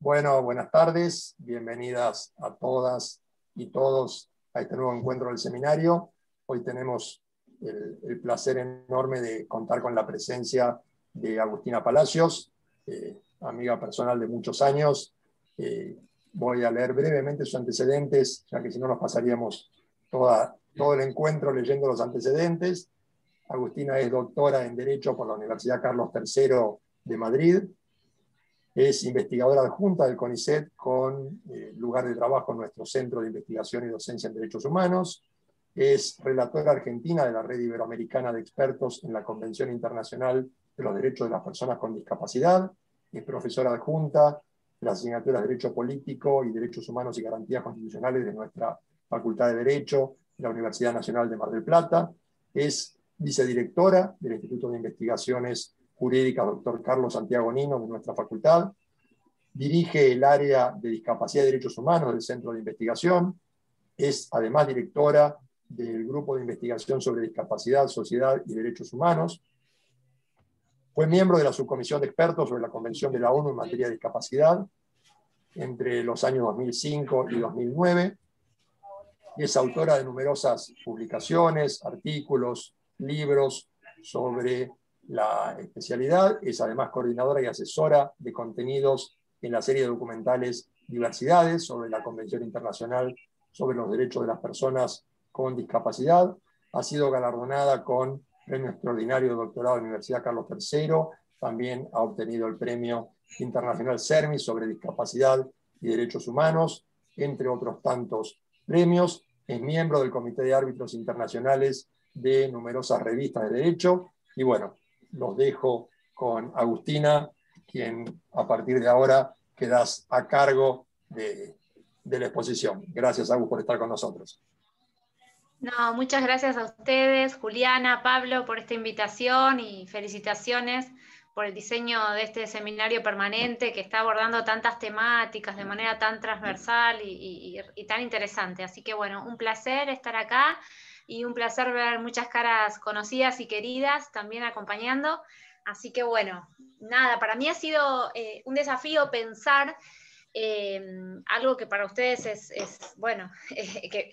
Bueno, buenas tardes, bienvenidas a todas y todos a este nuevo encuentro del seminario. Hoy tenemos el placer enorme de contar con la presencia de Agustina Palacios, amiga personal de muchos años. Voy a leer brevemente sus antecedentes, ya que si no nos pasaríamos todo el encuentro leyendo los antecedentes. Agustina es doctora en Derecho por la Universidad Carlos III de Madrid. Es investigadora adjunta del CONICET con lugar de trabajo en nuestro Centro de Investigación y Docencia en Derechos Humanos. Es relatora argentina de la Red Iberoamericana de Expertos en la Convención Internacional de los Derechos de las Personas con Discapacidad. Es profesora adjunta de las asignaturas de Derecho Político y Derechos Humanos y Garantías Constitucionales de nuestra Facultad de Derecho de la Universidad Nacional de Mar del Plata. Es vicedirectora del Instituto de Investigaciones Jurídicas Dr. Carlos Santiago Nino de nuestra facultad. Dirige el área de discapacidad y derechos humanos del Centro de Investigación. Es además directora del Grupo de Investigación sobre Discapacidad, Sociedad y Derechos Humanos. Fue miembro de la Subcomisión de Expertos sobre la Convención de la ONU en materia de discapacidad entre los años 2005 y 2009. Es autora de numerosas publicaciones, artículos, libros sobre la especialidad. Es además coordinadora y asesora de contenidos en la serie de documentales Diversidades sobre la Convención Internacional sobre los Derechos de las Personas con Discapacidad. Ha sido galardonada con Premio Extraordinario de Doctorado de la Universidad Carlos III. También ha obtenido el Premio Internacional CERMI sobre Discapacidad y Derechos Humanos, entre otros tantos premios. Es miembro del Comité de Árbitros Internacionales de numerosas revistas de derecho. Y bueno, los dejo con Agustina, quien a partir de ahora quedas a cargo de la exposición. Gracias, Agus, por estar con nosotros. No, muchas gracias a ustedes, Juliana, Pablo, por esta invitación y felicitaciones por el diseño de este seminario permanente que está abordando tantas temáticas de manera tan transversal y tan interesante. Así que bueno, un placer estar acá y un placer ver muchas caras conocidas y queridas también acompañando. Así que bueno, nada, para mí ha sido un desafío pensar algo que para ustedes es bueno,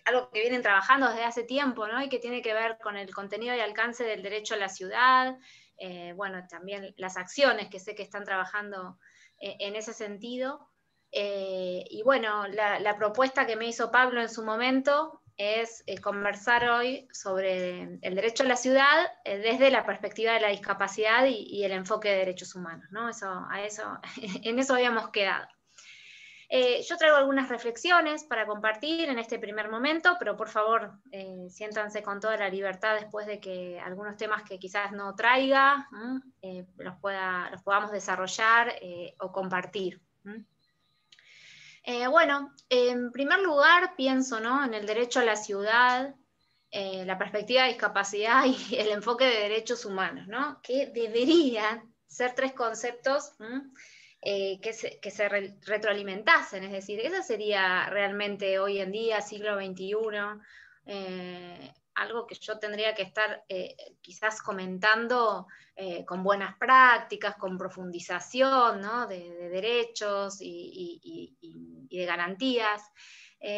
algo que vienen trabajando desde hace tiempo, ¿no? Y que tiene que ver con el contenido y alcance del derecho a la ciudad, bueno, también las acciones que sé que están trabajando en ese sentido. Y bueno, la propuesta que me hizo Pablo en su momento es conversar hoy sobre el derecho a la ciudad desde la perspectiva de la discapacidad y el enfoque de derechos humanos, ¿no? En eso habíamos quedado. Yo traigo algunas reflexiones para compartir en este primer momento, pero por favor siéntanse con toda la libertad después de que algunos temas que quizás no traiga los podamos desarrollar o compartir. Bueno, en primer lugar pienso, ¿no?, en el derecho a la ciudad, la perspectiva de discapacidad y el enfoque de derechos humanos, ¿no?, que deberían ser tres conceptos que se retroalimentasen, es decir, eso sería realmente hoy en día, siglo XXI, algo que yo tendría que estar quizás comentando con buenas prácticas, con profundización, ¿no?, de derechos y de garantías.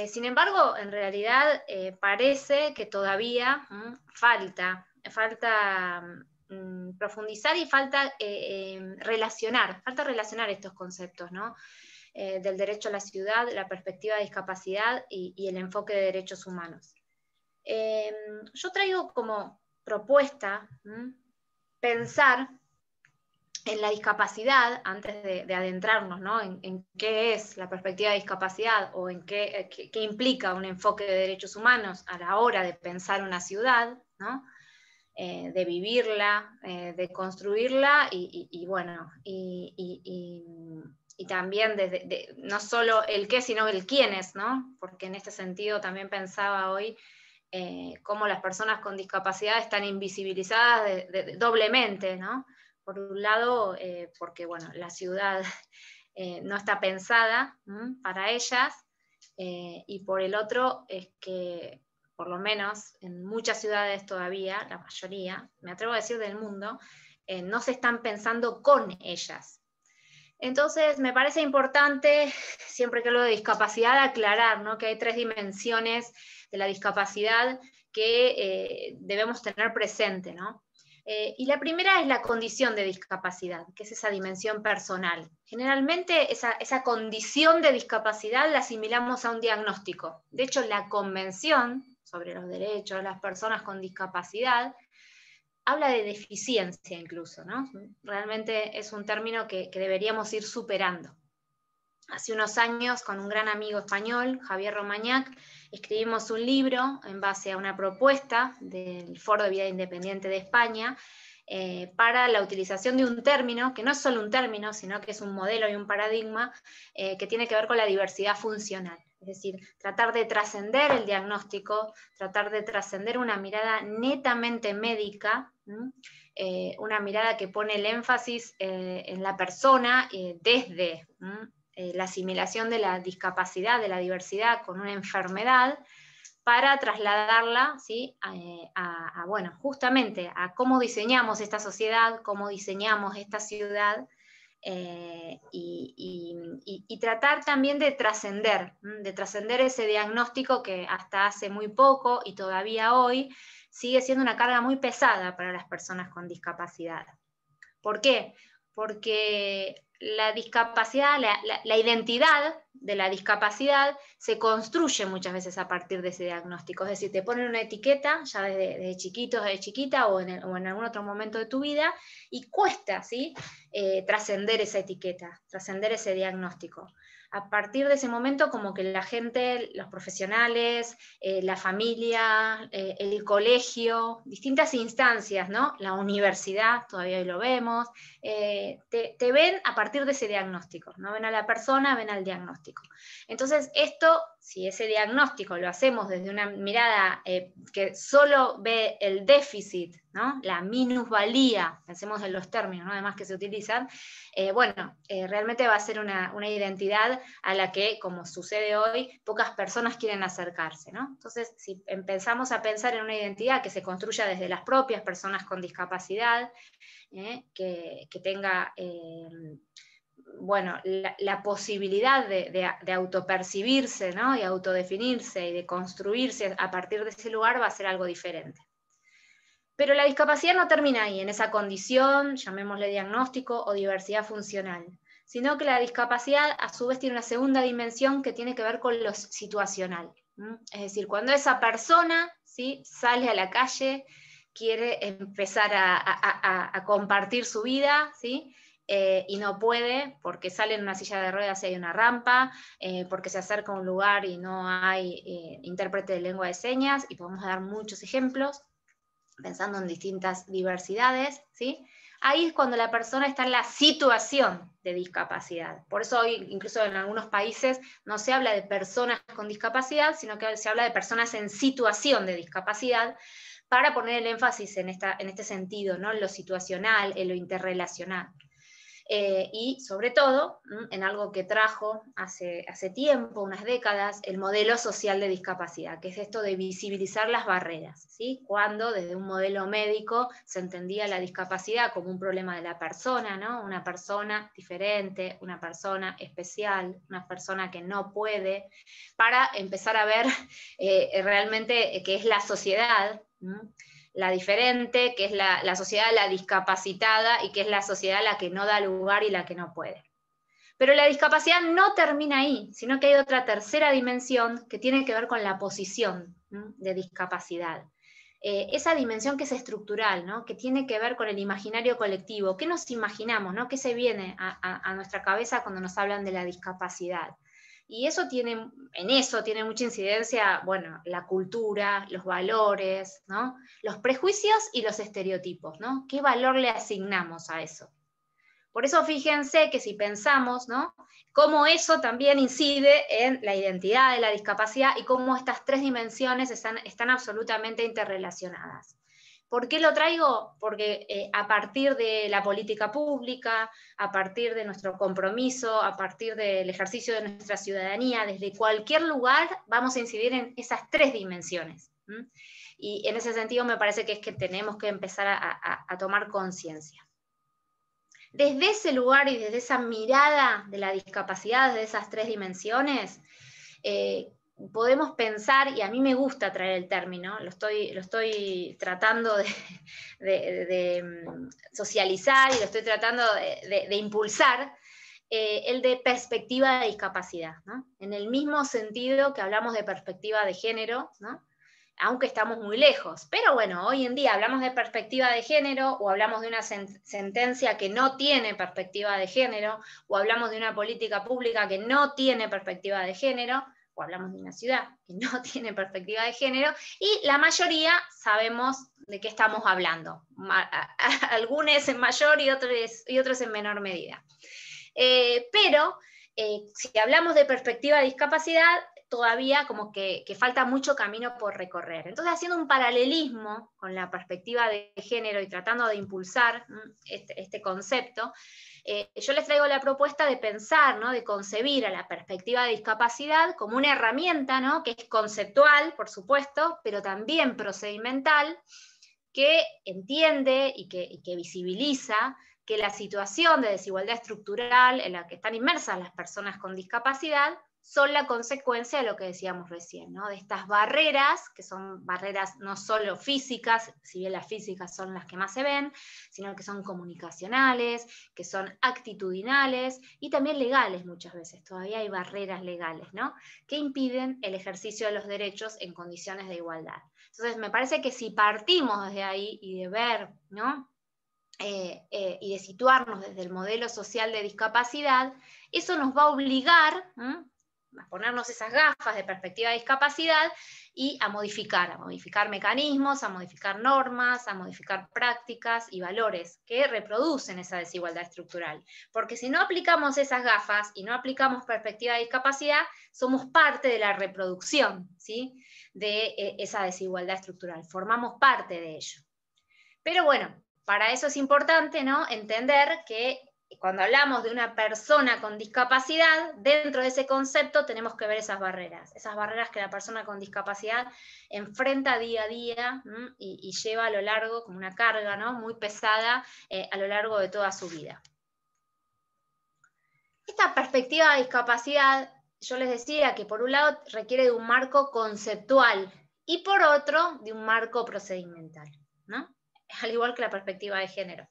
Sin embargo, en realidad parece que todavía falta profundizar y falta relacionar estos conceptos, ¿no? Del derecho a la ciudad, la perspectiva de discapacidad y el enfoque de derechos humanos. Yo traigo como propuesta pensar en la discapacidad, antes de adentrarnos, ¿no?, en qué es la perspectiva de discapacidad o en qué implica un enfoque de derechos humanos a la hora de pensar una ciudad, ¿no?, de vivirla, de construirla y bueno, y también no solo el qué, sino el quiénes, ¿no? Porque en este sentido también pensaba hoy cómo las personas con discapacidad están invisibilizadas doblemente, ¿no? Por un lado, porque bueno, la ciudad no está pensada para ellas, y por el otro es que por lo menos en muchas ciudades todavía, la mayoría, me atrevo a decir del mundo, no se están pensando con ellas. Entonces, me parece importante, siempre que hablo de discapacidad, aclarar, ¿no?, que hay 3 dimensiones de la discapacidad que debemos tener presente, ¿no? Y la primera es la condición de discapacidad, que es esa dimensión personal. Generalmente esa condición de discapacidad la asimilamos a un diagnóstico. De hecho, la Convención sobre los Derechos de las Personas con Discapacidad habla de deficiencia incluso, ¿no? Realmente es un término que deberíamos ir superando. Hace unos años, con un gran amigo español, Javier Romañac, escribimos un libro en base a una propuesta del Foro de Vida Independiente de España para la utilización de un término, que no es solo un término, sino que es un modelo y un paradigma que tiene que ver con la diversidad funcional. Es decir, tratar de trascender el diagnóstico, tratar de trascender una mirada netamente médica, una mirada que pone el énfasis en la persona desde la asimilación de la discapacidad, de la diversidad con una enfermedad, para trasladarla, ¿sí?, bueno, justamente a cómo diseñamos esta sociedad, cómo diseñamos esta ciudad, y tratar también de trascender ese diagnóstico que hasta hace muy poco y todavía hoy sigue siendo una carga muy pesada para las personas con discapacidad. ¿Por qué? Porque la discapacidad, la identidad de la discapacidad se construye muchas veces a partir de ese diagnóstico. Es decir, te ponen una etiqueta ya desde chiquito, desde chiquita o en algún otro momento de tu vida, y cuesta, ¿sí?, trascender esa etiqueta, trascender ese diagnóstico. A partir de ese momento, como que la gente, los profesionales, la familia, el colegio, distintas instancias, ¿no?, la universidad, todavía hoy lo vemos, te ven a partir de ese diagnóstico, no ven a la persona, ven al diagnóstico. Entonces, esto, si ese diagnóstico lo hacemos desde una mirada que solo ve el déficit, ¿no?, la minusvalía, pensemos en los términos, ¿no?, además que se utilizan, realmente va a ser una identidad a la que, como sucede hoy, pocas personas quieren acercarse, ¿no? Entonces, si empezamos a pensar en una identidad que se construya desde las propias personas con discapacidad, que tenga bueno, la posibilidad de autopercibirse, ¿no?, y autodefinirse y de construirse a partir de ese lugar, va a ser algo diferente. Pero la discapacidad no termina ahí, en esa condición, llamémosle diagnóstico o diversidad funcional, sino que la discapacidad a su vez tiene una segunda dimensión que tiene que ver con lo situacional. Es decir, cuando esa persona, ¿sí?, sale a la calle, quiere empezar a compartir su vida, ¿sí?, y no puede porque sale en una silla de ruedas y hay una rampa, porque se acerca a un lugar y no hay intérprete de lengua de señas, y podemos dar muchos ejemplos, pensando en distintas diversidades, ¿sí? Ahí es cuando la persona está en la situación de discapacidad. Por eso hoy, incluso en algunos países, no se habla de personas con discapacidad, sino que se habla de personas en situación de discapacidad, para poner el énfasis en este sentido, ¿no?, en lo situacional, en lo interrelacional. Y sobre todo, en algo que trajo hace tiempo, unas décadas, el modelo social de discapacidad, que es esto de visibilizar las barreras, ¿sí? Cuando desde un modelo médico se entendía la discapacidad como un problema de la persona, ¿no?, una persona diferente, una persona especial, una persona que no puede, para empezar a ver realmente qué es la sociedad, la diferente, que es la sociedad la discapacitada, y que es la sociedad la que no da lugar y la que no puede. Pero la discapacidad no termina ahí, sino que hay otra tercera dimensión que tiene que ver con la posición de discapacidad. Esa dimensión que es estructural, ¿no?, que tiene que ver con el imaginario colectivo. ¿Qué nos imaginamos, ¿no?, qué se viene a nuestra cabeza cuando nos hablan de la discapacidad? Y en eso tiene mucha incidencia, bueno, la cultura, los valores, ¿no?, los prejuicios y los estereotipos, ¿no? ¿Qué valor le asignamos a eso? Por eso fíjense que si pensamos, ¿no?, cómo eso también incide en la identidad de la discapacidad y cómo estas 3 dimensiones están absolutamente interrelacionadas. ¿Por qué lo traigo? Porque a partir de la política pública, a partir de nuestro compromiso, a partir del ejercicio de nuestra ciudadanía, desde cualquier lugar vamos a incidir en esas 3 dimensiones. Y en ese sentido me parece que es que tenemos que empezar a tomar conciencia. Desde ese lugar y desde esa mirada de la discapacidad, de esas 3 dimensiones, podemos pensar, y a mí me gusta traer el término, lo estoy tratando de socializar y lo estoy tratando de impulsar, el de perspectiva de discapacidad, ¿no? En el mismo sentido que hablamos de perspectiva de género, ¿no? Aunque estamos muy lejos. Pero bueno, hoy en día hablamos de perspectiva de género, o hablamos de una sentencia que no tiene perspectiva de género, o hablamos de una política pública que no tiene perspectiva de género, o hablamos de una ciudad que no tiene perspectiva de género, y la mayoría sabemos de qué estamos hablando. Algunos en mayor y otros en menor medida. Pero si hablamos de perspectiva de discapacidad, todavía como que falta mucho camino por recorrer. Entonces, haciendo un paralelismo con la perspectiva de género y tratando de impulsar este concepto, yo les traigo la propuesta de pensar, ¿no? De concebir a la perspectiva de discapacidad como una herramienta, ¿no? Que es conceptual, por supuesto, pero también procedimental, que entiende y que visibiliza que la situación de desigualdad estructural en la que están inmersas las personas con discapacidad son la consecuencia de lo que decíamos recién, ¿no? De estas barreras, que son barreras no solo físicas, si bien las físicas son las que más se ven, sino que son comunicacionales, que son actitudinales y también legales muchas veces. Todavía hay barreras legales, ¿no? Que impiden el ejercicio de los derechos en condiciones de igualdad. Entonces, me parece que si partimos desde ahí y de ver, ¿no? Y de situarnos desde el modelo social de discapacidad, eso nos va a obligar a ponernos esas gafas de perspectiva de discapacidad y a modificar mecanismos, a modificar normas, a modificar prácticas y valores que reproducen esa desigualdad estructural. Porque si no aplicamos esas gafas y no aplicamos perspectiva de discapacidad, somos parte de la reproducción, ¿sí? De esa desigualdad estructural, formamos parte de ello. Pero bueno, para eso es importante, ¿no? Entender que cuando hablamos de una persona con discapacidad, dentro de ese concepto tenemos que ver esas barreras que la persona con discapacidad enfrenta día a día y lleva a lo largo como una carga, ¿no? Muy pesada a lo largo de toda su vida. Esta perspectiva de discapacidad, yo les decía que por un lado requiere de un marco conceptual y por otro de un marco procedimental, ¿no? Al igual que la perspectiva de género.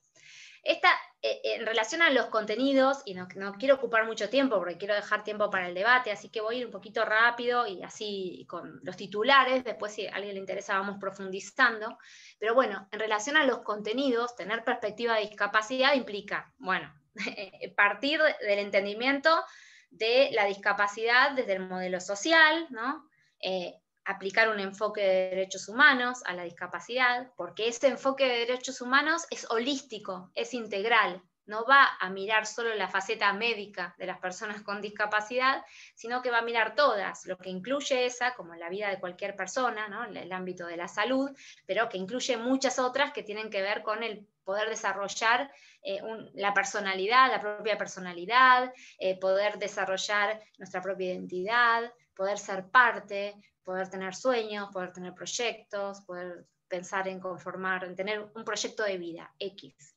Esta, en relación a los contenidos, y no quiero ocupar mucho tiempo porque quiero dejar tiempo para el debate, así que voy a ir un poquito rápido y así con los titulares, después si a alguien le interesa vamos profundizando. Pero bueno, en relación a los contenidos, tener perspectiva de discapacidad implica, bueno, partir del entendimiento de la discapacidad desde el modelo social, ¿no? Aplicar un enfoque de derechos humanos a la discapacidad, porque ese enfoque de derechos humanos es holístico, es integral, no va a mirar solo la faceta médica de las personas con discapacidad, sino que va a mirar todas, lo que incluye esa, como en la vida de cualquier persona, ¿no? En el ámbito de la salud, pero que incluye muchas otras que tienen que ver con el poder desarrollar la personalidad, la propia personalidad, poder desarrollar nuestra propia identidad, poder ser parte, poder tener sueños, poder tener proyectos, poder pensar en conformar, en tener un proyecto de vida, X.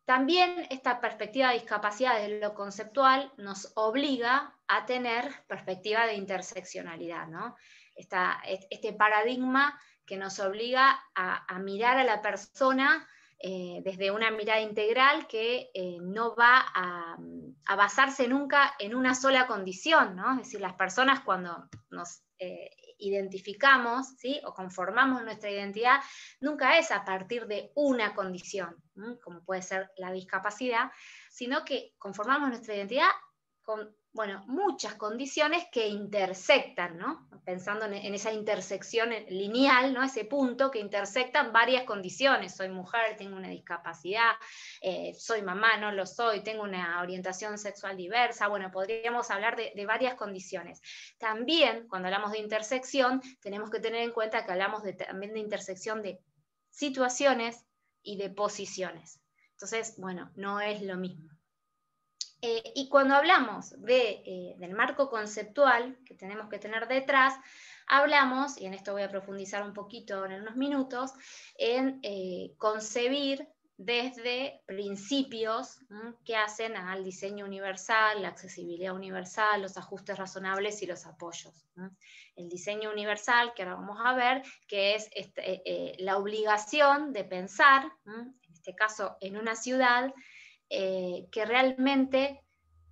También esta perspectiva de discapacidad desde lo conceptual nos obliga a tener perspectiva de interseccionalidad, ¿no? Este paradigma que nos obliga a mirar a la persona desde una mirada integral que no va a basarse nunca en una sola condición, ¿no? Es decir, las personas cuando nos identificamos, ¿sí? O conformamos nuestra identidad, nunca es a partir de una condición, como puede ser la discapacidad, sino que conformamos nuestra identidad con, bueno, muchas condiciones que intersectan, ¿no? Pensando en esa intersección lineal, ¿no? Ese punto que intersectan varias condiciones. Soy mujer, tengo una discapacidad, soy mamá, no lo soy, tengo una orientación sexual diversa. Bueno, podríamos hablar de varias condiciones. También, cuando hablamos de intersección, tenemos que tener en cuenta que hablamos también de intersección de situaciones y de posiciones. Entonces, bueno, no es lo mismo. Y cuando hablamos del marco conceptual que tenemos que tener detrás, hablamos, y en esto voy a profundizar un poquito en unos minutos, en concebir desde principios que hacen al diseño universal, la accesibilidad universal, los ajustes razonables y los apoyos. El diseño universal, que ahora vamos a ver, que es la obligación de pensar, en este caso en una ciudad, que realmente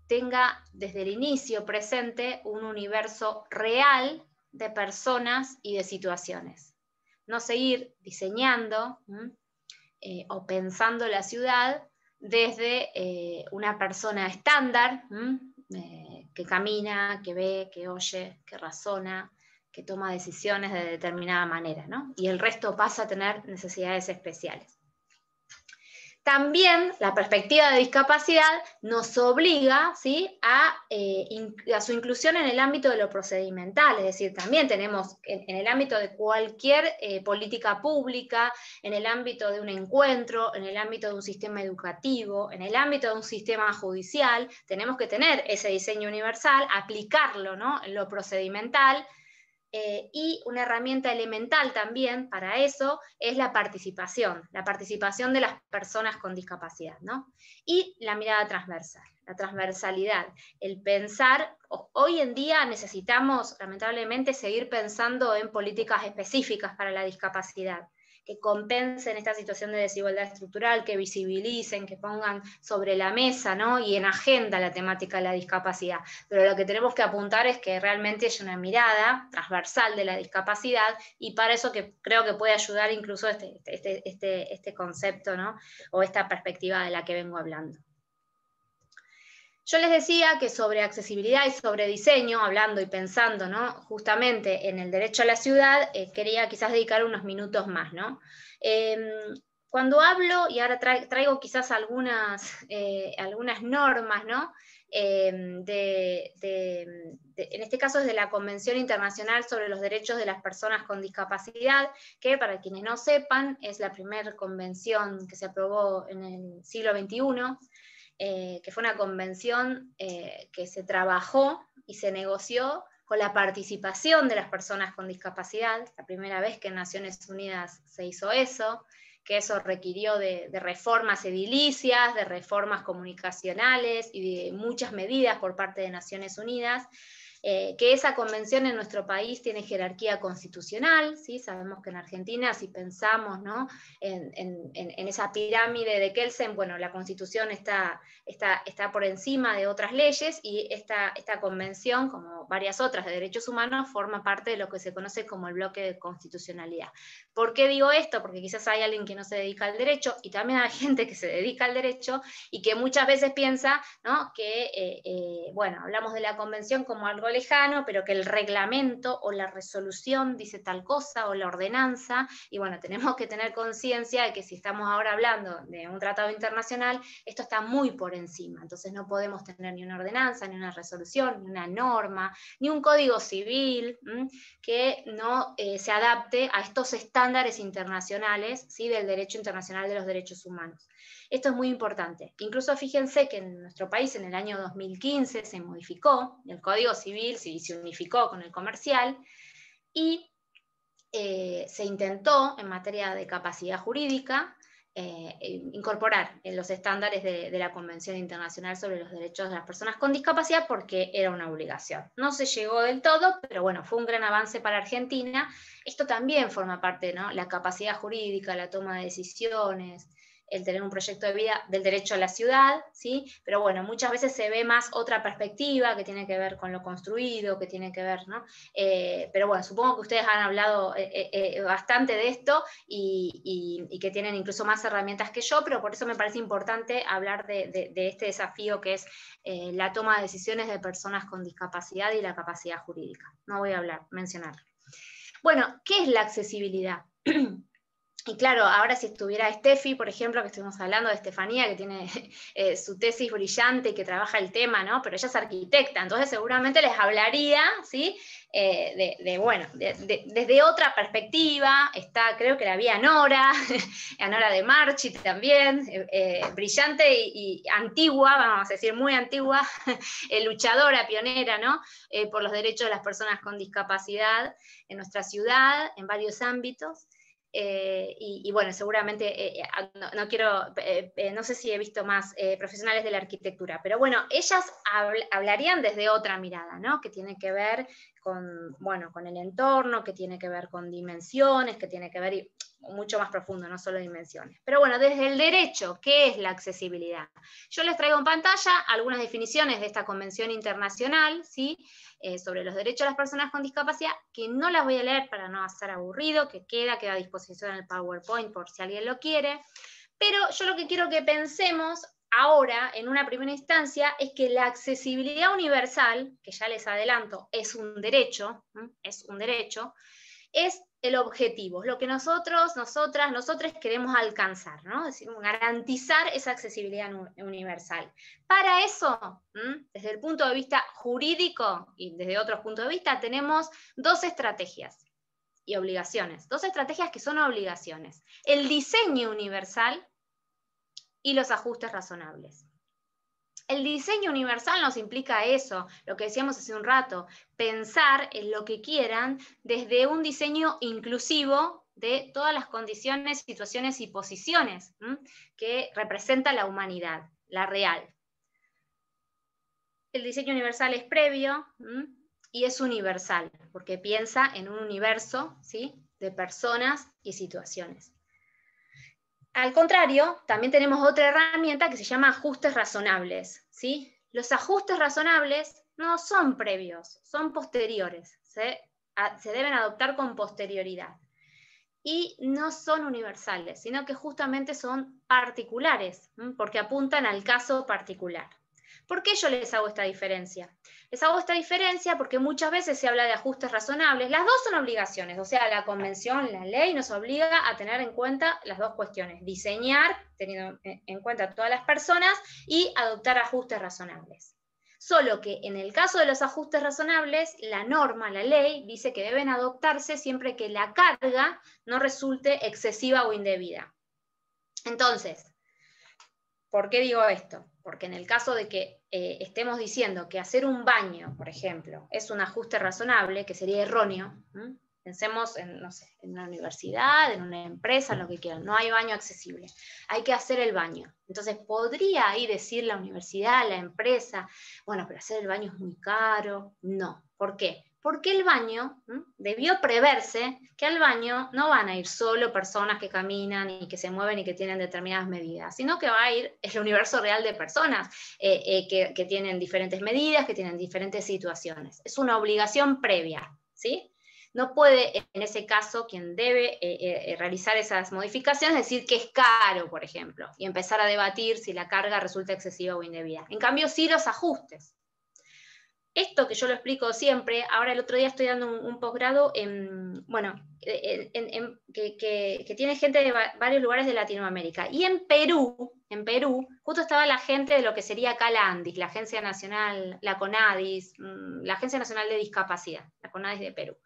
tenga desde el inicio presente un universo real de personas y de situaciones. No seguir diseñando o pensando la ciudad desde una persona estándar, que camina, que ve, que oye, que razona, que toma decisiones de determinada manera, ¿no? Y el resto pasa a tener necesidades especiales. También la perspectiva de discapacidad nos obliga, ¿sí?, a su inclusión en el ámbito de lo procedimental, es decir, también tenemos en el ámbito de cualquier política pública, en el ámbito de un encuentro, en el ámbito de un sistema educativo, en el ámbito de un sistema judicial, tenemos que tener ese diseño universal, aplicarlo, ¿no?, en lo procedimental. Y una herramienta elemental también para eso es la participación de las personas con discapacidad, ¿no? Y la mirada transversal, la transversalidad, el pensar. Hoy en día necesitamos, lamentablemente, seguir pensando en políticas específicas para la discapacidad, que compensen esta situación de desigualdad estructural, que visibilicen, que pongan sobre la mesa, ¿no?, y en agenda la temática de la discapacidad. Pero lo que tenemos que apuntar es que realmente haya una mirada transversal de la discapacidad, y para eso que creo que puede ayudar incluso este concepto, ¿no?, o esta perspectiva de la que vengo hablando. Yo les decía que sobre accesibilidad y sobre diseño, hablando y pensando, ¿no?, justamente en el derecho a la ciudad, quería quizás dedicar unos minutos más, ¿no? Cuando hablo, y ahora traigo quizás algunas normas, ¿no?, en este caso es de la Convención Internacional sobre los Derechos de las Personas con Discapacidad, que para quienes no sepan, es la primera convención que se aprobó en el siglo XXI, que fue una convención que se trabajó y se negoció con la participación de las personas con discapacidad, la primera vez que en Naciones Unidas se hizo eso, que eso requirió de reformas edilicias, de reformas comunicacionales y de muchas medidas por parte de Naciones Unidas. Que esa convención en nuestro país tiene jerarquía constitucional, ¿sí? Sabemos que en Argentina, si pensamos, ¿no?, en esa pirámide de Kelsen, bueno, la Constitución está por encima de otras leyes, y esta convención, como varias otras de derechos humanos, forma parte de lo que se conoce como el bloque de constitucionalidad. ¿Por qué digo esto? Porque quizás hay alguien que no se dedica al derecho, y también hay gente que se dedica al derecho, y que muchas veces piensa, ¿no?, que, bueno, hablamos de la convención como algo lejano, pero que el reglamento o la resolución dice tal cosa, o la ordenanza, y bueno, tenemos que tener conciencia de que si estamos ahora hablando de un tratado internacional, esto está muy por encima, entonces no podemos tener ni una ordenanza, ni una resolución, ni una norma, ni un código civil que no se adapte a estos estándares internacionales, ¿sí?, del derecho internacional de los derechos humanos. Esto es muy importante. Incluso fíjense que en nuestro país en el año 2015 se modificó el Código Civil, se unificó con el comercial, y se intentó en materia de capacidad jurídica incorporar en los estándares de la Convención Internacional sobre los Derechos de las Personas con Discapacidad, porque era una obligación. No se llegó del todo, pero bueno, fue un gran avance para Argentina. Esto también forma parte, ¿no?, la capacidad jurídica, la toma de decisiones, el tener un proyecto de vida, del derecho a la ciudad, ¿sí? Pero bueno, muchas veces se ve más otra perspectiva que tiene que ver con lo construido, que tiene que ver, ¿no? Pero bueno, supongo que ustedes han hablado bastante de esto, y que tienen incluso más herramientas que yo, pero por eso me parece importante hablar de este desafío que es la toma de decisiones de personas con discapacidad y la capacidad jurídica. No voy a mencionarlo. Bueno, ¿qué es la accesibilidad? Y claro, ahora si estuviera Steffi, por ejemplo, que estuvimos hablando de Estefanía, que tiene su tesis brillante y que trabaja el tema, ¿no? Pero ella es arquitecta, entonces seguramente les hablaría, ¿sí?, desde otra perspectiva. Está, creo que la vi a Nora, a Nora de Marchi también, brillante y antigua, vamos a decir muy antigua, luchadora, pionera, ¿no?, por los derechos de las personas con discapacidad en nuestra ciudad, en varios ámbitos. y bueno, seguramente, no sé si he visto más profesionales de la arquitectura, pero bueno, ellas hablarían desde otra mirada, ¿no? Que tiene que ver con, bueno, con el entorno, que tiene que ver con dimensiones, que tiene que ver mucho más profundo, no solo dimensiones. Pero bueno, desde el derecho, ¿qué es la accesibilidad? Yo les traigo en pantalla algunas definiciones de esta convención internacional, ¿sí? Sobre los derechos de las personas con discapacidad, que no las voy a leer para no hacer aburrido, que queda a disposición en el PowerPoint por si alguien lo quiere, pero yo lo que quiero que pensemos ahora, en una primera instancia, es que la accesibilidad universal, que ya les adelanto, es un derecho, es el objetivo, lo que nosotros queremos alcanzar, ¿no? Es decir, garantizar esa accesibilidad universal. Para eso, desde el punto de vista jurídico y desde otros puntos de vista, tenemos dos estrategias y obligaciones, dos estrategias que son obligaciones: el diseño universal y los ajustes razonables. El diseño universal nos implica eso, lo que decíamos hace un rato, pensar en lo que quieran desde un diseño inclusivo de todas las condiciones, situaciones y posiciones que representa la humanidad, la real. El diseño universal es previo y es universal, porque piensa en un universo, ¿sí?, de personas y situaciones. Al contrario, también tenemos otra herramienta que se llama ajustes razonables, ¿sí? Los ajustes razonables no son previos, son posteriores, se deben adoptar con posterioridad. Y no son universales, sino que justamente son particulares, porque apuntan al caso particular. ¿Por qué yo les hago esta diferencia? Les hago esta diferencia porque muchas veces se habla de ajustes razonables. Las dos son obligaciones, o sea, la convención, la ley nos obliga a tener en cuenta las dos cuestiones: diseñar, teniendo en cuenta todas las personas, y adoptar ajustes razonables. Solo que en el caso de los ajustes razonables, la norma, la ley, dice que deben adoptarse siempre que la carga no resulte excesiva o indebida. Entonces, ¿por qué digo esto? Porque en el caso de que estemos diciendo que hacer un baño, por ejemplo, es un ajuste razonable, que sería erróneo, pensemos en, no sé, en una universidad, en una empresa, en lo que quieran, no hay baño accesible, hay que hacer el baño. Entonces, ¿podría ahí decir la universidad, la empresa, bueno, pero hacer el baño es muy caro? No. ¿Por qué? Porque el baño, debió preverse que al baño no van a ir solo personas que caminan y que se mueven y que tienen determinadas medidas, sino que va a ir el universo real de personas que tienen diferentes medidas, que tienen diferentes situaciones. Es una obligación previa, ¿sí? No puede, en ese caso, quien debe realizar esas modificaciones decir que es caro, por ejemplo, y empezar a debatir si la carga resulta excesiva o indebida. En cambio, sí los ajustes. Esto que yo lo explico siempre, ahora el otro día estoy dando un posgrado que tiene gente de varios lugares de Latinoamérica. Y en Perú, justo estaba la gente de lo que sería acá la ANDIS, la Agencia Nacional, la CONADIS, la Agencia Nacional de Discapacidad, la CONADIS de Perú.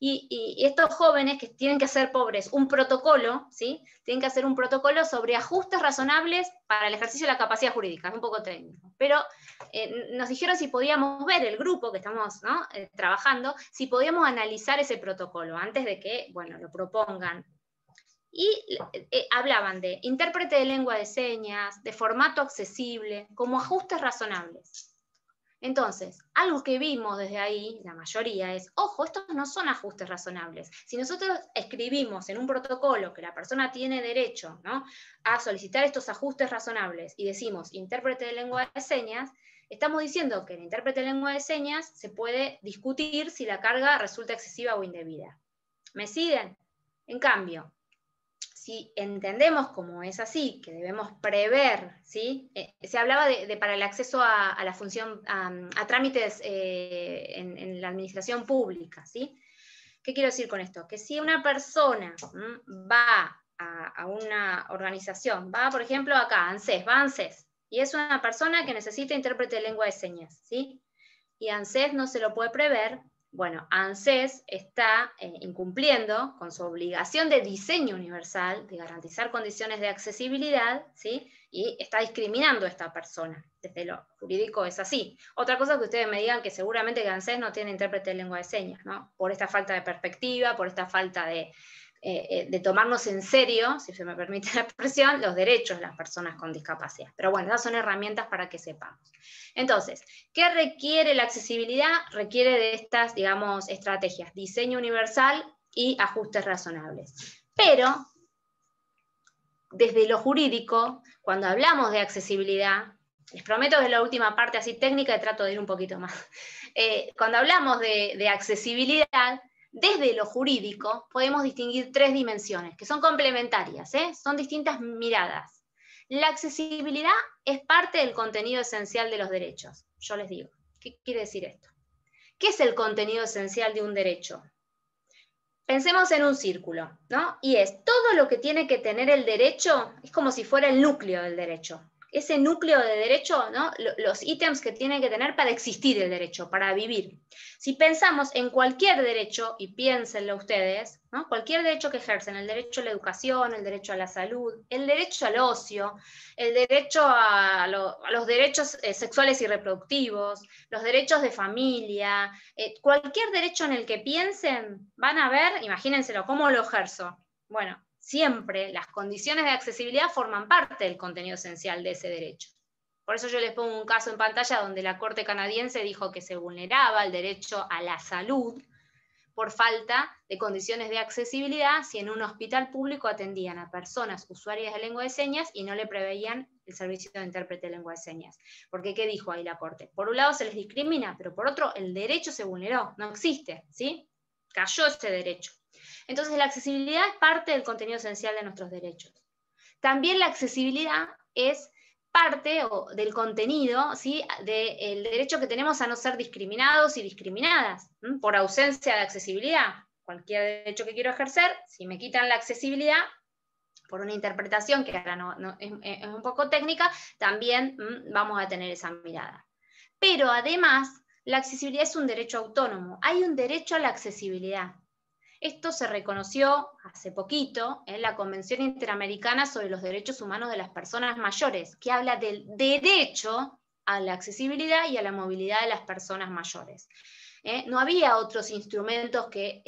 Y estos jóvenes que tienen que hacer pobres un protocolo, ¿sí? Tienen que hacer un protocolo sobre ajustes razonables para el ejercicio de la capacidad jurídica, es un poco técnico, pero nos dijeron si podíamos ver, el grupo que estamos trabajando, si podíamos analizar ese protocolo antes de que, bueno, lo propongan. Y hablaban de intérprete de lengua de señas, de formato accesible, como ajustes razonables. Entonces, algo que vimos desde ahí, la mayoría, es, ojo, estos no son ajustes razonables. Si nosotros escribimos en un protocolo que la persona tiene derecho, ¿no?, a solicitar estos ajustes razonables y decimos intérprete de lengua de señas, estamos diciendo que el intérprete de lengua de señas se puede discutir si la carga resulta excesiva o indebida. ¿Me siguen? En cambio, si entendemos como es así, que debemos prever, ¿sí? Se hablaba para el acceso a la función, a trámites en la administración pública, ¿sí? ¿Qué quiero decir con esto? Que si una persona va a una organización, va, por ejemplo, acá, ANSES, va a ANSES, y es una persona que necesita intérprete de lengua de señas, ¿sí? Y ANSES no se lo puede prever. Bueno, ANSES está incumpliendo con su obligación de diseño universal, de garantizar condiciones de accesibilidad, ¿sí? Y está discriminando a esta persona. Desde lo jurídico es así. Otra cosa es que ustedes me digan que seguramente que ANSES no tiene intérprete de lengua de señas, ¿no? Por esta falta de perspectiva, por esta falta de de tomarnos en serio, si se me permite la expresión, los derechos de las personas con discapacidad. Pero bueno, esas son herramientas para que sepamos. Entonces, ¿qué requiere la accesibilidad? Requiere de estas, digamos, estrategias: diseño universal y ajustes razonables. Pero, desde lo jurídico, cuando hablamos de accesibilidad, les prometo que es la última parte así técnica y trato de ir un poquito más. Cuando hablamos de accesibilidad, desde lo jurídico podemos distinguir 3 dimensiones, que son complementarias, son distintas miradas. La accesibilidad es parte del contenido esencial de los derechos. Yo les digo, ¿qué quiere decir esto? ¿Qué es el contenido esencial de un derecho? Pensemos en un círculo, ¿no? Y es todo lo que tiene que tener el derecho, es como si fuera el núcleo del derecho. Ese núcleo de derecho, ¿no? Los ítems que tiene que tener para existir el derecho, para vivir. Si pensamos en cualquier derecho, y piénsenlo ustedes, ¿no? Cualquier derecho que ejercen, el derecho a la educación, el derecho a la salud, el derecho al ocio, el derecho a los derechos sexuales y reproductivos, los derechos de familia, cualquier derecho en el que piensen, van a ver, imagínenselo, ¿cómo lo ejerzo? Bueno, siempre las condiciones de accesibilidad forman parte del contenido esencial de ese derecho. Por eso yo les pongo un caso en pantalla donde la Corte canadiense dijo que se vulneraba el derecho a la salud por falta de condiciones de accesibilidad si en un hospital público atendían a personas usuarias de lengua de señas y no le preveían el servicio de intérprete de lengua de señas. Porque, ¿qué dijo ahí la Corte? Por un lado se les discrimina, pero por otro el derecho se vulneró, no existe, ¿sí? Cayó ese derecho. Entonces la accesibilidad es parte del contenido esencial de nuestros derechos. También la accesibilidad es parte del contenido, ¿sí? Del derecho que tenemos a no ser discriminados y discriminadas, por ausencia de accesibilidad. Cualquier derecho que quiero ejercer, si me quitan la accesibilidad, por una interpretación que ahora es un poco técnica, también vamos a tener esa mirada. Pero además, la accesibilidad es un derecho autónomo. Hay un derecho a la accesibilidad. Esto se reconoció hace poquito en la Convención Interamericana sobre los Derechos Humanos de las Personas Mayores, que habla del derecho a la accesibilidad y a la movilidad de las personas mayores. No había otros instrumentos que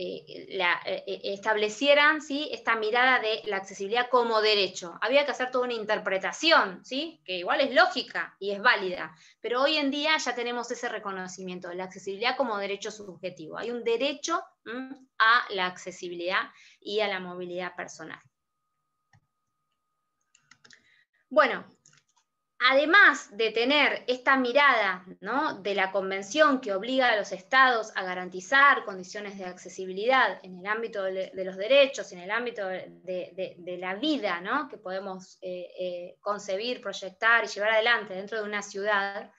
establecieran, ¿sí?, esta mirada de la accesibilidad como derecho. Había que hacer toda una interpretación, ¿sí?, que igual es lógica y es válida, pero hoy en día ya tenemos ese reconocimiento de la accesibilidad como derecho subjetivo. Hay un derecho a la accesibilidad y a la movilidad personal. Bueno, además de tener esta mirada, ¿no?, de la Convención que obliga a los Estados a garantizar condiciones de accesibilidad en el ámbito de los derechos, en el ámbito de la vida, ¿no?, que podemos concebir, proyectar y llevar adelante dentro de una ciudad,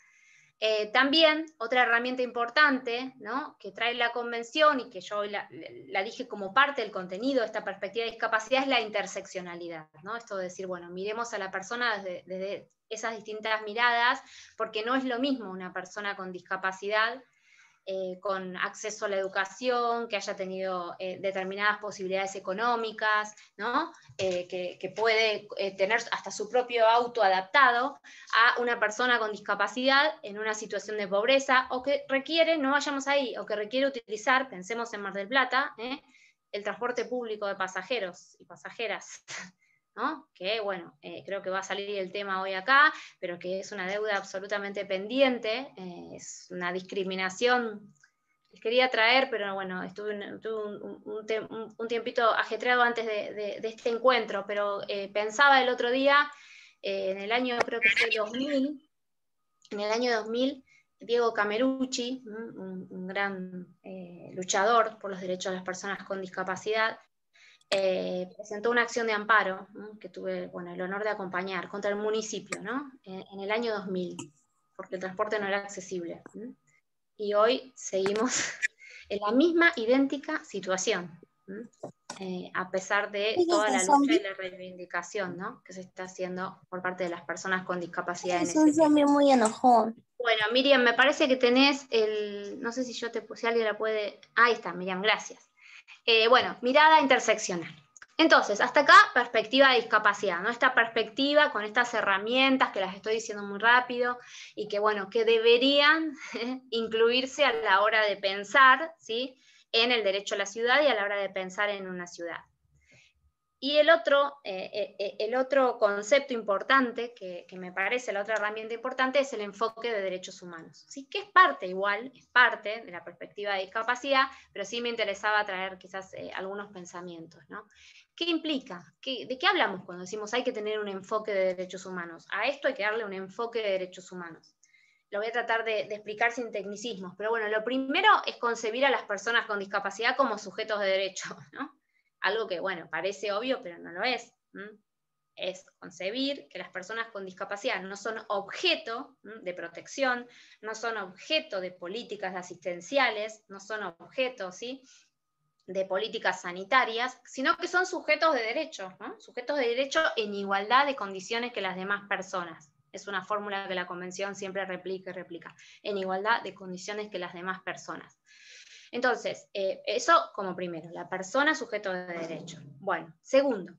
también otra herramienta importante, ¿no?, que trae la Convención y que yo la dije como parte del contenido de esta perspectiva de discapacidad es la interseccionalidad, ¿no? Esto de decir, bueno, miremos a la persona desde esas distintas miradas, porque no es lo mismo una persona con discapacidad, con acceso a la educación, que haya tenido determinadas posibilidades económicas, ¿no?, que puede tener hasta su propio auto adaptado, a una persona con discapacidad en una situación de pobreza, o que requiere, no vayamos ahí, o que requiere utilizar, pensemos en Mar del Plata, el transporte público de pasajeros y pasajeras, ¿no?, que bueno, creo que va a salir el tema hoy acá, pero que es una deuda absolutamente pendiente, es una discriminación. Les quería traer, pero bueno, estuve un tiempito ajetreado antes de este encuentro, pero pensaba el otro día, en el año, creo que fue 2000, en el año 2000, Diego Camerucci, un gran luchador por los derechos de las personas con discapacidad, presentó una acción de amparo, ¿no?, que tuve, bueno, el honor de acompañar, contra el municipio, ¿no?, en el año 2000, porque el transporte no era accesible. Y hoy seguimos en la misma idéntica situación, a pesar de toda la lucha y la reivindicación, ¿no?, que se está haciendo por parte de las personas con discapacidad en ese tema. Es un zombie muy enojón. Bueno, Miriam, me parece que tenés no sé si yo te puse, alguien la puede. Ahí está, Miriam, gracias. Bueno, mirada interseccional. Entonces, hasta acá, perspectiva de discapacidad, ¿no? Esta perspectiva con estas herramientas que las estoy diciendo muy rápido y que, bueno, que deberían incluirse a la hora de pensar, ¿sí?, en el derecho a la ciudad y a la hora de pensar en una ciudad. Y el otro concepto importante, que me parece la otra herramienta importante, es el enfoque de derechos humanos. ¿Sí? Que es parte de la perspectiva de discapacidad, pero sí me interesaba traer quizás algunos pensamientos, ¿no? ¿Qué implica? ¿De qué hablamos cuando decimos hay que tener un enfoque de derechos humanos? A esto hay que darle un enfoque de derechos humanos. Lo voy a tratar de explicar sin tecnicismos, pero bueno, lo primero es concebir a las personas con discapacidad como sujetos de derecho, ¿no? Algo que, bueno, parece obvio, pero no lo es. Es concebir que las personas con discapacidad no son objeto de protección, no son objeto de políticas asistenciales, no son objeto, ¿sí?, de políticas sanitarias, sino que son sujetos de derecho, ¿no? Sujetos de derecho en igualdad de condiciones que las demás personas. Es una fórmula que la Convención siempre replica y replica. En igualdad de condiciones que las demás personas. Entonces, eso como primero, la persona sujeto de derecho. Bueno, segundo,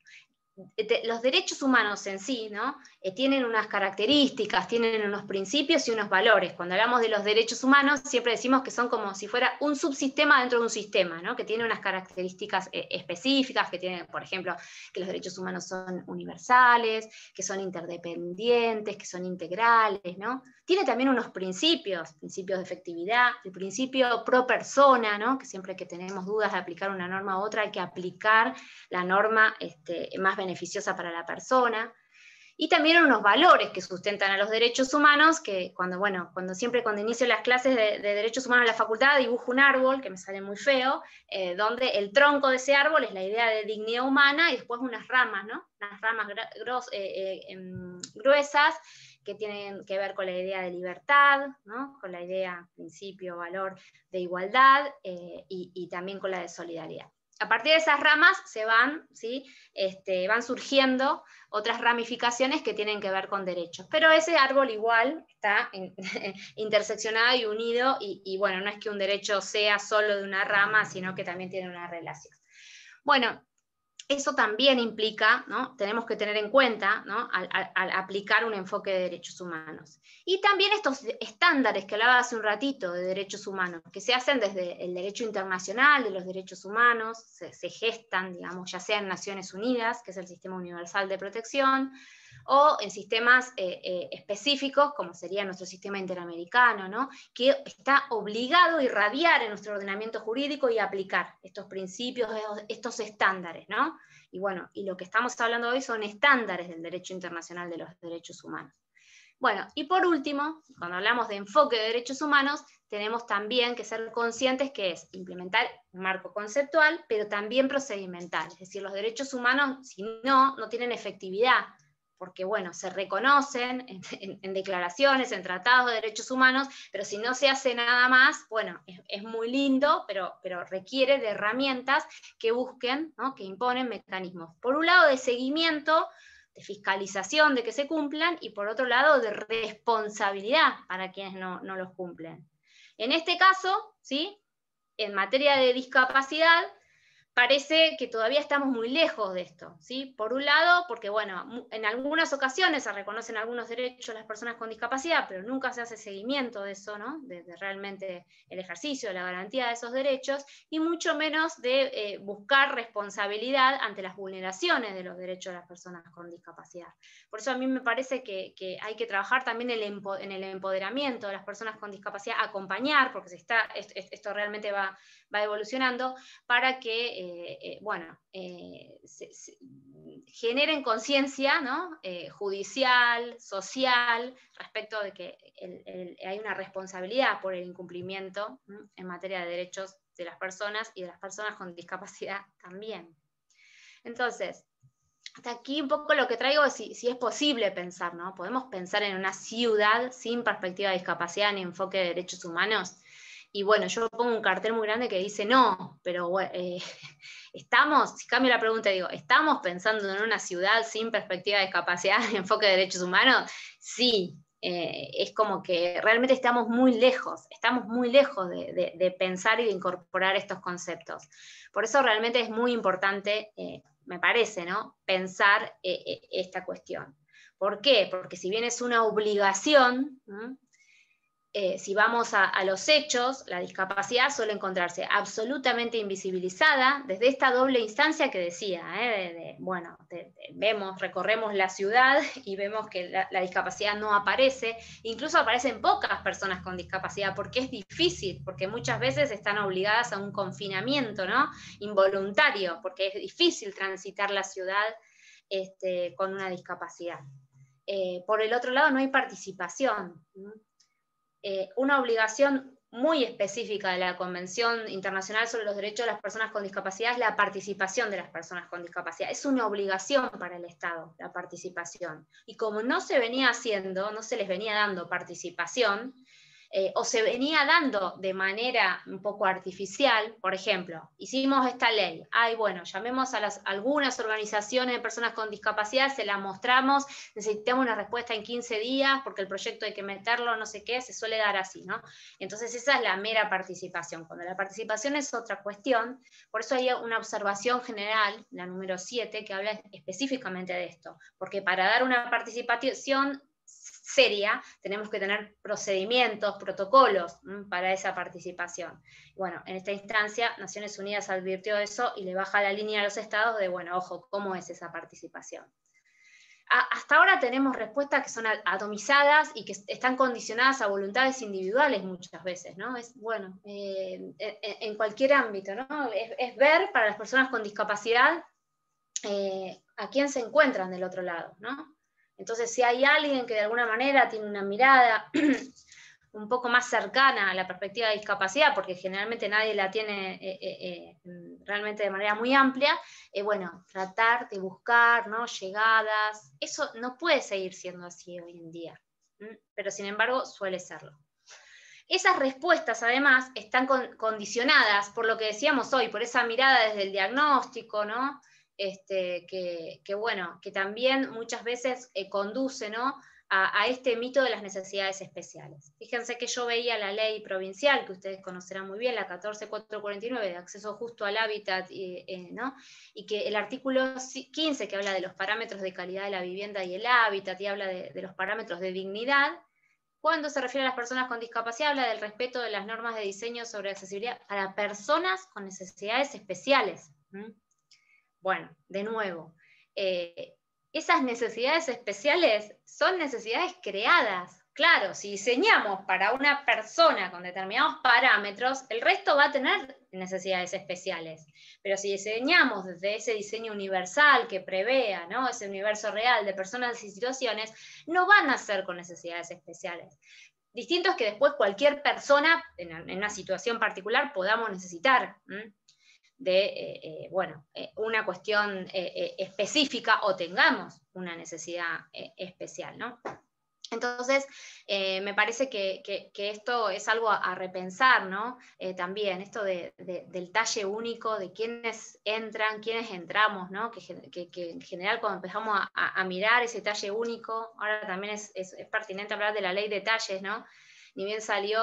los derechos humanos en sí, ¿no? Tienen unas características, tienen unos principios y unos valores. Cuando hablamos de los derechos humanos, siempre decimos que son como si fuera un subsistema dentro de un sistema, ¿no? Que tiene unas características específicas, que tienen, por ejemplo, que los derechos humanos son universales, que son interdependientes, que son integrales, ¿no? Tiene también unos principios de efectividad, el principio pro persona, ¿no? Que siempre que tenemos dudas de aplicar una norma u otra, hay que aplicar la norma más beneficiosa para la persona, y también unos valores que sustentan a los derechos humanos, que cuando inicio las clases de derechos humanos en la facultad, dibujo un árbol, que me sale muy feo, donde el tronco de ese árbol es la idea de dignidad humana, y después unas ramas, ¿no? Unas ramas gruesas, que tienen que ver con la idea de libertad, ¿no? Con la idea, principio, valor de igualdad, y también con la de solidaridad. A partir de esas ramas se van, ¿sí? Van surgiendo otras ramificaciones que tienen que ver con derechos. Pero ese árbol igual está interseccionado y unido, y bueno, no es que un derecho sea solo de una rama, sino que también tiene una relación. Bueno, eso también implica, ¿no? Tenemos que tener en cuenta, ¿no? Al aplicar un enfoque de derechos humanos. Y también estos estándares que hablaba hace un ratito de derechos humanos, que se hacen desde el derecho internacional de los derechos humanos, se gestan, digamos, ya sea en Naciones Unidas, que es el Sistema Universal de Protección, o en sistemas específicos, como sería nuestro sistema interamericano, ¿no? Que está obligado a irradiar en nuestro ordenamiento jurídico y aplicar estos principios, estos estándares, ¿no? Y bueno, y lo que estamos hablando hoy son estándares del derecho internacional de los derechos humanos. Bueno, y por último, cuando hablamos de enfoque de derechos humanos, tenemos también que ser conscientes que es implementar un marco conceptual, pero también procedimental. Es decir, los derechos humanos, si no tienen efectividad, porque bueno, se reconocen en declaraciones, en tratados de derechos humanos, pero si no se hace nada más, bueno, es muy lindo, pero requiere de herramientas que busquen, ¿no? Que imponen mecanismos, por un lado de seguimiento, de fiscalización de que se cumplan, y por otro lado de responsabilidad para quienes no los cumplen. En este caso, ¿sí? En materia de discapacidad, parece que todavía estamos muy lejos de esto, ¿sí? Por un lado, porque bueno, en algunas ocasiones se reconocen algunos derechos a las personas con discapacidad, pero nunca se hace seguimiento de eso, ¿no? De realmente el ejercicio, de la garantía de esos derechos, y mucho menos de buscar responsabilidad ante las vulneraciones de los derechos de las personas con discapacidad. Por eso a mí me parece que hay que trabajar también en el empoderamiento de las personas con discapacidad, acompañar, porque esto realmente va evolucionando, para que generen conciencia, ¿no? Judicial, social, respecto de que hay una responsabilidad por el incumplimiento, ¿no? En materia de derechos de las personas y de las personas con discapacidad también. Entonces, hasta aquí un poco lo que traigo es si es posible pensar, ¿no? ¿Podemos pensar en una ciudad sin perspectiva de discapacidad ni enfoque de derechos humanos? Y bueno, yo pongo un cartel muy grande que dice no, pero si cambio la pregunta y digo, ¿estamos pensando en una ciudad sin perspectiva de discapacidad y enfoque de derechos humanos? Sí, es como que realmente estamos muy lejos de pensar y de incorporar estos conceptos. Por eso realmente es muy importante, me parece, ¿no? Pensar esta cuestión. ¿Por qué? Porque si bien es una obligación, ¿no? si vamos a los hechos, la discapacidad suele encontrarse absolutamente invisibilizada desde esta doble instancia que decía, bueno, vemos, recorremos la ciudad y vemos que la discapacidad no aparece, incluso aparecen pocas personas con discapacidad, porque es difícil, porque muchas veces están obligadas a un confinamiento, ¿no? Involuntario, porque es difícil transitar la ciudad con una discapacidad. Por el otro lado, no hay participación, ¿no? Una obligación muy específica de la Convención Internacional sobre los Derechos de las Personas con Discapacidad es la participación de las personas con discapacidad. Es una obligación para el Estado, la participación. Y como no se venía haciendo, no se les venía dando participación, o se venía dando de manera un poco artificial, por ejemplo, hicimos esta ley, bueno, llamemos a algunas organizaciones de personas con discapacidad, se las mostramos, necesitamos una respuesta en 15 días, porque el proyecto hay que meterlo, no sé qué, se suele dar así, ¿no? Entonces esa es la mera participación. Cuando la participación es otra cuestión, por eso hay una observación general, la número 7, que habla específicamente de esto, porque para dar una participación seria, tenemos que tener procedimientos, protocolos para esa participación. Bueno, en esta instancia, Naciones Unidas advirtió eso y le baja la línea a los estados de, bueno, ojo, ¿cómo es esa participación? Hasta ahora tenemos respuestas que son atomizadas y que están condicionadas a voluntades individuales muchas veces, ¿no? Es, bueno, en cualquier ámbito, ¿no? Es ver para las personas con discapacidad a quién se encuentran del otro lado, ¿no? Entonces, si hay alguien que de alguna manera tiene una mirada un poco más cercana a la perspectiva de discapacidad, porque generalmente nadie la tiene realmente de manera muy amplia, bueno, tratar de buscar, ¿no?, llegadas. Eso no puede seguir siendo así hoy en día, pero sin embargo suele serlo. Esas respuestas, además, están condicionadas por lo que decíamos hoy, por esa mirada desde el diagnóstico, ¿no?, bueno, que también muchas veces conduce, ¿no?, a este mito de las necesidades especiales. Fíjense que yo veía la ley provincial, que ustedes conocerán muy bien, la 14449, de acceso justo al hábitat, ¿no?, y que el artículo 15, que habla de los parámetros de calidad de la vivienda y el hábitat, y habla de los parámetros de dignidad. Cuando se refiere a las personas con discapacidad, habla del respeto de las normas de diseño sobre accesibilidad para personas con necesidades especiales. Bueno, de nuevo, esas necesidades especiales son necesidades creadas. Claro, si diseñamos para una persona con determinados parámetros, el resto va a tener necesidades especiales. Pero si diseñamos desde ese diseño universal que prevea, ¿no?, ese universo real de personas y situaciones, no van a ser con necesidades especiales. Distinto es que después cualquier persona, en una situación particular, podamos necesitar de una cuestión específica, o tengamos una necesidad especial, ¿no? Entonces, me parece que esto es algo a repensar, ¿no? También, esto del talle único, de quiénes entran, quiénes entramos, ¿no? Que en general cuando empezamos a mirar ese talle único, ahora también es pertinente hablar de la ley de talles, ¿no? Ni bien salió,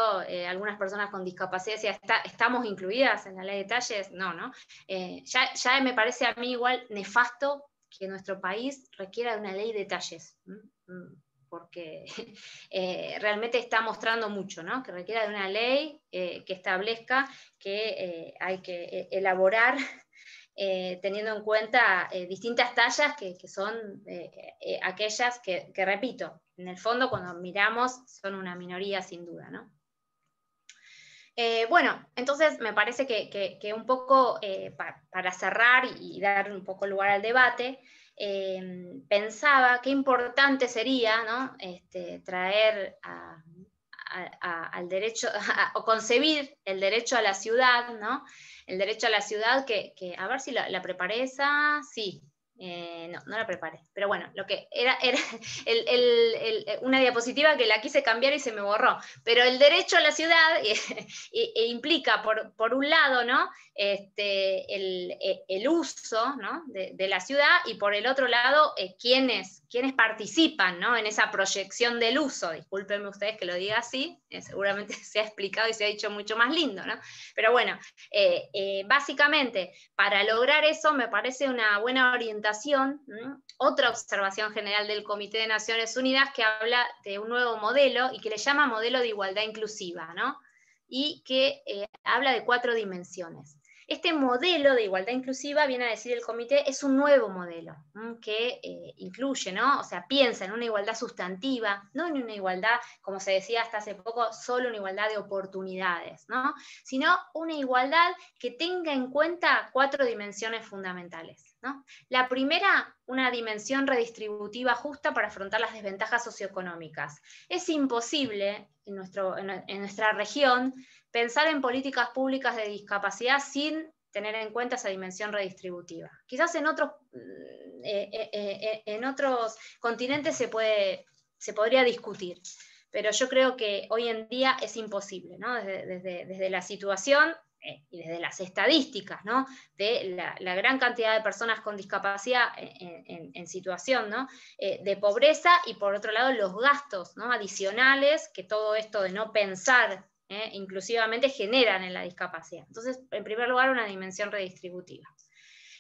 algunas personas con discapacidad decían, ¿estamos incluidas en la ley de talles? No, ¿no? Ya me parece a mí igual nefasto que nuestro país requiera de una ley de talles, porque realmente está mostrando mucho, ¿no?, que requiera de una ley que establezca que hay que elaborar teniendo en cuenta distintas tallas que son aquellas que, repito, en el fondo cuando miramos son una minoría sin duda, ¿no? Bueno, entonces me parece que un poco para cerrar y dar un poco lugar al debate, pensaba qué importante sería, ¿no?, traer al derecho, o concebir el derecho a la ciudad, ¿no? El derecho a la ciudad que a ver si la preparé esa, sí. No la preparé, pero bueno, lo que era una diapositiva que la quise cambiar y se me borró, pero el derecho a la ciudad implica, por un lado, ¿no?, el uso, ¿no?, de la ciudad, y por el otro lado, quienes participan, ¿no?, en esa proyección del uso. Discúlpenme ustedes que lo diga así, seguramente se ha explicado y se ha dicho mucho más lindo, ¿no? Pero bueno, básicamente, para lograr eso me parece una buena orientación invitación, otra observación general del Comité de Naciones Unidas que habla de un nuevo modelo y que le llama modelo de igualdad inclusiva, ¿no? Y que habla de 4 dimensiones. Este modelo de igualdad inclusiva, viene a decir el comité, es un nuevo modelo que incluye, ¿no? O sea, piensa en una igualdad sustantiva, no en una igualdad, como se decía hasta hace poco, solo una igualdad de oportunidades, ¿no? Sino una igualdad que tenga en cuenta 4 dimensiones fundamentales, ¿no? La primera, una dimensión redistributiva justa para afrontar las desventajas socioeconómicas. Es imposible en nuestra región pensar en políticas públicas de discapacidad sin tener en cuenta esa dimensión redistributiva. Quizás en otros continentes se podría discutir, pero yo creo que hoy en día es imposible, ¿no? Desde la situación y desde las estadísticas, ¿no? De la gran cantidad de personas con discapacidad en situación, ¿no? De pobreza, y por otro lado los gastos, ¿no? Adicionales que todo esto de no pensar inclusivamente generan en la discapacidad. Entonces, en primer lugar, una dimensión redistributiva.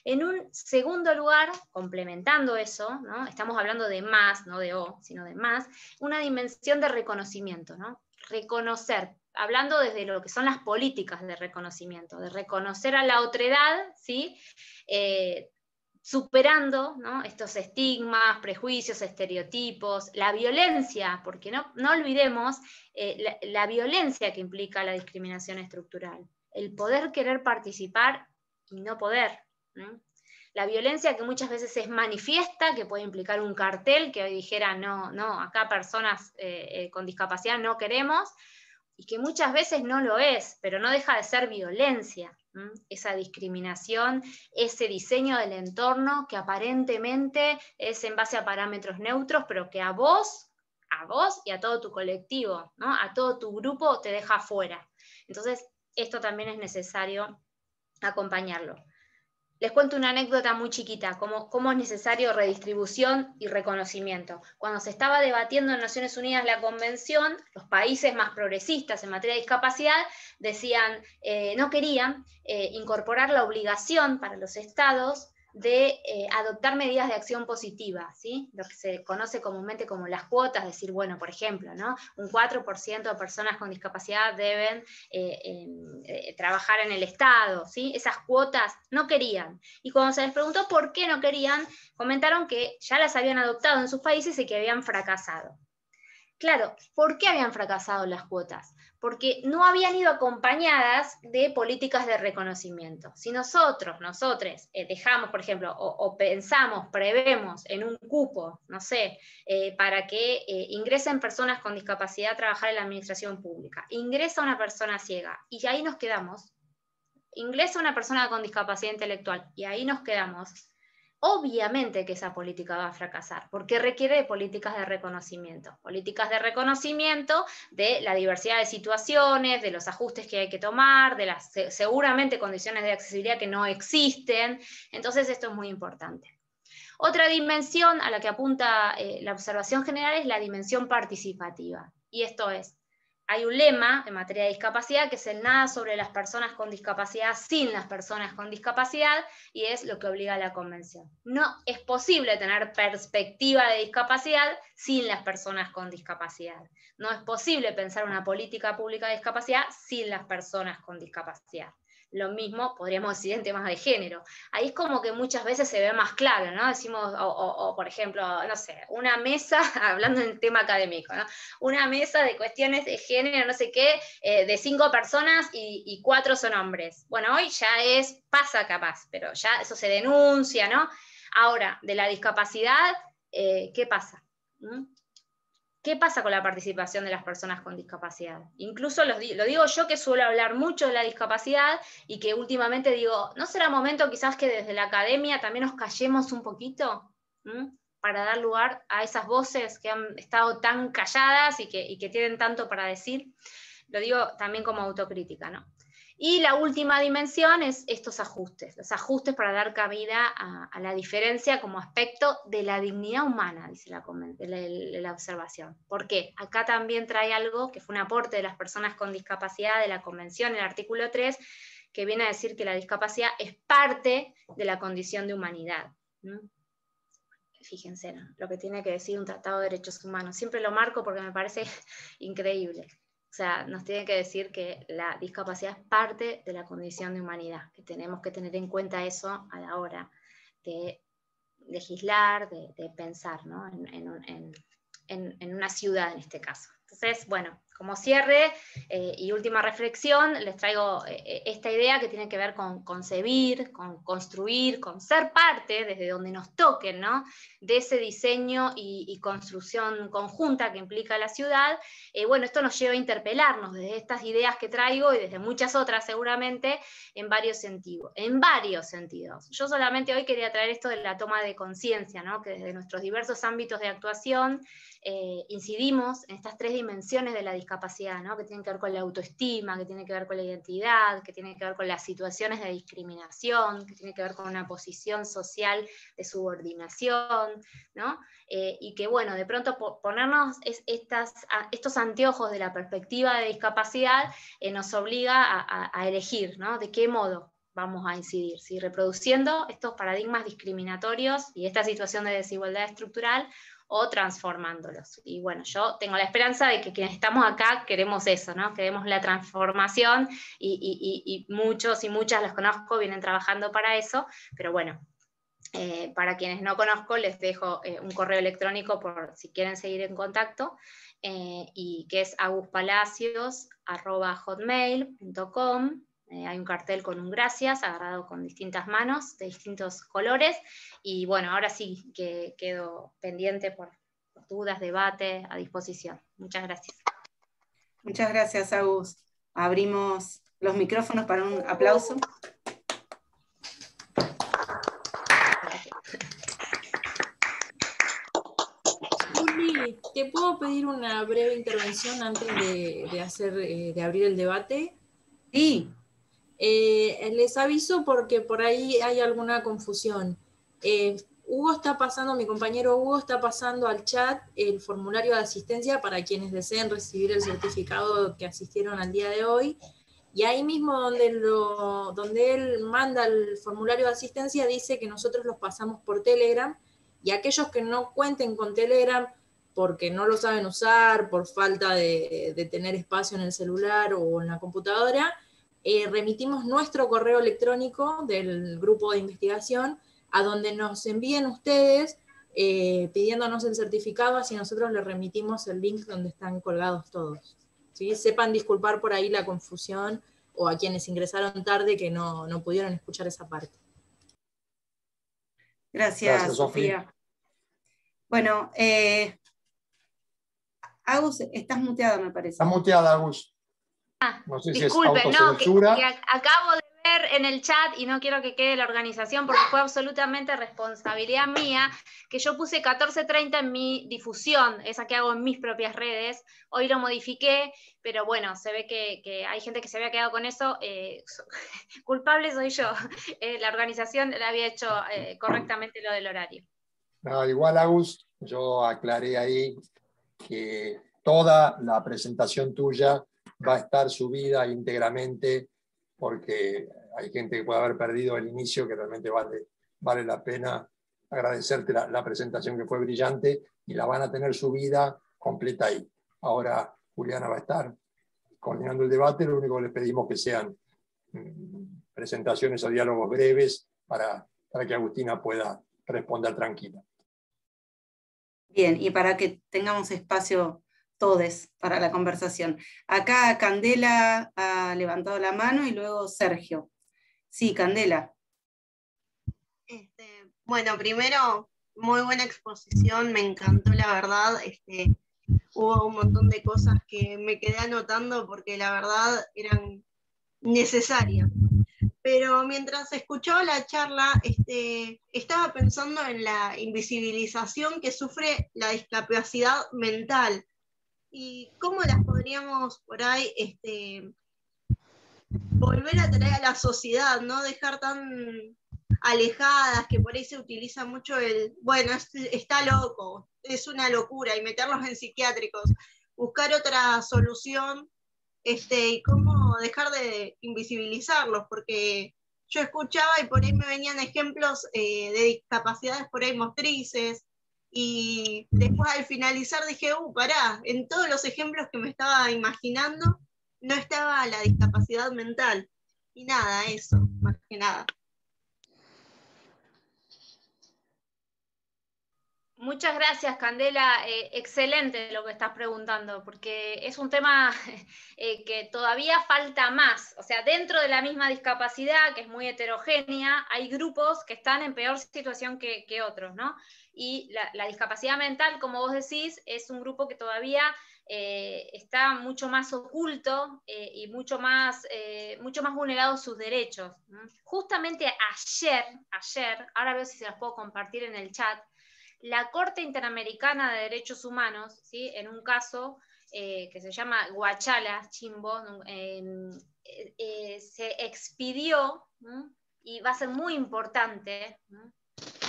En un segundo lugar, complementando eso, ¿no? Estamos hablando de más, no de o, sino de más, una dimensión de reconocimiento, ¿no? Reconocer, hablando desde lo que son las políticas de reconocimiento, de reconocer a la otredad, ¿sí? Superando, ¿no? Estos estigmas, prejuicios, estereotipos, la violencia, porque no olvidemos la violencia que implica la discriminación estructural, el poder querer participar y no poder, ¿no? La violencia que muchas veces es manifiesta, que puede implicar un cartel que hoy dijera, no, acá personas con discapacidad no queremos, y que muchas veces no lo es, pero no deja de ser violencia, esa discriminación, ese diseño del entorno que aparentemente es en base a parámetros neutros, pero que a vos y a todo tu colectivo, ¿no? A todo tu grupo te deja fuera. Entonces, esto también es necesario acompañarlo. Les cuento una anécdota muy chiquita, cómo es necesario redistribución y reconocimiento. Cuando se estaba debatiendo en Naciones Unidas la convención, los países más progresistas en materia de discapacidad decían, no querían incorporar la obligación para los estados de adoptar medidas de acción positiva, ¿sí? Lo que se conoce comúnmente como las cuotas, decir, bueno, por ejemplo, ¿no? Un 4% de personas con discapacidad deben trabajar en el Estado, ¿sí? Esas cuotas no querían. Y cuando se les preguntó por qué no querían, comentaron que ya las habían adoptado en sus países y que habían fracasado. Claro, ¿por qué habían fracasado las cuotas? Porque no habían ido acompañadas de políticas de reconocimiento. Si nosotros dejamos, por ejemplo, o pensamos, prevemos en un cupo, no sé, para que ingresen personas con discapacidad a trabajar en la administración pública, ingresa una persona ciega y ahí nos quedamos, ingresa una persona con discapacidad intelectual y ahí nos quedamos, obviamente que esa política va a fracasar, porque requiere de políticas de reconocimiento de la diversidad de situaciones, de los ajustes que hay que tomar, de las seguramente condiciones de accesibilidad que no existen. Entonces esto es muy importante. Otra dimensión a la que apunta la observación general es la dimensión participativa, y esto es, hay un lema en materia de discapacidad que es el nada sobre las personas con discapacidad sin las personas con discapacidad, y es lo que obliga a la convención. No es posible tener perspectiva de discapacidad sin las personas con discapacidad. No es posible pensar una política pública de discapacidad sin las personas con discapacidad. Lo mismo podríamos decir en temas de género. Ahí es como que muchas veces se ve más claro, ¿no? Decimos, por ejemplo, no sé, una mesa, hablando en tema académico, ¿no? Una mesa de cuestiones de género, no sé qué, de 5 personas y 4 son hombres. Bueno, hoy ya pasa capaz, pero ya eso se denuncia, ¿no? Ahora, de la discapacidad, ¿qué pasa? ¿Qué pasa con la participación de las personas con discapacidad? Incluso lo digo yo, que suelo hablar mucho de la discapacidad y que últimamente digo, ¿no será momento quizás que desde la academia también nos callemos un poquito? Para dar lugar a esas voces que han estado tan calladas y que tienen tanto para decir. Lo digo también como autocrítica, ¿no? Y la última dimensión es estos ajustes, los ajustes para dar cabida a la diferencia como aspecto de la dignidad humana, dice la observación. ¿Por qué? Acá también trae algo que fue un aporte de las personas con discapacidad de la Convención, el artículo 3, que viene a decir que la discapacidad es parte de la condición de humanidad. fíjense, ¿no?, lo que tiene que decir un tratado de derechos humanos. Siempre lo marco porque me parece increíble. O sea, nos tiene que decir que la discapacidad es parte de la condición de humanidad, que tenemos que tener en cuenta eso a la hora de legislar, de pensar, ¿no?, en una ciudad en este caso. Entonces, bueno, como cierre y última reflexión, les traigo esta idea que tiene que ver con concebir, con construir, con ser parte, desde donde nos toquen, ¿no?, de ese diseño y construcción conjunta que implica la ciudad. Bueno, esto nos lleva a interpelarnos desde estas ideas que traigo y desde muchas otras seguramente, en varios sentidos. Yo solamente hoy quería traer esto de la toma de conciencia, ¿no?, que desde nuestros diversos ámbitos de actuación incidimos en estas 3 dimensiones de la discapacidad, ¿no?, que tienen que ver con la autoestima, que tienen que ver con la identidad, que tienen que ver con las situaciones de discriminación, que tienen que ver con una posición social de subordinación, ¿no? Y que, bueno, de pronto ponernos estos anteojos de la perspectiva de discapacidad nos obliga a elegir, ¿no?, de qué modo vamos a incidir, si reproduciendo estos paradigmas discriminatorios y esta situación de desigualdad estructural, o transformándolos. Y bueno, yo tengo la esperanza de que quienes estamos acá queremos eso, ¿no?, queremos la transformación, y muchos y muchas los conozco, vienen trabajando para eso, pero bueno, para quienes no conozco les dejo un correo electrónico por si quieren seguir en contacto, y que es aguspalacios@hotmail.com. Hay un cartel con un gracias, agarrado con distintas manos, de distintos colores, y bueno, ahora sí que quedo pendiente por dudas, debate, a disposición. Muchas gracias. Muchas gracias, Agus. Abrimos los micrófonos para un aplauso. Juli, ¿te puedo pedir una breve intervención antes de abrir el debate? Sí. Les aviso porque por ahí hay alguna confusión. Mi compañero Hugo está pasando al chat el formulario de asistencia para quienes deseen recibir el certificado que asistieron al día de hoy, y ahí mismo donde él manda el formulario de asistencia dice que nosotros los pasamos por Telegram, y aquellos que no cuenten con Telegram porque no lo saben usar, por falta de tener espacio en el celular o en la computadora, remitimos nuestro correo electrónico del grupo de investigación a donde nos envíen ustedes pidiéndonos el certificado, así nosotros les remitimos el link donde están colgados todos. ¿Sí? Sepan disculpar por ahí la confusión, o a quienes ingresaron tarde que no pudieron escuchar esa parte. Gracias, Sofía. Bueno, Agus, estás muteada, me parece. Está muteada, Agus. No sé disculpen, si es autocensura. que acabo de ver en el chat, y no quiero que quede la organización porque fue absolutamente responsabilidad mía, que yo puse 14:30 en mi difusión, esa que hago en mis propias redes. Hoy lo modifiqué, pero bueno, se ve que hay gente que se había quedado con eso. Culpable soy yo. La organización le había hecho correctamente lo del horario. No, igual, Agus, yo aclaré ahí que toda la presentación tuya va a estar subida íntegramente, porque hay gente que puede haber perdido el inicio, que realmente vale la pena agradecerte la presentación, que fue brillante, y la van a tener subida completa ahí. Ahora Juliana va a estar coordinando el debate, lo único que les pedimos que sean presentaciones o diálogos breves para que Agustina pueda responder tranquila. Bien, y para que tengamos espacio todos para la conversación. Acá Candela ha levantado la mano y luego Sergio. Sí, Candela. Bueno, primero, muy buena exposición, me encantó, la verdad. Hubo un montón de cosas que me quedé anotando porque la verdad eran necesarias. Pero mientras escuchaba la charla, estaba pensando en la invisibilización que sufre la discapacidad mental y cómo las podríamos por ahí volver a traer a la sociedad, no dejar tan alejadas, que por ahí se utiliza mucho bueno, está loco, es una locura, y meterlos en psiquiátricos, buscar otra solución, y cómo dejar de invisibilizarlos, porque yo escuchaba y por ahí me venían ejemplos de discapacidades por ahí motrices, Y después al finalizar dije, pará, en todos los ejemplos que me estaba imaginando no estaba la discapacidad mental. Y nada, eso, más que nada. Muchas gracias, Candela. Excelente lo que estás preguntando, porque es un tema que todavía falta más. O sea, dentro de la misma discapacidad, que es muy heterogénea, hay grupos que están en peor situación que otros, ¿no? Y la discapacidad mental, como vos decís, es un grupo que todavía está mucho más oculto y mucho más vulnerados sus derechos, ¿no? Justamente ayer, ahora veo si se las puedo compartir en el chat, la Corte Interamericana de Derechos Humanos, ¿sí?, en un caso que se llama Guachala, Chimbo, se expidió, ¿no?, y va a ser muy importante, ¿no?,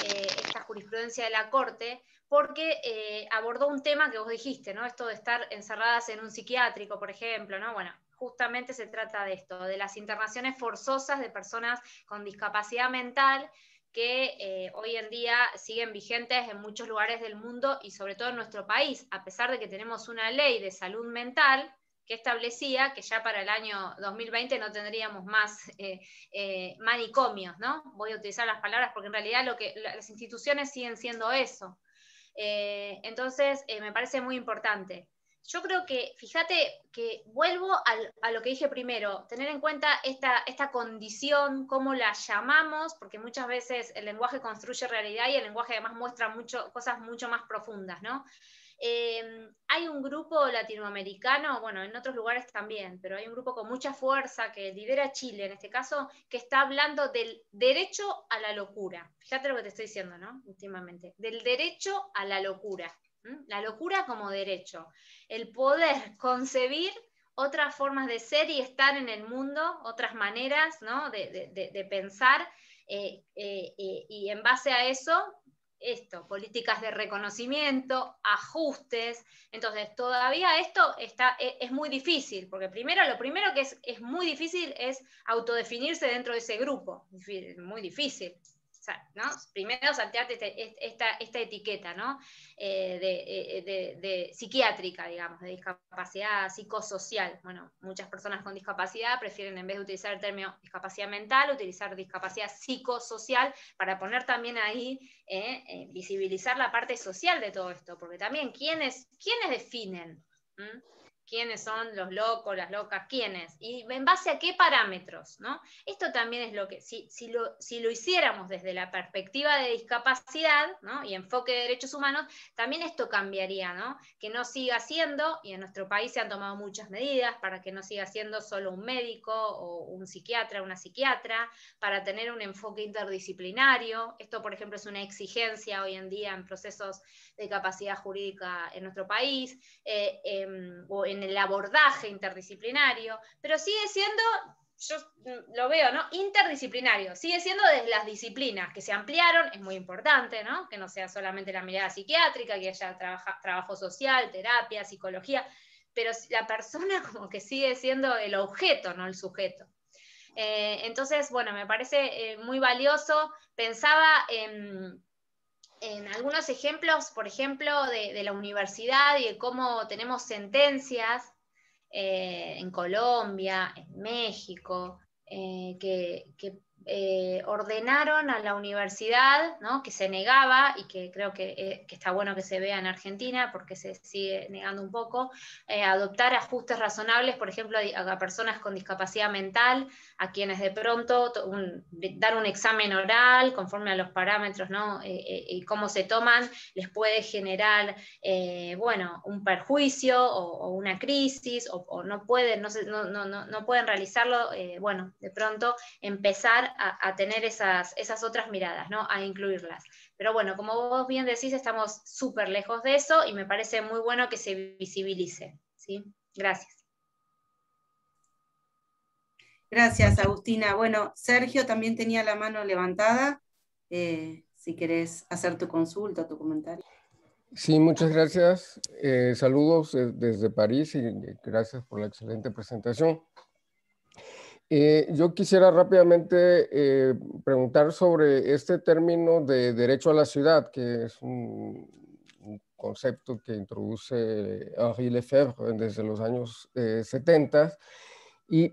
esta jurisprudencia de la Corte, porque abordó un tema que vos dijiste, ¿no?, esto de estar encerradas en un psiquiátrico, por ejemplo, ¿no? Bueno, justamente se trata de esto, de las internaciones forzosas de personas con discapacidad mental, que hoy en día siguen vigentes en muchos lugares del mundo y sobre todo en nuestro país, a pesar de que tenemos una ley de salud mental que establecía que ya para el año 2020 no tendríamos más manicomios, ¿no? Voy a utilizar las palabras porque en realidad las instituciones siguen siendo eso. Entonces, me parece muy importante. Yo creo que, fíjate que vuelvo a lo que dije primero, tener en cuenta esta condición, cómo la llamamos, porque muchas veces el lenguaje construye realidad y el lenguaje además muestra cosas mucho más profundas, ¿no? Hay un grupo latinoamericano, bueno, en otros lugares también, pero hay un grupo con mucha fuerza que lidera Chile, en este caso, que está hablando del derecho a la locura. Fíjate lo que te estoy diciendo, ¿no? Últimamente, del derecho a la locura. La locura como derecho, el poder concebir otras formas de ser y estar en el mundo, otras maneras, ¿no?, de pensar, y en base a eso, políticas de reconocimiento, ajustes. Entonces, todavía esto es muy difícil, porque lo primero que es muy difícil es autodefinirse dentro de ese grupo, muy difícil. O sea, ¿no? Primero saltearte esta etiqueta, ¿no?, de psiquiátrica, digamos, de discapacidad psicosocial. Bueno, muchas personas con discapacidad prefieren, en vez de utilizar el término discapacidad mental, utilizar discapacidad psicosocial, para poner también ahí, visibilizar la parte social de todo esto, porque también, ¿quiénes definen? ¿Quiénes son los locos, las locas? ¿Quiénes? ¿Y en base a qué parámetros? ¿No? Esto también es lo que, si lo hiciéramos desde la perspectiva de discapacidad, ¿no?, y enfoque de derechos humanos, también esto cambiaría, ¿no? Que no siga siendo, y en nuestro país se han tomado muchas medidas para que no siga siendo solo un médico o un psiquiatra, una psiquiatra, para tener un enfoque interdisciplinario. Esto, por ejemplo, es una exigencia hoy en día en procesos de capacidad jurídica en nuestro país, o en el abordaje interdisciplinario, pero sigue siendo, yo lo veo, ¿no?, interdisciplinario, sigue siendo desde las disciplinas que se ampliaron, es muy importante, ¿no?, que no sea solamente la mirada psiquiátrica, que haya trabajo social, terapia, psicología, pero la persona como que sigue siendo el objeto, no el sujeto. Entonces, bueno, me parece muy valioso. Pensaba en algunos ejemplos, por ejemplo, de la universidad y de cómo tenemos sentencias en Colombia, en México, que ordenaron a la universidad, ¿no?, que se negaba, y que creo que está bueno que se vea en Argentina, porque se sigue negando un poco, adoptar ajustes razonables, por ejemplo, a personas con discapacidad mental, a quienes de pronto dar un examen oral conforme a los parámetros, ¿no?, y cómo se toman, les puede generar, bueno, un perjuicio o una crisis, o no pueden realizarlo, bueno, de pronto empezar a tener esas otras miradas, ¿no?, a incluirlas. Pero bueno, como vos bien decís, estamos súper lejos de eso, y me parece muy bueno que se visibilice, ¿sí? Gracias. Gracias, Agustina. Bueno, Sergio también tenía la mano levantada. Si querés hacer tu consulta, tu comentario. Sí, muchas gracias. Saludos desde París y gracias por la excelente presentación. Yo quisiera rápidamente preguntar sobre este término de derecho a la ciudad, que es un concepto que introduce Henri Lefebvre desde los años 70,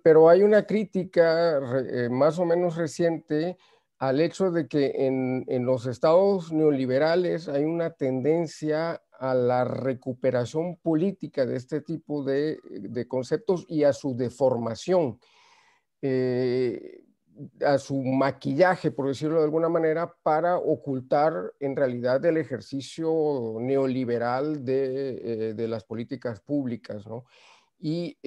pero hay una crítica más o menos reciente al hecho de que en los estados neoliberales hay una tendencia a la recuperación política de este tipo de conceptos y a su deformación, a su maquillaje, por decirlo de alguna manera, para ocultar en realidad el ejercicio neoliberal de las políticas públicas, ¿no? Y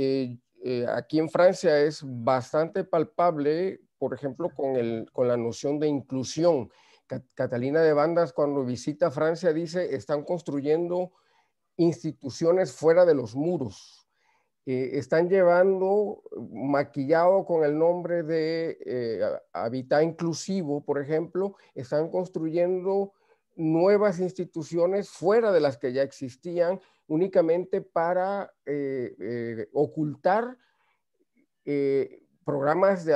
aquí en Francia es bastante palpable, por ejemplo, con la noción de inclusión. Catalina de Bandas, cuando visita Francia, dice, están construyendo instituciones fuera de los muros. Están llevando, maquillado con el nombre de Habitat Inclusivo, por ejemplo, están construyendo nuevas instituciones fuera de las que ya existían, únicamente para ocultar programas de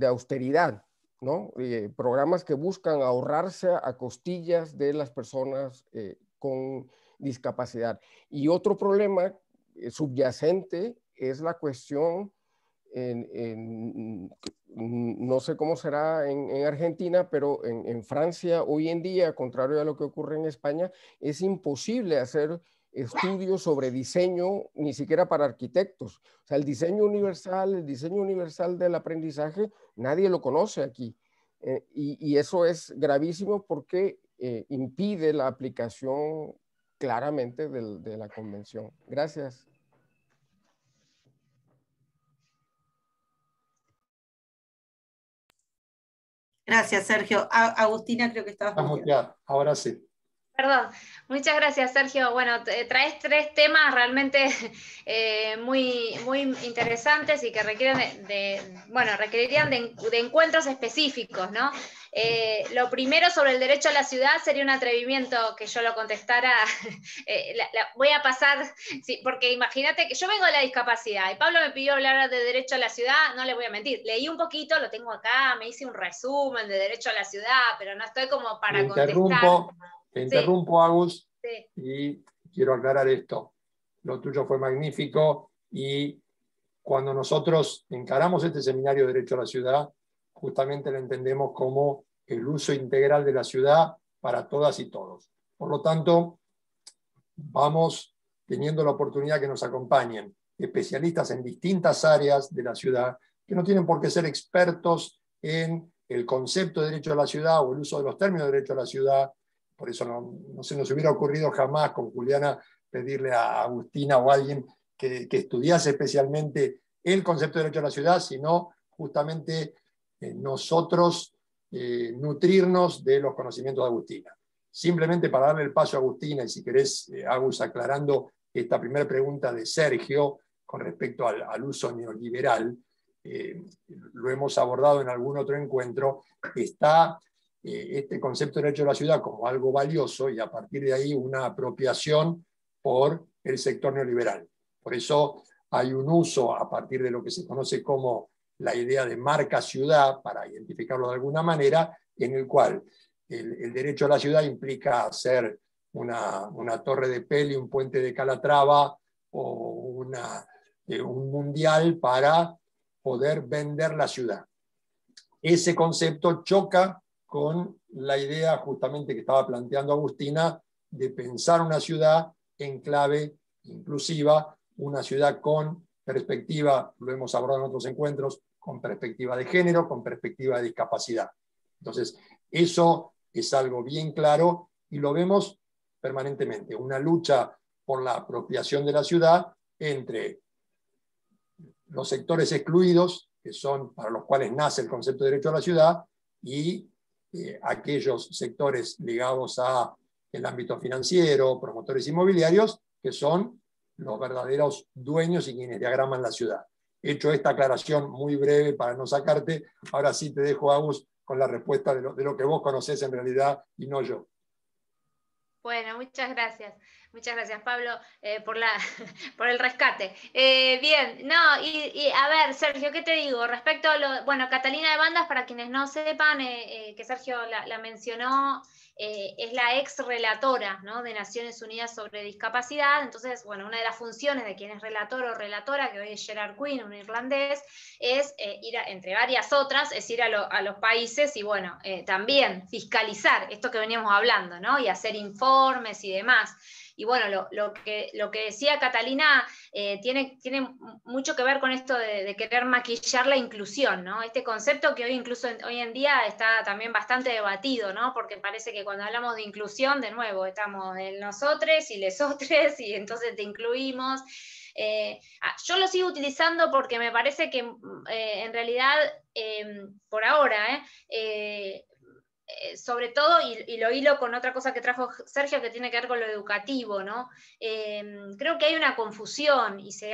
austeridad, ¿no? Programas que buscan ahorrarse a costillas de las personas con discapacidad. Y otro problema subyacente es la cuestión, no sé cómo será en Argentina, pero en Francia hoy en día, contrario a lo que ocurre en España, es imposible hacer estudios sobre diseño, ni siquiera para arquitectos. O sea, el diseño universal del aprendizaje, nadie lo conoce aquí. Y eso es gravísimo porque impide la aplicación claramente de la convención. Gracias. Gracias, Sergio. Agustina, creo que estabas muteada. Ahora sí. Perdón, muchas gracias, Sergio. Bueno, traes 3 temas realmente muy, muy interesantes y que requieren requerirían de encuentros específicos, ¿no? Lo primero sobre el derecho a la ciudad sería un atrevimiento que yo lo contestara. Voy a pasar, sí, porque imagínate que yo vengo de la discapacidad y Pablo me pidió hablar de derecho a la ciudad, no le voy a mentir, leí un poquito, lo tengo acá, me hice un resumen de derecho a la ciudad, pero no estoy como para contestar. Te interrumpo, Agus, sí. Y quiero aclarar esto. Lo tuyo fue magnífico y cuando nosotros encaramos este seminario de Derecho a la Ciudad, justamente lo entendemos como el uso integral de la ciudad para todas y todos. Por lo tanto, vamos teniendo la oportunidad que nos acompañen especialistas en distintas áreas de la ciudad, que no tienen por qué ser expertos en el concepto de derecho a la ciudad o el uso de los términos de derecho a la ciudad. Por eso no se nos hubiera ocurrido jamás con Juliana pedirle a Agustina o a alguien que estudiase especialmente el concepto de derecho a la ciudad, sino justamente nosotros nutrirnos de los conocimientos de Agustina. Simplemente para darle el paso a Agustina, y si querés, Agus, aclarando esta primera pregunta de Sergio con respecto al uso neoliberal, lo hemos abordado en algún otro encuentro, está este concepto de derecho a la ciudad como algo valioso y a partir de ahí una apropiación por el sector neoliberal. Por eso hay un uso a partir de lo que se conoce como la idea de marca ciudad, para identificarlo de alguna manera, en el cual el derecho a la ciudad implica hacer una torre de Peli, un puente de Calatrava o un mundial para poder vender la ciudad. Ese concepto choca con la idea justamente que estaba planteando Agustina de pensar una ciudad en clave inclusiva, una ciudad con perspectiva, lo hemos abordado en otros encuentros, con perspectiva de género, con perspectiva de discapacidad. Entonces, eso es algo bien claro y lo vemos permanentemente, una lucha por la apropiación de la ciudad entre los sectores excluidos, que son para los cuales nace el concepto de derecho a la ciudad, y aquellos sectores ligados al ámbito financiero, promotores inmobiliarios, que son los verdaderos dueños y quienes diagraman la ciudad. Hecho esta aclaración muy breve para no sacarte, ahora sí te dejo, Agus, con la respuesta de lo que vos conocés en realidad y no yo. Bueno, muchas gracias. Muchas gracias, Pablo, por el rescate. Bien, no, y a ver, Sergio, ¿qué te digo? Respecto a Catalina de Bandas, para quienes no sepan, que Sergio la mencionó, es la ex relatora, ¿no?, de Naciones Unidas sobre discapacidad. Entonces, bueno, una de las funciones de quien es relator o relatora, que hoy es Gerard Quinn, un irlandés, es ir entre varias otras, es ir a los países y, bueno, también fiscalizar esto que veníamos hablando, ¿no?, y hacer informes y demás. Y bueno, lo que decía Catalina tiene mucho que ver con esto de querer maquillar la inclusión, ¿no? Este concepto que hoy en día está también bastante debatido, ¿no? Porque parece que cuando hablamos de inclusión, de nuevo, estamos en nosotros y lesotres, y entonces te incluimos. Yo lo sigo utilizando porque me parece que en realidad, por ahora, sobre todo, y lo hilo con otra cosa que trajo Sergio, que tiene que ver con lo educativo, ¿no? Creo que hay una confusión y se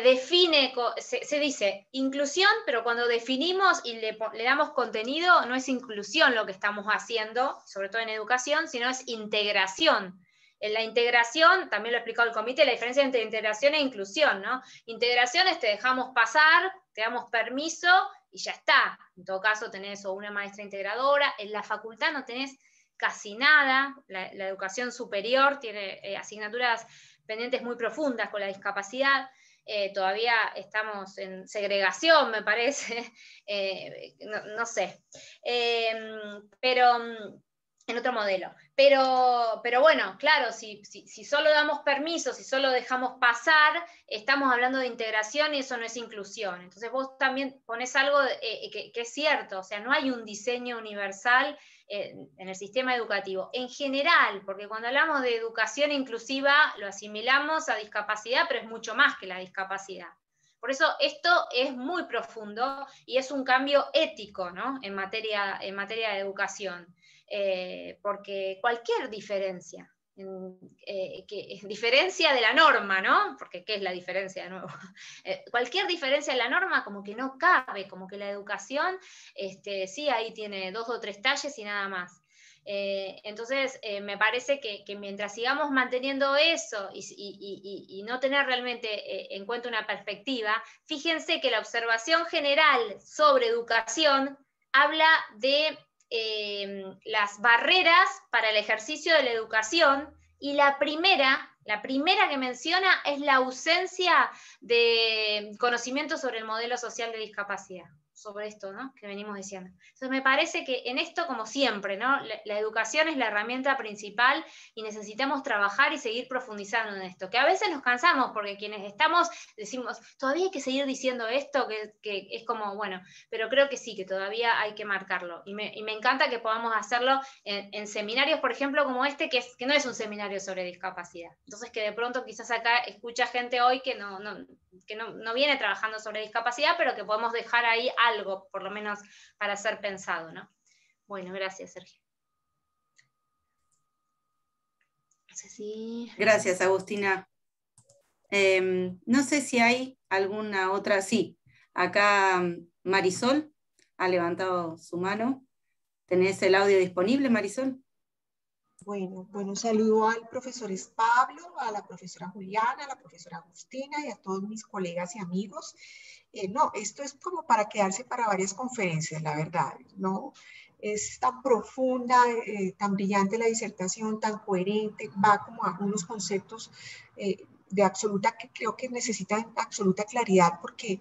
define, se dice inclusión, pero cuando definimos y le damos contenido, no es inclusión lo que estamos haciendo, sobre todo en educación, sino es integración. En la integración, también lo ha explicado el comité, la diferencia entre integración e inclusión, ¿no? Integración es te dejamos pasar, te damos permiso, y ya está. En todo caso tenés o una maestra integradora, en la facultad no tenés casi nada, la educación superior tiene asignaturas pendientes muy profundas con la discapacidad, todavía estamos en segregación, me parece, no sé, pero en otro modelo. Pero bueno, claro, si solo damos permisos, si solo dejamos pasar, estamos hablando de integración y eso no es inclusión. Entonces vos también ponés algo que es cierto, o sea, no hay un diseño universal en el sistema educativo. En general, porque cuando hablamos de educación inclusiva, lo asimilamos a discapacidad, pero es mucho más que la discapacidad. Por eso esto es muy profundo y es un cambio ético, ¿no?, en materia de educación. Porque cualquier diferencia, diferencia de la norma, ¿no? Porque ¿qué es la diferencia de nuevo? Cualquier diferencia de la norma como que no cabe, como que la educación, sí, ahí tiene 2 o 3 talles y nada más. Entonces, me parece que mientras sigamos manteniendo eso y no tener realmente en cuenta una perspectiva, fíjense que la observación general sobre educación habla de las barreras para el ejercicio de la educación, y la primera que menciona es la ausencia de conocimiento sobre el modelo social de discapacidad, sobre esto, ¿no?, que venimos diciendo. Entonces me parece que en esto, como siempre, ¿no?, la educación es la herramienta principal y necesitamos trabajar y seguir profundizando en esto, que a veces nos cansamos porque quienes estamos decimos, todavía hay que seguir diciendo esto, que es como, bueno, pero creo que sí, que todavía hay que marcarlo, y me encanta que podamos hacerlo en seminarios, por ejemplo, como este, que no es un seminario sobre discapacidad. Entonces que de pronto quizás acá escucha gente hoy que no viene trabajando sobre discapacidad, pero que podemos dejar ahí algo, por lo menos, para ser pensado, ¿no? Bueno, gracias, Sergio. No sé si... Gracias, Agustina. No sé si hay alguna otra. Sí, acá Marisol ha levantado su mano. ¿Tenés el audio disponible, Marisol? Bueno, saludo al profesor Pablo, a la profesora Juliana, a la profesora Agustina y a todos mis colegas y amigos. No, esto es como para quedarse para varias conferencias, la verdad, ¿no? Es tan profunda, tan brillante la disertación, tan coherente, va como a unos conceptos de absoluta, que creo que necesitan absoluta claridad, porque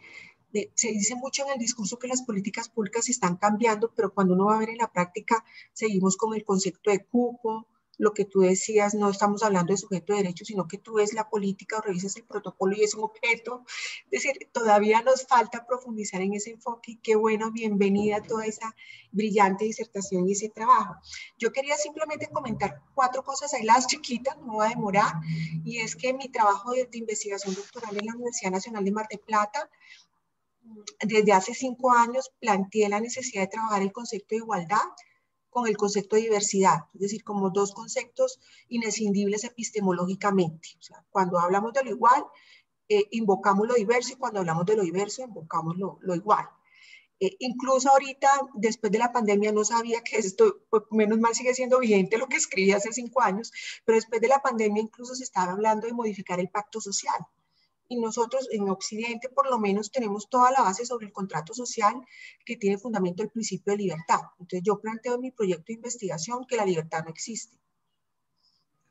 se dice mucho en el discurso que las políticas públicas están cambiando, pero cuando uno va a ver en la práctica, seguimos con el concepto de cupo, lo que tú decías, no estamos hablando de sujeto de derecho, sino que tú ves la política o revisas el protocolo y es un objeto. Es decir, todavía nos falta profundizar en ese enfoque, y qué bueno, bienvenida a toda esa brillante disertación y ese trabajo. Yo quería simplemente comentar 4 cosas aisladas chiquitas, no voy a demorar, y es que mi trabajo de investigación doctoral en la Universidad Nacional de Mar del Plata, desde hace 5 años planteé la necesidad de trabajar el concepto de igualdad con el concepto de diversidad, es decir, como 2 conceptos inescindibles epistemológicamente. O sea, cuando hablamos de lo igual, invocamos lo diverso, y cuando hablamos de lo diverso, invocamos lo igual. Incluso ahorita, después de la pandemia, no sabía que esto, pues, menos mal sigue siendo vigente lo que escribí hace 5 años, pero después de la pandemia incluso se estaba hablando de modificar el pacto social. Y nosotros en Occidente por lo menos tenemos toda la base sobre el contrato social que tiene fundamento el principio de libertad. Entonces yo planteo en mi proyecto de investigación que la libertad no existe.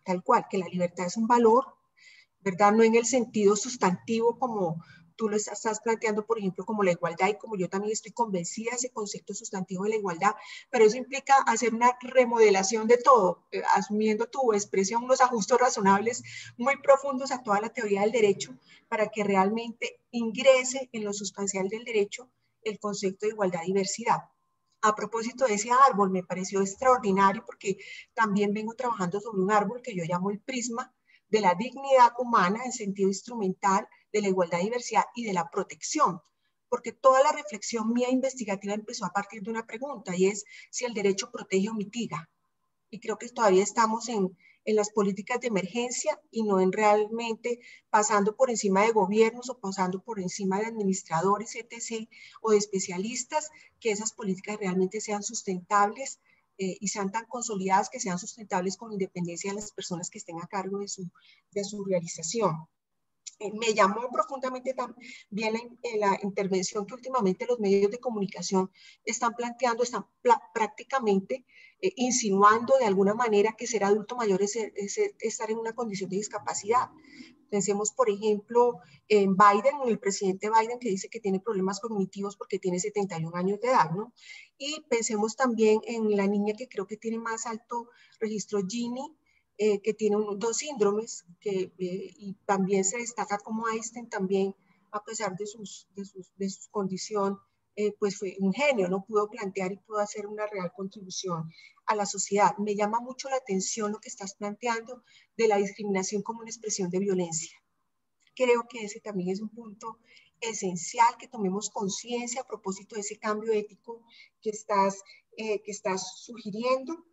Tal cual, que la libertad es un valor, ¿verdad? No en el sentido sustantivo como tú lo estás planteando, por ejemplo, como la igualdad, y como yo también estoy convencida de ese concepto sustantivo de la igualdad, pero eso implica hacer una remodelación de todo, asumiendo tu expresión, unos ajustes razonables muy profundos a toda la teoría del derecho, para que realmente ingrese en lo sustancial del derecho el concepto de igualdad y diversidad. A propósito de ese árbol, me pareció extraordinario porque también vengo trabajando sobre un árbol que yo llamo el prisma de la dignidad humana en sentido instrumental, de la igualdad, diversidad y de la protección. Porque toda la reflexión mía investigativa empezó a partir de una pregunta, y es si el derecho protege o mitiga. Y creo que todavía estamos en las políticas de emergencia y no en realmente pasando por encima de gobiernos o pasando por encima de administradores, etc., o de especialistas, que esas políticas realmente sean sustentables y sean tan consolidadas que sean sustentables con independencia de las personas que estén a cargo de su realización. Me llamó profundamente también la intervención que últimamente los medios de comunicación están planteando, están prácticamente insinuando de alguna manera que ser adulto mayor es estar en una condición de discapacidad. Pensemos, por ejemplo, en Biden, en el presidente Biden, que dice que tiene problemas cognitivos porque tiene 71 años de edad, ¿no? Y pensemos también en la niña que creo que tiene más alto registro, Ginny, que tiene dos síndromes, y también se destaca como Einstein también, a pesar de su condición, pues fue un genio, no pudo plantear y pudo hacer una real contribución a la sociedad. Me llama mucho la atención lo que estás planteando de la discriminación como una expresión de violencia. Creo que ese también es un punto esencial, que tomemos conciencia a propósito de ese cambio ético que estás sugiriendo.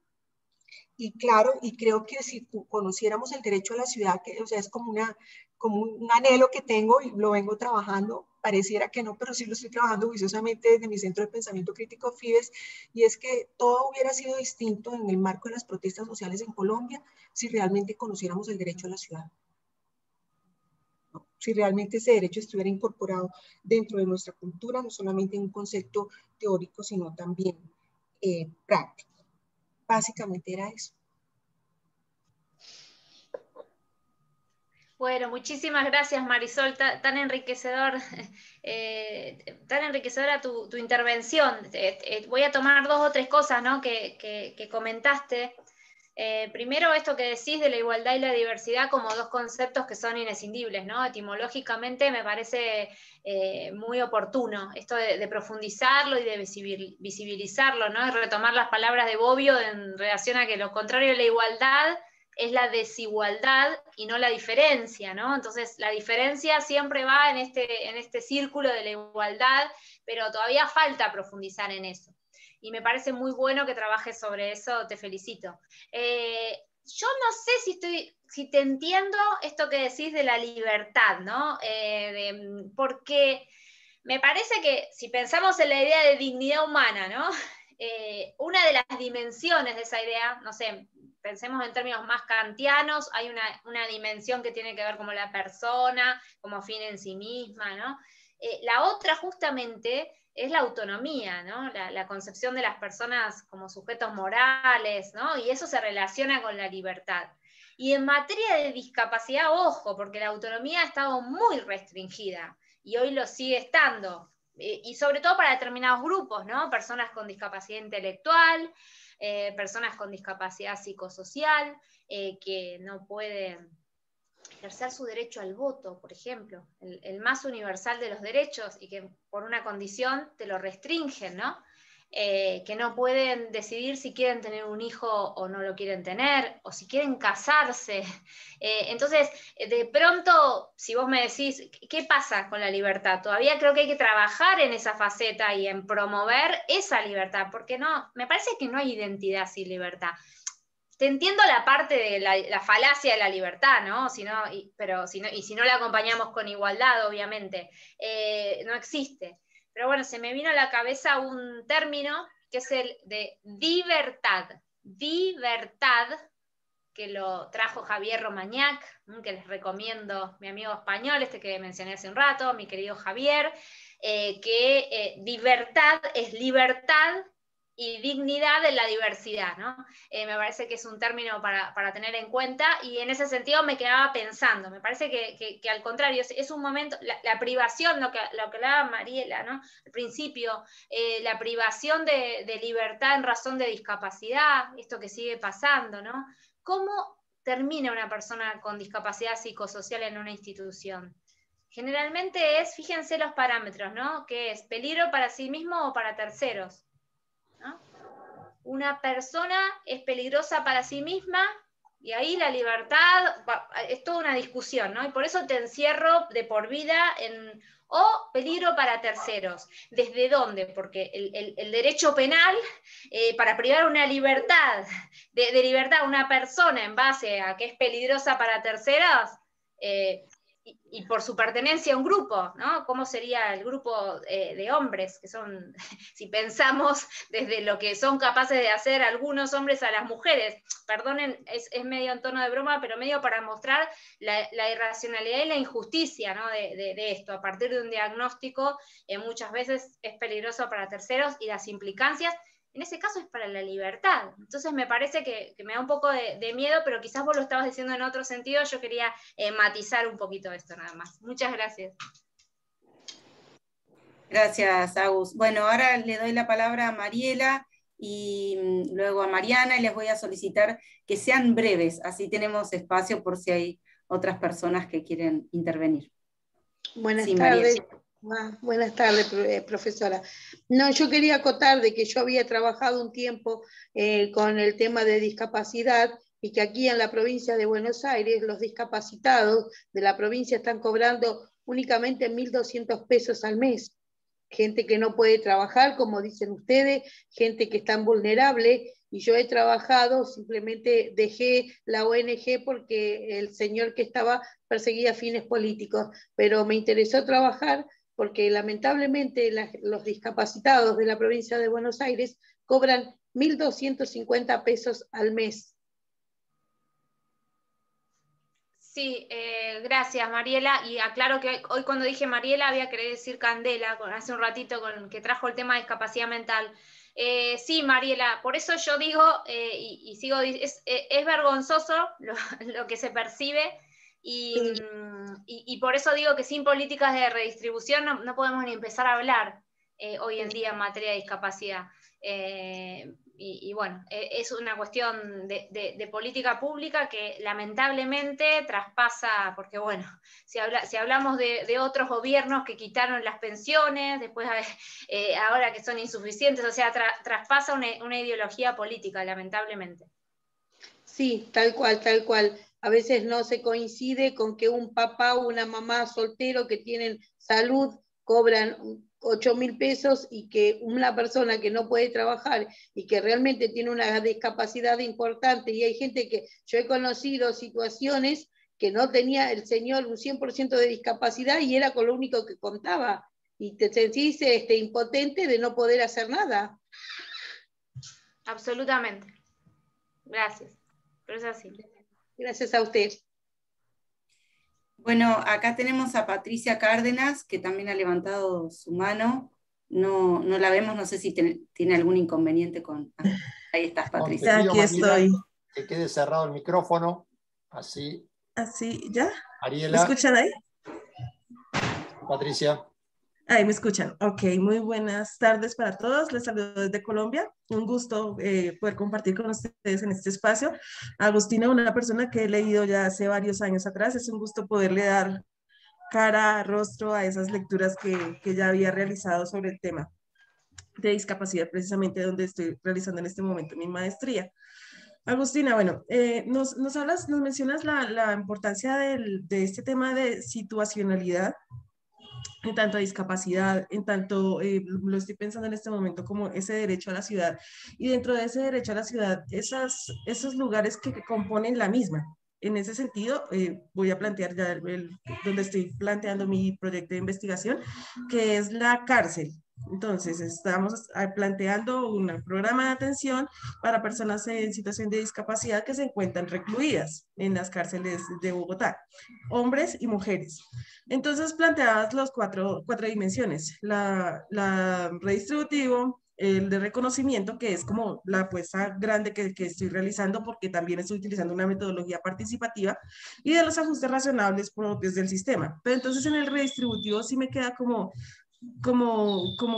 Y claro, y creo que si conociéramos el derecho a la ciudad, que, o sea, es como un anhelo que tengo y lo vengo trabajando, pareciera que no, pero sí lo estoy trabajando juiciosamente desde mi centro de pensamiento crítico FIDES, y es que todo hubiera sido distinto en el marco de las protestas sociales en Colombia si realmente conociéramos el derecho a la ciudad. Si realmente ese derecho estuviera incorporado dentro de nuestra cultura, no solamente en un concepto teórico, sino también práctico. Básicamente era eso. Bueno, muchísimas gracias, Marisol, tan enriquecedora tu intervención. Voy a tomar dos o tres cosas, ¿no?, que comentaste. Primero, esto que decís de la igualdad y la diversidad como dos conceptos que son inescindibles, ¿no? Etimológicamente me parece muy oportuno esto de profundizarlo y de visibilizarlo, ¿no? Y retomar las palabras de Bobbio en relación a que lo contrario de la igualdad es la desigualdad y no la diferencia, ¿no? Entonces, la diferencia siempre va en este círculo de la igualdad, pero todavía falta profundizar en eso. Y me parece muy bueno que trabajes sobre eso, te felicito. Yo no sé si te entiendo esto que decís de la libertad, ¿no? Porque me parece que si pensamos en la idea de dignidad humana, ¿no? Una de las dimensiones de esa idea, no sé, pensemos en términos más kantianos, hay una dimensión que tiene que ver como la persona, como fin en sí misma, ¿no? La otra justamente es la autonomía, ¿no? La concepción de las personas como sujetos morales, ¿no? Y eso se relaciona con la libertad. Y en materia de discapacidad, ojo, porque la autonomía ha estado muy restringida y hoy lo sigue estando. Y sobre todo para determinados grupos, ¿no? Personas con discapacidad intelectual, personas con discapacidad psicosocial, que no pueden ejercer su derecho al voto, por ejemplo, el más universal de los derechos, y que por una condición te lo restringen, ¿no? Que no pueden decidir si quieren tener un hijo o no lo quieren tener, o si quieren casarse. Entonces, de pronto, si vos me decís, ¿qué pasa con la libertad? Todavía creo que hay que trabajar en esa faceta y en promover esa libertad, porque no, me parece que no hay identidad sin libertad. Te entiendo la parte de la falacia de la libertad, ¿no? Si no la acompañamos con igualdad, obviamente, no existe. Pero bueno, se me vino a la cabeza un término que es el de libertad. Libertad que lo trajo Javier Romagnac, que les recomiendo, mi amigo español, que mencioné hace un rato, mi querido Javier, que libertad es libertad y dignidad de la diversidad, ¿no? Me parece que es un término para tener en cuenta, y en ese sentido me quedaba pensando, me parece que al contrario, es un momento, la privación, lo que hablaba Mariela, ¿no? Al principio, la privación de libertad en razón de discapacidad, esto que sigue pasando, ¿no? ¿Cómo termina una persona con discapacidad psicosocial en una institución? Generalmente fíjense los parámetros, ¿no? Que es peligro para sí mismo o para terceros, ¿no? Una persona es peligrosa para sí misma y ahí la libertad es toda una discusión, ¿no? Y por eso te encierro de por vida o peligro para terceros. ¿Desde dónde? Porque el derecho penal, para privar una libertad, de libertad a una persona en base a que es peligrosa para terceros, y por su pertenencia a un grupo, ¿no? ¿Cómo sería el grupo de hombres que son, si pensamos desde lo que son capaces de hacer algunos hombres a las mujeres? Perdonen, es medio en tono de broma, pero medio para mostrar la irracionalidad y la injusticia, ¿no? de esto. A partir de un diagnóstico, muchas veces es peligroso para terceros, y las implicancias, en ese caso, es para la libertad. Entonces me parece que me da un poco de miedo, pero quizás vos lo estabas diciendo en otro sentido. Yo quería matizar un poquito esto nada más. Muchas gracias. Gracias, Agus. Bueno, ahora le doy la palabra a Mariela y luego a Mariana, y les voy a solicitar que sean breves, así tenemos espacio por si hay otras personas que quieren intervenir. Buenas tardes. Buenas tardes, profesora. No, yo quería acotar de que yo había trabajado un tiempo con el tema de discapacidad, y que aquí en la provincia de Buenos Aires los discapacitados de la provincia están cobrando únicamente 1.200 pesos al mes. Gente que no puede trabajar, como dicen ustedes, gente que es tan vulnerable, y yo he trabajado, simplemente dejé la ONG porque el señor que estaba perseguía fines políticos, pero me interesó trabajar porque lamentablemente los discapacitados de la provincia de Buenos Aires cobran 1.250 pesos al mes. Sí, gracias, Mariela, y aclaro que hoy cuando dije Mariela había querido decir Candela, hace un ratito, que trajo el tema de discapacidad mental. Sí, Mariela, por eso yo digo, y sigo, es vergonzoso lo que se percibe, y por eso digo que sin políticas de redistribución no podemos ni empezar a hablar hoy en día en materia de discapacidad. Y bueno, es una cuestión de política pública que lamentablemente traspasa, porque bueno, si hablamos de otros gobiernos que quitaron las pensiones, después ahora que son insuficientes, o sea, traspasa una ideología política, lamentablemente. Sí, tal cual, tal cual. A veces no se coincide con que un papá o una mamá soltero que tienen salud cobran 8.000 pesos, y que una persona que no puede trabajar y que realmente tiene una discapacidad importante, y hay gente que yo he conocido situaciones que no tenía el señor un 100% de discapacidad y era con lo único que contaba, y te sentís impotente de no poder hacer nada. Absolutamente. Gracias. Pero es así. Gracias a usted. Bueno, acá tenemos a Patricia Cárdenas, que también ha levantado su mano. No la vemos, no sé si tiene algún inconveniente con... Ahí estás, Patricia. Aquí estoy. Que quede cerrado el micrófono, así. Así, ¿ya? Ariela. ¿Me escuchan ahí? Patricia. Ahí me escuchan. Ok, muy buenas tardes para todos. Les saludo desde Colombia. Un gusto poder compartir con ustedes en este espacio. Agustina, una persona que he leído ya hace varios años atrás. Es un gusto poderle dar cara, rostro a esas lecturas que ya había realizado sobre el tema de discapacidad, precisamente donde estoy realizando en este momento mi maestría. Agustina, bueno, nos mencionas la importancia de este tema de situacionalidad, en tanto a discapacidad, en tanto, lo estoy pensando en este momento como ese derecho a la ciudad, y dentro de ese derecho a la ciudad, esos lugares que componen la misma. En ese sentido, voy a plantear ya donde estoy planteando mi proyecto de investigación, que es la cárcel. Entonces, estamos planteando un programa de atención para personas en situación de discapacidad que se encuentran recluidas en las cárceles de Bogotá, hombres y mujeres. Entonces, planteadas las cuatro dimensiones, la redistributivo, el de reconocimiento, que es como la apuesta grande que estoy realizando, porque también estoy utilizando una metodología participativa, y de los ajustes razonables propios del sistema. Pero entonces en el redistributivo sí me queda como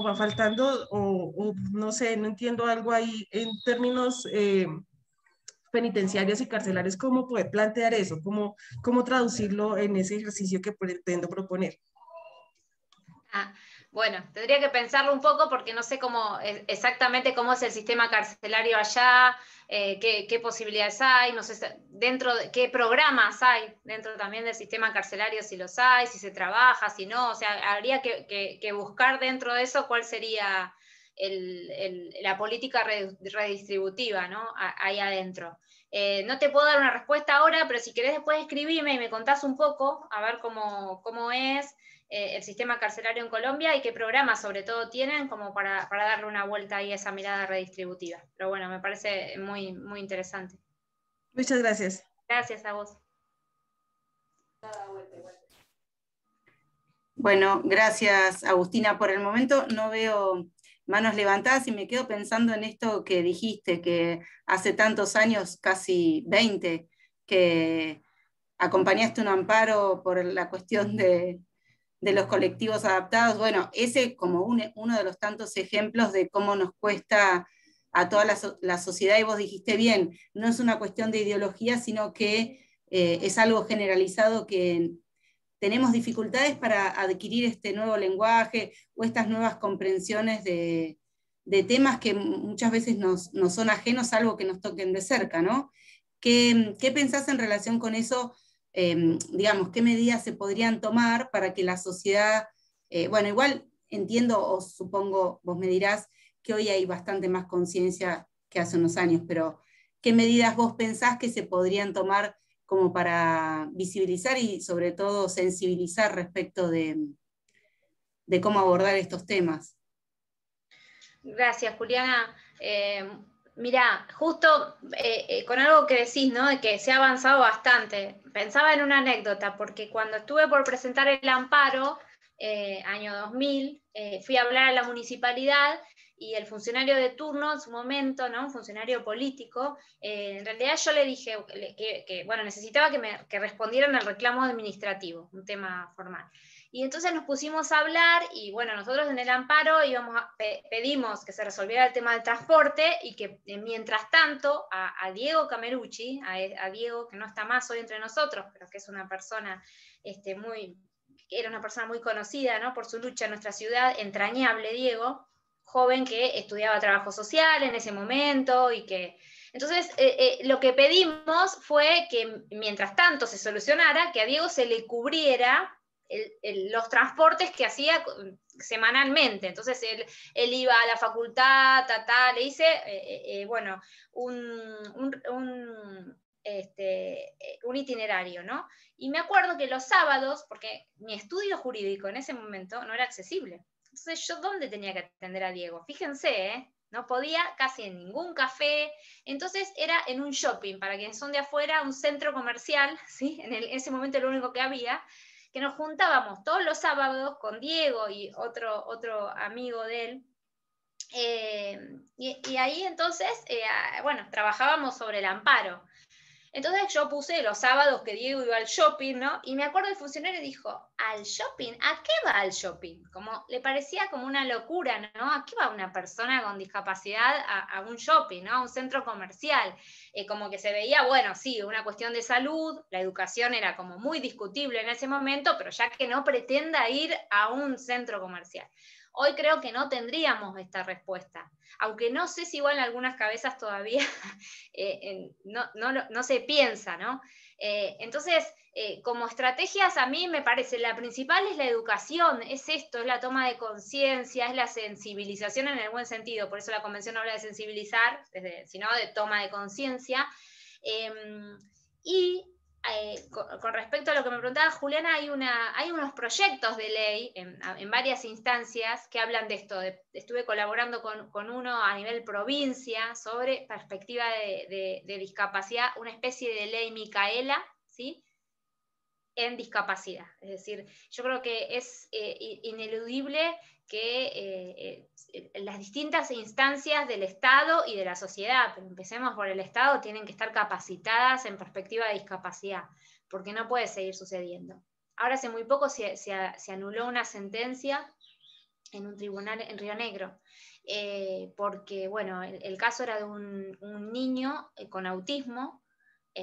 va faltando, o no sé, no entiendo algo ahí en términos penitenciarios y carcelarios, cómo poder plantear eso, cómo traducirlo en ese ejercicio que pretendo proponer. Bueno, tendría que pensarlo un poco porque no sé exactamente cómo es el sistema carcelario allá, qué posibilidades hay, no sé dentro de qué programas hay dentro también del sistema carcelario, si los hay, si se trabaja, si no, o sea, habría que buscar dentro de eso cuál sería la política redistributiva, ¿no? Ahí adentro. No te puedo dar una respuesta ahora, pero si querés después escribime y me contás un poco, a ver cómo es el sistema carcelario en Colombia y qué programas sobre todo tienen como para darle una vuelta ahí a esa mirada redistributiva. Pero bueno, me parece muy, muy interesante. Muchas gracias. Gracias a vos. Bueno, gracias Agustina. Por el momento no veo manos levantadas y me quedo pensando en esto que dijiste, que hace tantos años, casi 20, que acompañaste un amparo por la cuestión de los colectivos adaptados. Bueno, ese como uno de los tantos ejemplos de cómo nos cuesta a toda la sociedad, y vos dijiste bien, no es una cuestión de ideología, sino que es algo generalizado, que tenemos dificultades para adquirir este nuevo lenguaje o estas nuevas comprensiones de temas que muchas veces nos son ajenos, salvo que nos toquen de cerca, ¿no? ¿Qué pensás en relación con eso? Digamos, ¿qué medidas se podrían tomar para que la sociedad, bueno, igual entiendo o supongo, vos me dirás, que hoy hay bastante más conciencia que hace unos años, pero ¿qué medidas vos pensás que se podrían tomar como para visibilizar y sobre todo sensibilizar respecto de cómo abordar estos temas? Gracias, Juliana. Mirá, justo con algo que decís, ¿no? De que se ha avanzado bastante. Pensaba en una anécdota, porque cuando estuve por presentar el amparo, año 2000, fui a hablar a la municipalidad y el funcionario de turno en su momento, ¿no? Un funcionario político, en realidad yo le dije que bueno, necesitaba que respondieran al reclamo administrativo, un tema formal. Y entonces nos pusimos a hablar y bueno, nosotros en el amparo pedimos que se resolviera el tema del transporte y que mientras tanto a Diego Camerucci, a Diego que no está más hoy entre nosotros, pero que es una persona era una persona muy conocida, ¿no? Por su lucha en nuestra ciudad, entrañable Diego, joven que estudiaba trabajo social en ese momento y que... Entonces, lo que pedimos fue que mientras tanto se solucionara, que a Diego se le cubriera los transportes que hacía semanalmente. Entonces él iba a la facultad, le hice, bueno, un itinerario, ¿no? Y me acuerdo que los sábados, porque mi estudio jurídico en ese momento no era accesible, entonces yo ¿dónde tenía que atender a Diego? Fíjense, no podía casi en ningún café, entonces era en un shopping, para quienes son de afuera, un centro comercial, ¿sí? En ese momento lo único que había, que nos juntábamos todos los sábados con Diego y otro amigo de él, y ahí entonces, bueno, trabajábamos sobre el amparo. Entonces yo puse los sábados que Diego iba al shopping, ¿no? Y me acuerdo el funcionario dijo, ¿al shopping? ¿A qué va al shopping? Como le parecía como una locura, ¿no? ¿A qué va una persona con discapacidad a un shopping, ¿no? A un centro comercial. Como que se veía, bueno, sí, una cuestión de salud, la educación era como muy discutible en ese momento, pero ya que no pretenda ir a un centro comercial. Hoy creo que no tendríamos esta respuesta, aunque no sé si igual en algunas cabezas todavía no se piensa, ¿no? Entonces, como estrategias a mí me parece, la principal es la educación, es esto, es la toma de conciencia, es la sensibilización en el buen sentido, por eso la convención habla de sensibilizar, sino de toma de conciencia, y con respecto a lo que me preguntaba Juliana, hay unos proyectos de ley en varias instancias que hablan de esto. Estuve colaborando con uno a nivel provincia sobre perspectiva de discapacidad, una especie de ley Micaela, ¿sí?, en discapacidad. Es decir, yo creo que es ineludible que las distintas instancias del Estado y de la sociedad, pero empecemos por el Estado, tienen que estar capacitadas en perspectiva de discapacidad, porque no puede seguir sucediendo. Ahora hace muy poco se anuló una sentencia en un tribunal en Río Negro, porque, bueno, el caso era de un niño con autismo.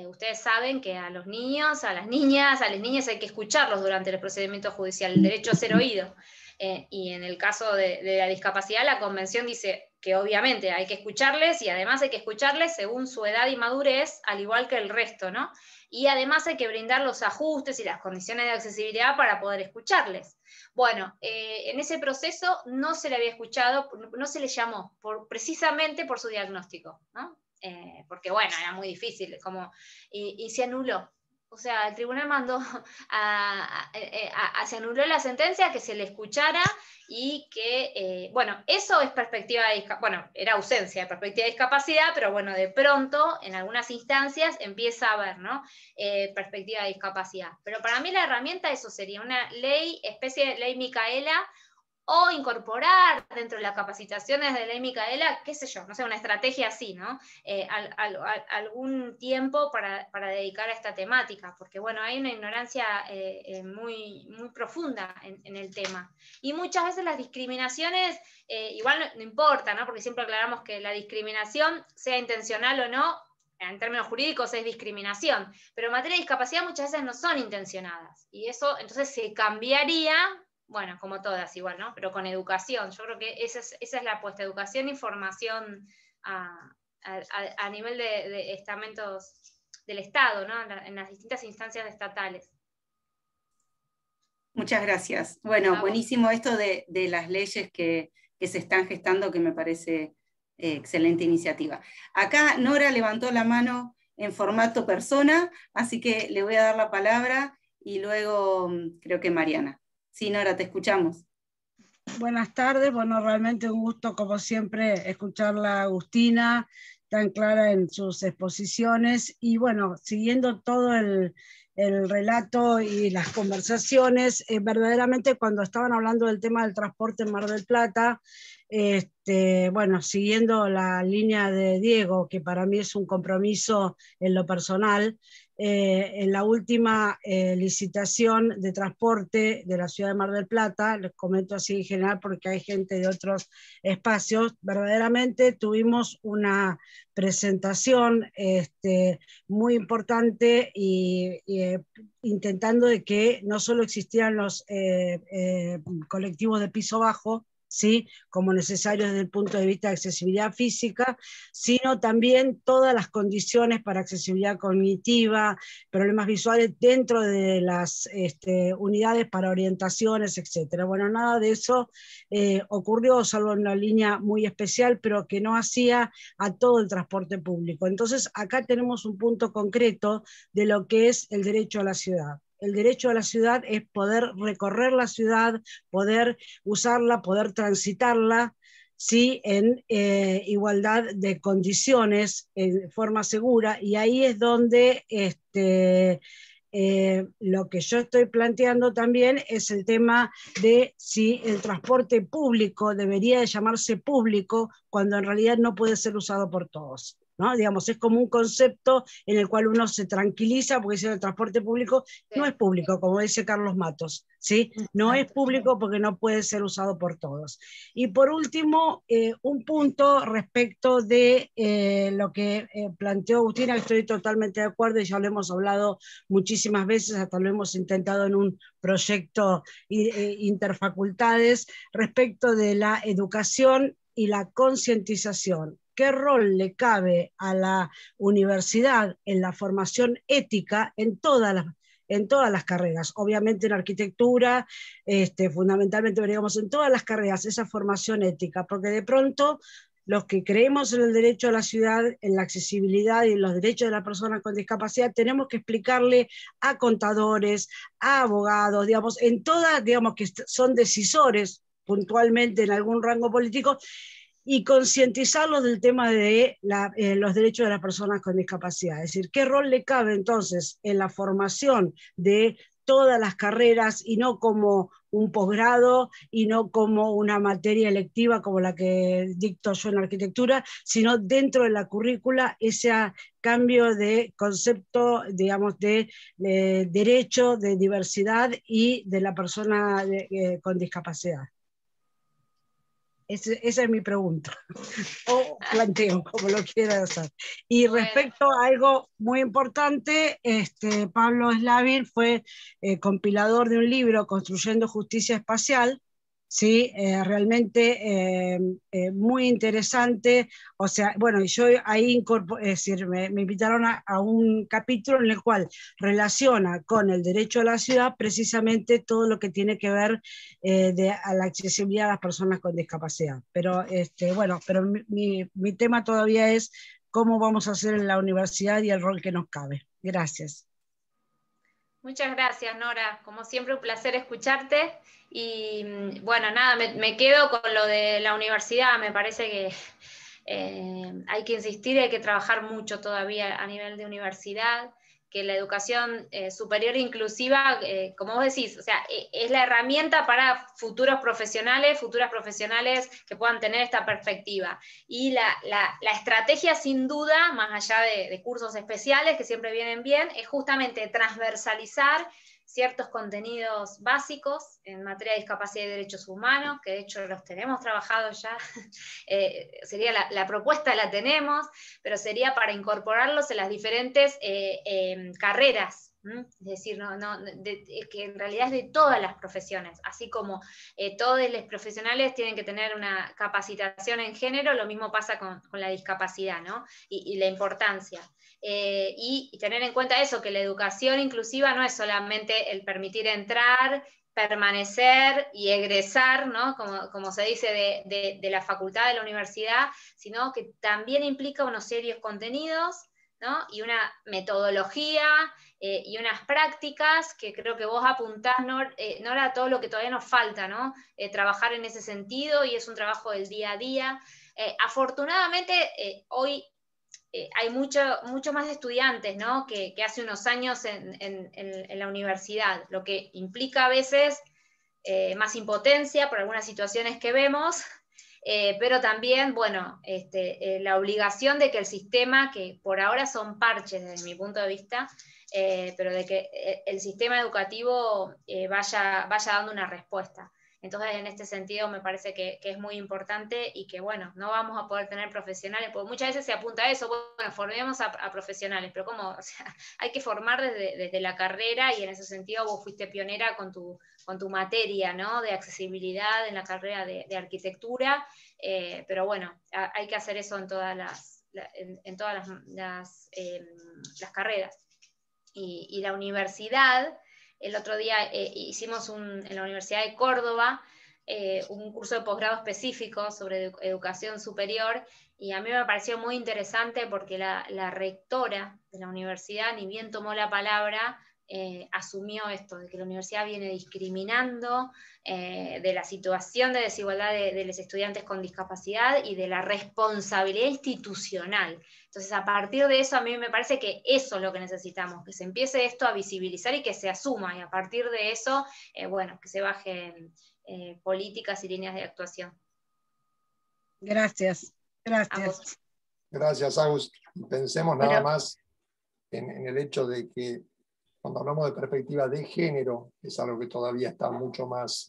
Ustedes saben que a los niños, a las niñas hay que escucharlos durante el procedimiento judicial, el derecho a ser oído. Y en el caso de la discapacidad, la convención dice que obviamente hay que escucharles, y además hay que escucharles según su edad y madurez, al igual que el resto, ¿no? Y además hay que brindar los ajustes y las condiciones de accesibilidad para poder escucharles. Bueno, en ese proceso no se le había escuchado, no se le llamó, precisamente por su diagnóstico, ¿no? Porque bueno, era muy difícil, y se anuló. O sea, el tribunal mandó, se anuló la sentencia, que se le escuchara, y que, bueno, eso es perspectiva de discapacidad, bueno, era ausencia de perspectiva de discapacidad, pero bueno, de pronto, en algunas instancias, empieza a haber, ¿no?, perspectiva de discapacidad. Pero para mí la herramienta, eso sería una ley, especie de ley Micaela, o incorporar dentro de las capacitaciones de ley Micaela, qué sé yo, no sé, una estrategia así, ¿no? Algún tiempo para dedicar a esta temática, porque bueno, hay una ignorancia muy, muy profunda en el tema. Y muchas veces las discriminaciones, igual no importa, ¿no? Porque siempre aclaramos que la discriminación, sea intencional o no, en términos jurídicos es discriminación, pero en materia de discapacidad muchas veces no son intencionadas, y eso entonces se cambiaría. Bueno, como todas igual, ¿no? Pero con educación. Yo creo que esa es la apuesta, educación y formación a nivel de estamentos del Estado, ¿no? En las distintas instancias estatales. Muchas gracias. Bueno, buenísimo esto de las leyes que se están gestando, que me parece excelente iniciativa. Acá Nora levantó la mano en formato persona, así que le voy a dar la palabra, y luego creo que Mariana. Sí, Nora, te escuchamos. Buenas tardes. Bueno, realmente un gusto, como siempre, escucharla a Agustina, tan clara en sus exposiciones, y bueno, siguiendo todo el relato y las conversaciones, verdaderamente cuando estaban hablando del tema del transporte en Mar del Plata, bueno, siguiendo la línea de Diego, que para mí es un compromiso en lo personal, en la última licitación de transporte de la ciudad de Mar del Plata, les comento así en general porque hay gente de otros espacios, verdaderamente tuvimos una presentación muy importante, y intentando de que no solo existieran los colectivos de piso bajo, ¿sí?, como necesarios desde el punto de vista de accesibilidad física, sino también todas las condiciones para accesibilidad cognitiva, problemas visuales dentro de las unidades para orientaciones, etc. Bueno, nada de eso ocurrió, salvo en una línea muy especial, pero que no hacía a todo el transporte público. Entonces, acá tenemos un punto concreto de lo que es el derecho a la ciudad. El derecho a la ciudad es poder recorrer la ciudad, poder usarla, poder transitarla, ¿sí?, en igualdad de condiciones, en forma segura, y ahí es donde lo que yo estoy planteando también es el tema de si el transporte público debería de llamarse público cuando en realidad no puede ser usado por todos, ¿no? Digamos, es como un concepto en el cual uno se tranquiliza porque dice el transporte público no es público, como dice Carlos Matos, ¿sí? No es público porque no puede ser usado por todos. Y por último, un punto respecto de lo que planteó Agustina, que estoy totalmente de acuerdo, y ya lo hemos hablado muchísimas veces, hasta lo hemos intentado en un proyecto interfacultades, respecto de la educación y la concientización. ¿Qué rol le cabe a la universidad en la formación ética en todas las carreras? Obviamente en arquitectura, fundamentalmente, digamos, en todas las carreras, esa formación ética, porque de pronto los que creemos en el derecho a la ciudad, en la accesibilidad y en los derechos de las personas con discapacidad, tenemos que explicarle a contadores, a abogados, digamos, en todas, digamos, que son decisores puntualmente en algún rango político, y concientizarlos del tema de los derechos de las personas con discapacidad. Es decir, ¿qué rol le cabe entonces en la formación de todas las carreras y no como un posgrado y no como una materia electiva como la que dicto yo en arquitectura, sino dentro de la currícula ese cambio de concepto, digamos, de derecho, de diversidad y de la persona con discapacidad? Esa es mi pregunta, o planteo, como lo quieran hacer. Y respecto a algo muy importante, Pablo Slavin fue compilador de un libro, Construyendo Justicia Espacial, ¿sí? Realmente muy interesante. O sea, bueno, y yo ahí es decir, me invitaron a un capítulo en el cual relaciona con el derecho a la ciudad precisamente todo lo que tiene que ver a la accesibilidad a las personas con discapacidad. Pero bueno, pero mi tema todavía es cómo vamos a hacer en la universidad y el rol que nos cabe. Gracias. Muchas gracias, Nora. Como siempre, un placer escucharte. Y bueno, nada, me quedo con lo de la universidad. Me parece que hay que insistir, hay que trabajar mucho todavía a nivel de universidad, que la educación superior inclusiva, como vos decís, o sea, es la herramienta para futuras profesionales que puedan tener esta perspectiva. Y la estrategia, sin duda, más allá de cursos especiales, que siempre vienen bien, es justamente transversalizar ciertos contenidos básicos en materia de discapacidad y derechos humanos, que de hecho los tenemos trabajados ya, sería la propuesta la tenemos, pero sería para incorporarlos en las diferentes carreras. Es decir, que en realidad es de todas las profesiones, así como todos los profesionales tienen que tener una capacitación en género, lo mismo pasa con la discapacidad, ¿no? Y la importancia. Y tener en cuenta eso, que la educación inclusiva no es solamente el permitir entrar, permanecer y egresar, ¿no? Como se dice de la facultad de la universidad, sino que también implica unos serios contenidos, ¿no? Y una metodología y unas prácticas que creo que vos apuntás, Nora, a todo lo que todavía nos falta, ¿no? Trabajar en ese sentido, y es un trabajo del día a día. Afortunadamente, hoy hay mucho más estudiantes, ¿no? que hace unos años en la universidad, lo que implica a veces más impotencia por algunas situaciones que vemos, pero también, bueno, la obligación de que el sistema, que por ahora son parches desde mi punto de vista, pero de que el sistema educativo vaya dando una respuesta. Entonces, en este sentido, me parece que es muy importante y que, bueno, no vamos a poder tener profesionales, porque muchas veces se apunta a eso, bueno, formemos a profesionales, pero ¿cómo? O sea, hay que formar desde la carrera, y en ese sentido vos fuiste pionera con tu materia, ¿no? De accesibilidad en la carrera de arquitectura, pero bueno, hay que hacer eso en todas las carreras. Y la universidad... El otro día hicimos en la Universidad de Córdoba un curso de posgrado específico sobre educación superior, y a mí me pareció muy interesante porque la rectora de la universidad, ni bien tomó la palabra, asumió esto, de que la universidad viene discriminando, de la situación de desigualdad de los estudiantes con discapacidad y de la responsabilidad institucional. Entonces, a partir de eso, a mí me parece que eso es lo que necesitamos, que se empiece esto a visibilizar y que se asuma, y a partir de eso, bueno, que se bajen políticas y líneas de actuación. Gracias. Gracias, Agus. Pensemos nada más en el hecho de que cuando hablamos de perspectiva de género, es algo que todavía está mucho más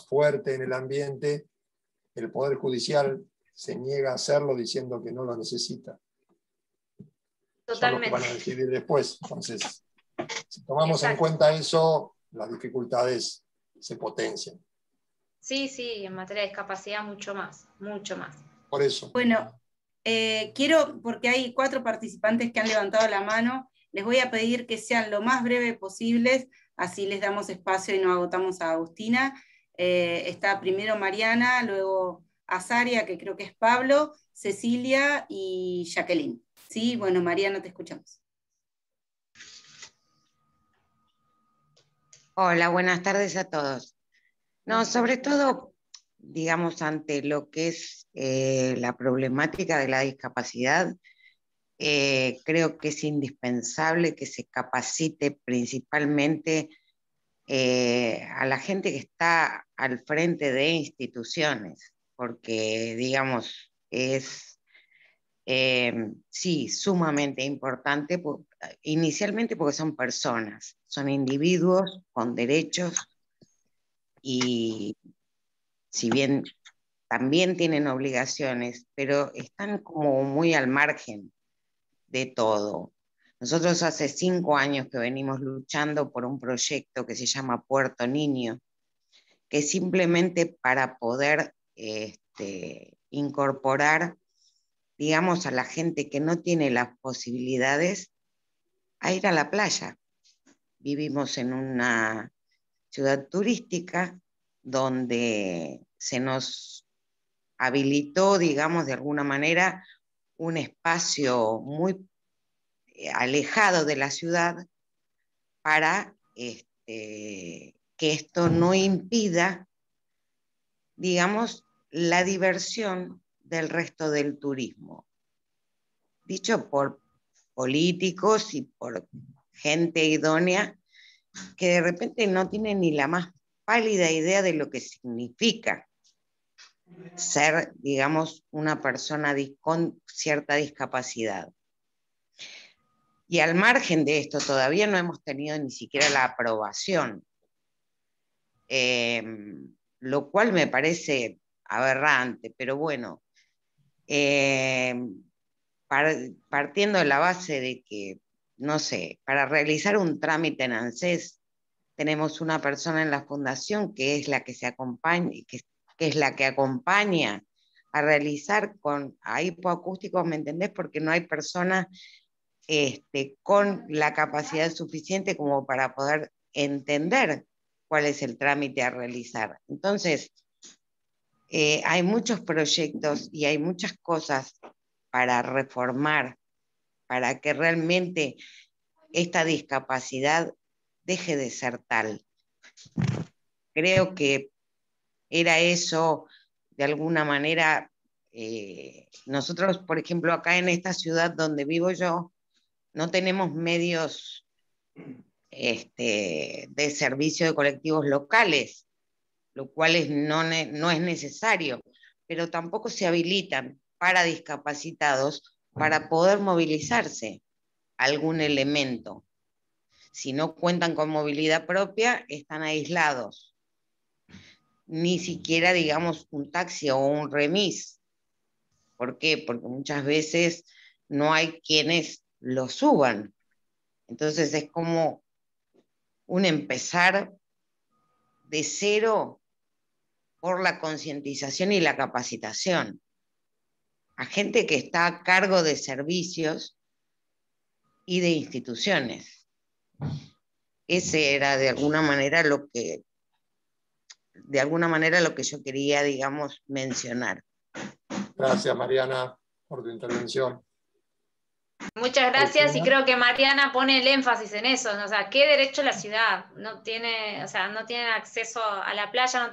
fuerte en el ambiente, el Poder Judicial se niega a hacerlo diciendo que no lo necesita. Totalmente. Son los que van a decidir después. Entonces, si tomamos en cuenta eso, las dificultades se potencian. Sí, en materia de discapacidad mucho más. Por eso. Bueno, quiero, porque hay 4 participantes que han levantado la mano, les voy a pedir que sean lo más breve posibles, así les damos espacio y no agotamos a Agustina. Está primero Mariana, luego Azaria, que creo que es Pablo, Cecilia y Jacqueline. Sí, bueno, Mariana, te escuchamos. Hola, buenas tardes a todos. No, sobre todo, digamos, ante lo que es la problemática de la discapacidad, creo que es indispensable que se capacite principalmente a la gente que está al frente de instituciones, porque, digamos, es sí, sumamente importante, inicialmente porque son personas, son individuos con derechos y si bien también tienen obligaciones, pero están como muy al margen de todo. Nosotros hace 5 años que venimos luchando por un proyecto que se llama Puerto Niño, que es simplemente para poder incorporar, digamos, a la gente que no tiene las posibilidades a ir a la playa. Vivimos en una ciudad turística donde se nos habilitó, digamos, de alguna manera, un espacio muy alejado de la ciudad para que esto no impida, digamos, la diversión del resto del turismo. Dicho por políticos y por gente idónea que de repente no tiene ni la más pálida idea de lo que significa ser, digamos, una persona con cierta discapacidad. Y al margen de esto, todavía no hemos tenido ni siquiera la aprobación, lo cual me parece aberrante, pero bueno, partiendo de la base de que, no sé, para realizar un trámite en ANSES, tenemos una persona en la fundación que es la que se acompaña, que es la que acompaña a realizar a hipoacústicos, ¿me entendés? Porque no hay personas con la capacidad suficiente como para poder entender cuál es el trámite a realizar. Entonces, hay muchos proyectos y hay muchas cosas para reformar, para que realmente esta discapacidad deje de ser tal. Creo que era eso, de alguna manera, nosotros, por ejemplo, acá en esta ciudad donde vivo yo, no tenemos medios de servicio de colectivos locales, lo cual no es necesario, pero tampoco se habilitan para discapacitados para poder movilizarse algún elemento. Si no cuentan con movilidad propia, están aislados. Ni siquiera, digamos, un taxi o un remis. ¿Por qué? Porque muchas veces no hay quienes lo suban. Entonces es como un empezar de cero por la concientización y la capacitación a gente que está a cargo de servicios y de instituciones. Ese era de alguna manera lo que yo quería, digamos, mencionar. Gracias, Mariana, por tu intervención. Muchas gracias, y creo que Mariana pone el énfasis en eso, ¿no? O sea, ¿qué derecho la ciudad? No tiene, o sea, no tienen acceso a la playa,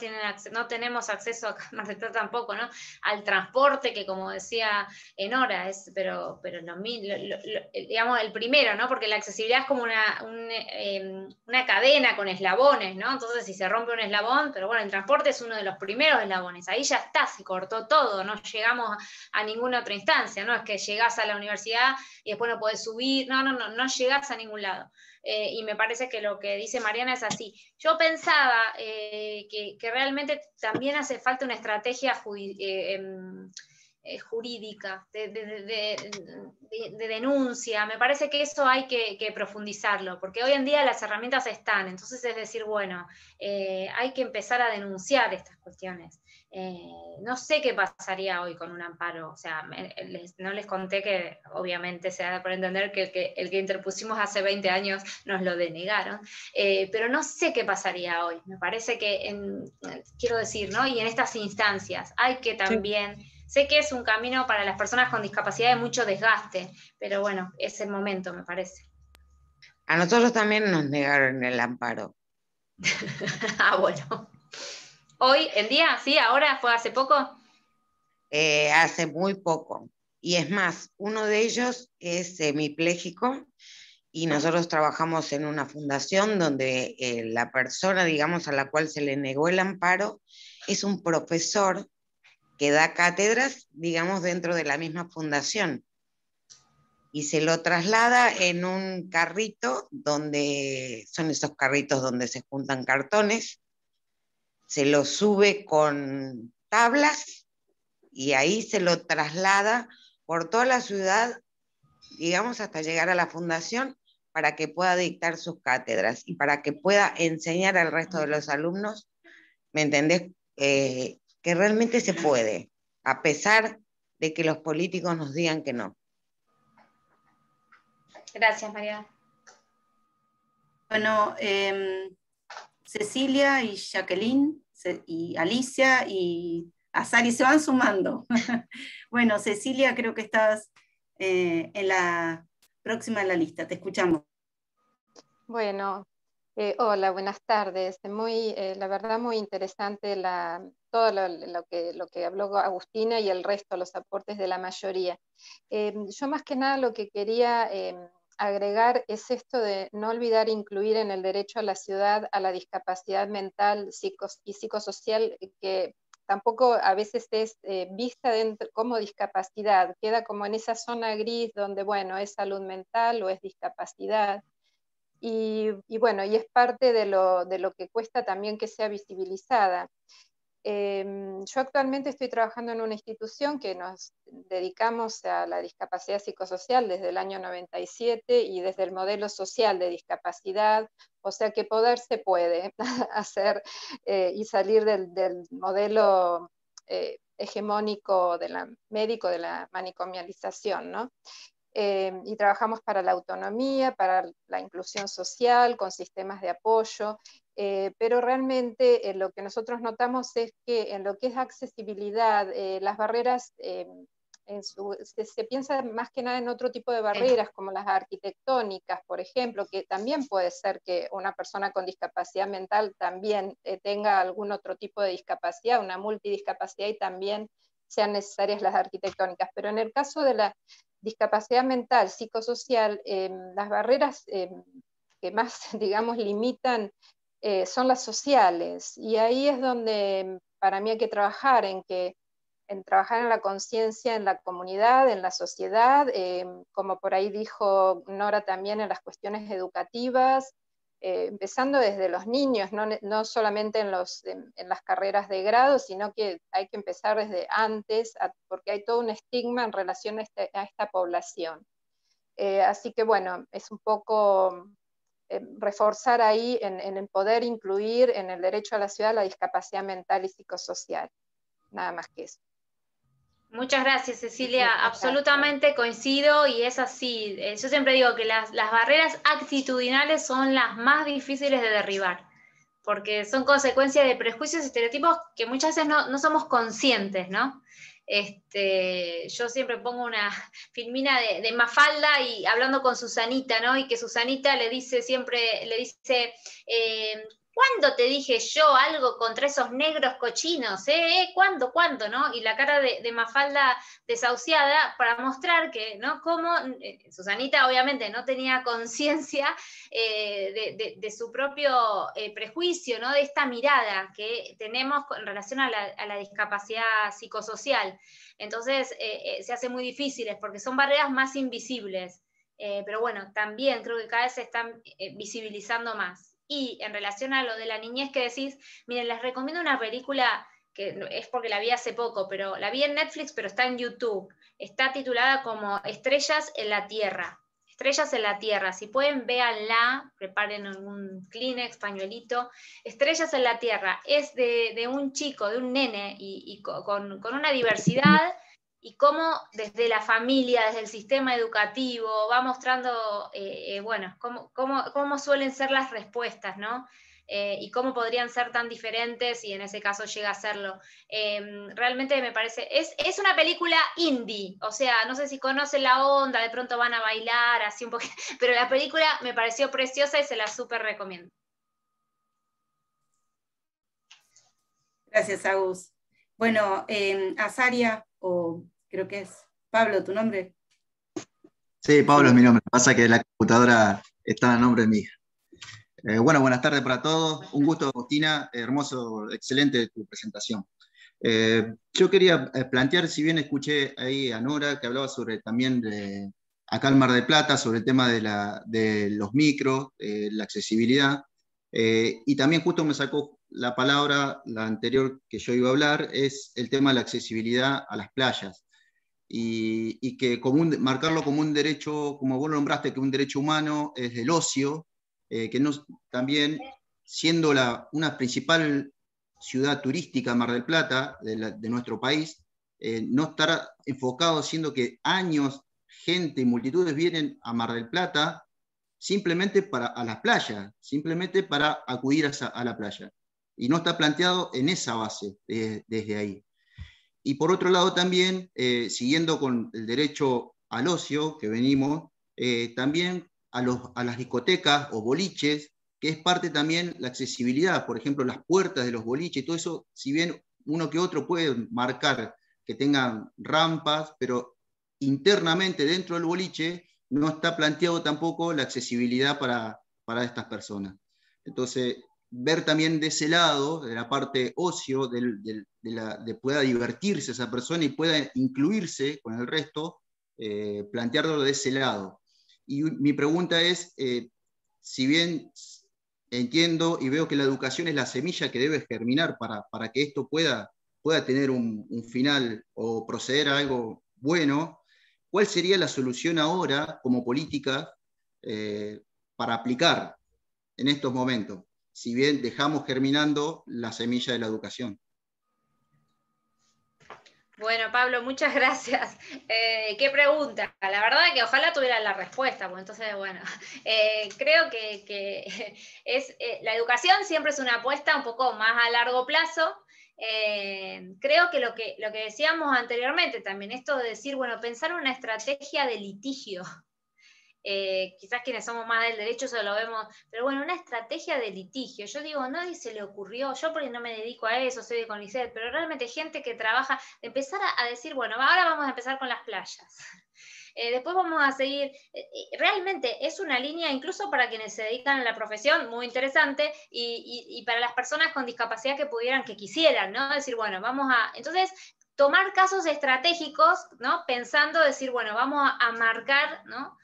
no tenemos acceso, acá en Mar del Plata tampoco, ¿no? Al transporte, que como decía Enora, pero digamos, el primero, ¿no? Porque la accesibilidad es como una cadena con eslabones, ¿no? Entonces, si se rompe un eslabón, pero bueno, el transporte es uno de los primeros eslabones, ahí ya está, se cortó todo, no llegamos a ninguna otra instancia, ¿no? Es que llegás a la universidad y después no podés subir, no llegás a ningún lado. Y me parece que lo que dice Mariana es así. Yo pensaba que realmente también hace falta una estrategia jurídica, de denuncia. Me parece que eso hay que profundizarlo, porque hoy en día las herramientas están, entonces es decir, bueno, hay que empezar a denunciar estas cuestiones. No sé qué pasaría hoy con un amparo, o sea, no les conté que obviamente se da por entender que el que interpusimos hace 20 años nos lo denegaron, pero no sé qué pasaría hoy. Me parece que, quiero decir, ¿no? Y en estas instancias hay que también... Sí. Sé que es un camino para las personas con discapacidad de mucho desgaste, pero bueno, es el momento, me parece. A nosotros también nos negaron el amparo. Bueno. ¿Hoy en día? ¿Sí? ¿Ahora? ¿Fue hace poco? Hace muy poco. Y es más, uno de ellos es semipléjico y nosotros trabajamos en una fundación donde la persona, digamos, a la cual se le negó el amparo es un profesor que da cátedras, digamos, dentro de la misma fundación. Y se lo traslada en un carrito, donde son esos carritos donde se juntan cartones, se lo sube con tablas y ahí se lo traslada por toda la ciudad, digamos, hasta llegar a la fundación para que pueda dictar sus cátedras y para que pueda enseñar al resto de los alumnos, ¿me entendés? Que realmente se puede, a pesar de que los políticos nos digan que no. Gracias, María. Bueno, Cecilia y Jacqueline y Alicia y Azari se van sumando. Bueno, Cecilia, creo que estás en la próxima en la lista. Te escuchamos. Bueno, hola, buenas tardes. La verdad, muy interesante todo lo que habló Agustina y el resto, los aportes de la mayoría. Yo más que nada lo que quería agregar es esto de no olvidar incluir en el derecho a la ciudad a la discapacidad mental y psicosocial, que tampoco a veces es vista como discapacidad, queda como en esa zona gris donde, bueno, es salud mental o es discapacidad. Y bueno, y es parte de lo que cuesta también que sea visibilizada. Yo actualmente estoy trabajando en una institución que nos dedicamos a la discapacidad psicosocial desde el año 97 y desde el modelo social de discapacidad, o sea que poder se puede hacer y salir del modelo hegemónico médico de la manicomialización, ¿no? Y trabajamos para la autonomía, para la inclusión social, con sistemas de apoyo, pero realmente lo que nosotros notamos es que en lo que es accesibilidad, las barreras, se piensa más que nada en otro tipo de barreras, como las arquitectónicas, por ejemplo, que también puede ser que una persona con discapacidad mental también tenga algún otro tipo de discapacidad, una multidiscapacidad, y también sean necesarias las arquitectónicas. Pero en el caso de la discapacidad mental, psicosocial, las barreras que más, digamos, limitan son las sociales, y ahí es donde para mí hay que trabajar, en trabajar en la conciencia, en la comunidad, en la sociedad, como por ahí dijo Nora también, en las cuestiones educativas, empezando desde los niños, no solamente en las carreras de grado, sino que hay que empezar desde antes, porque hay todo un estigma en relación a esta población. Así que bueno, es un poco reforzar ahí en poder incluir en el derecho a la ciudad la discapacidad mental y psicosocial. Nada más que eso. Muchas gracias, Cecilia. Absolutamente coincido y es así. Yo siempre digo que las barreras actitudinales son las más difíciles de derribar, porque son consecuencia de prejuicios y estereotipos que muchas veces no somos conscientes, ¿no? Yo siempre pongo una filmina de Mafalda y hablando con Susanita, ¿no? Y que Susanita le dice, ¿cuándo te dije yo algo contra esos negros cochinos? ¿Cuándo? ¿No? Y la cara de Mafalda desahuciada para mostrar que, ¿no? Cómo Susanita obviamente no tenía conciencia de su propio prejuicio, ¿no? De esta mirada que tenemos en relación a la discapacidad psicosocial. Entonces se hace muy difíciles porque son barreras más invisibles. Pero bueno, también creo que cada vez se están visibilizando más. Y en relación a lo de la niñez que decís, miren, les recomiendo una película que es porque la vi hace poco, pero la vi en Netflix, pero está en YouTube. Está titulada como Estrellas en la Tierra. Estrellas en la Tierra. Si pueden, véanla, preparen un Kleenex, pañuelito. Estrellas en la Tierra. Es de un chico, de un nene, y con una diversidad, y cómo desde la familia, desde el sistema educativo, va mostrando, bueno, cómo suelen ser las respuestas, ¿no? Y cómo podrían ser tan diferentes, y en ese caso llega a serlo. Realmente me parece, es una película indie, o sea, no sé si conocen la onda, de pronto van a bailar, así un poquito, pero la película me pareció preciosa y se la súper recomiendo. Gracias, Agus. Bueno, Azaria, o creo que es Pablo, ¿tu nombre? Sí, Pablo es mi nombre. Pasa que la computadora está a nombre mío. Bueno, buenas tardes para todos. Un gusto, Agustina. Hermoso, excelente tu presentación. Yo quería plantear, si bien escuché ahí a Nora que hablaba sobre también acá en Mar del Plata, sobre el tema de los micros, la accesibilidad, y también justo me sacó la palabra, la anterior que yo iba a hablar, es el tema de la accesibilidad a las playas. Y que marcarlo como un derecho, como vos lo nombraste, que un derecho humano es el ocio, que no, también siendo una principal ciudad turística, Mar del Plata, de nuestro país, no estar enfocado, siendo que años, gente y multitudes vienen a Mar del Plata simplemente a las playas, simplemente para acudir a la playa. Y no está planteado en esa base, desde ahí. Y por otro lado también, siguiendo con el derecho al ocio que venimos, también a las discotecas o boliches, que es parte también la accesibilidad, por ejemplo, las puertas de los boliches, todo eso, si bien uno que otro puede marcar que tengan rampas, pero internamente dentro del boliche no está planteado tampoco la accesibilidad para estas personas. Entonces, ver también de ese lado, de la parte ocio, de pueda divertirse esa persona y pueda incluirse con el resto, plantearlo de ese lado. Y mi pregunta es, si bien entiendo y veo que la educación es la semilla que debe germinar para que esto pueda tener un final o proceder a algo bueno, ¿cuál sería la solución ahora como política para aplicar en estos momentos, si bien dejamos germinando la semilla de la educación? Bueno, Pablo, muchas gracias. Qué pregunta. La verdad es que ojalá tuviera la respuesta, pues entonces, bueno, creo que la educación siempre es una apuesta un poco más a largo plazo. Creo que lo que decíamos anteriormente también, esto de decir, bueno, pensar una estrategia de litigio. Quizás quienes somos más del derecho se lo vemos, pero bueno, una estrategia de litigio. Yo digo, a nadie se le ocurrió, yo porque no me dedico a eso, soy de CONICET, pero realmente gente que trabaja, de empezar a decir, bueno, ahora vamos a empezar con las playas. Después vamos a seguir, realmente es una línea incluso para quienes se dedican a la profesión muy interesante y para las personas con discapacidad que quisieran, ¿no? Decir, bueno, entonces tomar casos estratégicos, ¿no? Pensando, decir, bueno, vamos a marcar, ¿no?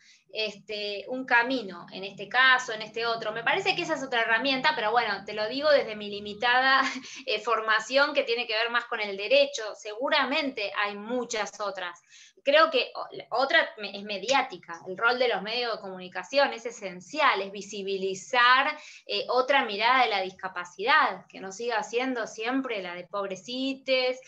Un camino, en este caso, en este otro. Me parece que esa es otra herramienta, pero bueno, te lo digo desde mi limitada formación que tiene que ver más con el derecho. Seguramente hay muchas otras. Creo que otra es mediática. El rol de los medios de comunicación es esencial, es visibilizar otra mirada de la discapacidad, que no siga siendo siempre la de pobrecites,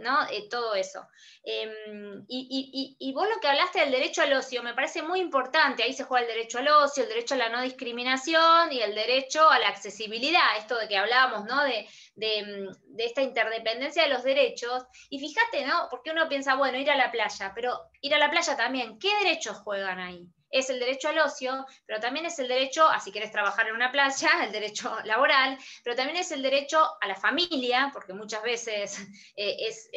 ¿no? Todo eso. Y vos lo que hablaste del derecho al ocio me parece muy importante. Ahí se juega el derecho al ocio, el derecho a la no discriminación y el derecho a la accesibilidad, esto de que hablábamos, ¿no? de esta interdependencia de los derechos. Y fíjate, ¿no? Porque uno piensa, bueno, ir a la playa, pero ir a la playa también, ¿qué derechos juegan ahí? Es el derecho al ocio, pero también es el derecho a, si quieres trabajar en una playa, el derecho laboral, pero también es el derecho a la familia, porque muchas veces es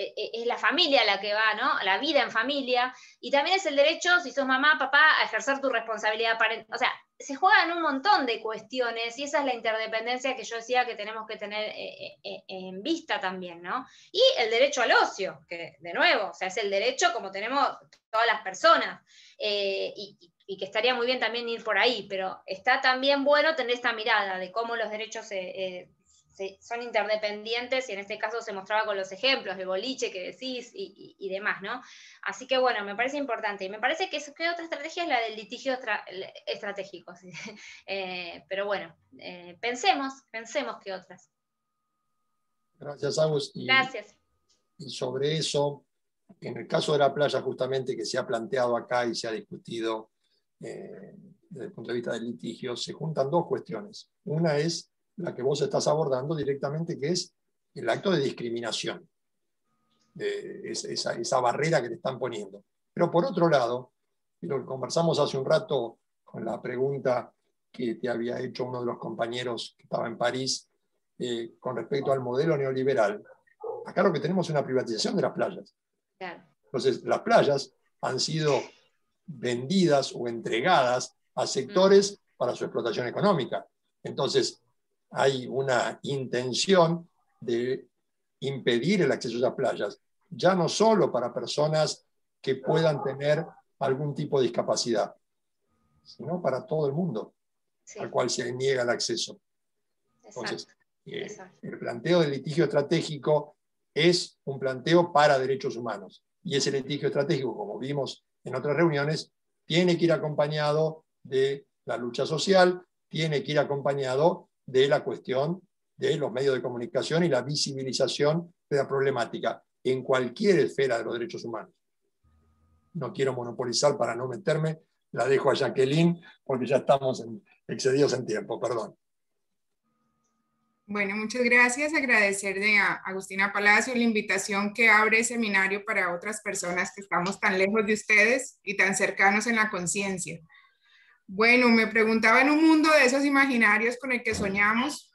la familia la que va, ¿no? La vida en familia, y también es el derecho, si sos mamá, papá, a ejercer tu responsabilidad parental. O sea, se juegan un montón de cuestiones, y esa es la interdependencia que yo decía que tenemos que tener en vista también, ¿no? Y el derecho al ocio, que de nuevo, o sea, es el derecho como tenemos todas las personas, y que estaría muy bien también ir por ahí, pero está también bueno tener esta mirada de cómo los derechos son interdependientes, y en este caso se mostraba con los ejemplos de boliche que decís y demás, ¿no? Así que bueno, me parece importante. Y me parece que otra estrategia es la del litigio estratégico. ¿Sí? Pero bueno, pensemos qué otras. Gracias, Agus. Gracias. Y sobre eso, en el caso de la playa, justamente que se ha planteado acá y se ha discutido desde el punto de vista del litigio, se juntan dos cuestiones. Una es la que vos estás abordando directamente, que es el acto de discriminación, esa barrera que te están poniendo. Pero por otro lado, y lo que conversamos hace un rato con la pregunta que te había hecho uno de los compañeros que estaba en París, con respecto al modelo neoliberal, acá lo que tenemos es una privatización de las playas. Claro. Entonces, las playas han sido vendidas o entregadas a sectores para su explotación económica. Entonces, hay una intención de impedir el acceso a esas playas, ya no solo para personas que puedan tener algún tipo de discapacidad, sino para todo el mundo, sí, al cual se le niega el acceso. Entonces, el planteo del litigio estratégico es un planteo para derechos humanos. Y ese litigio estratégico, como vimos en otras reuniones, tiene que ir acompañado de la lucha social, tiene que ir acompañado de la cuestión de los medios de comunicación y la visibilización de la problemática en cualquier esfera de los derechos humanos. No quiero monopolizar para no meterme, la dejo a Jacqueline porque ya estamos excedidos en tiempo, perdón. Bueno, muchas gracias. Agradecerle a Agustina Palacio la invitación que abre el seminario para otras personas que estamos tan lejos de ustedes y tan cercanos en la conciencia. Bueno, me preguntaba en un mundo de esos imaginarios con el que soñamos,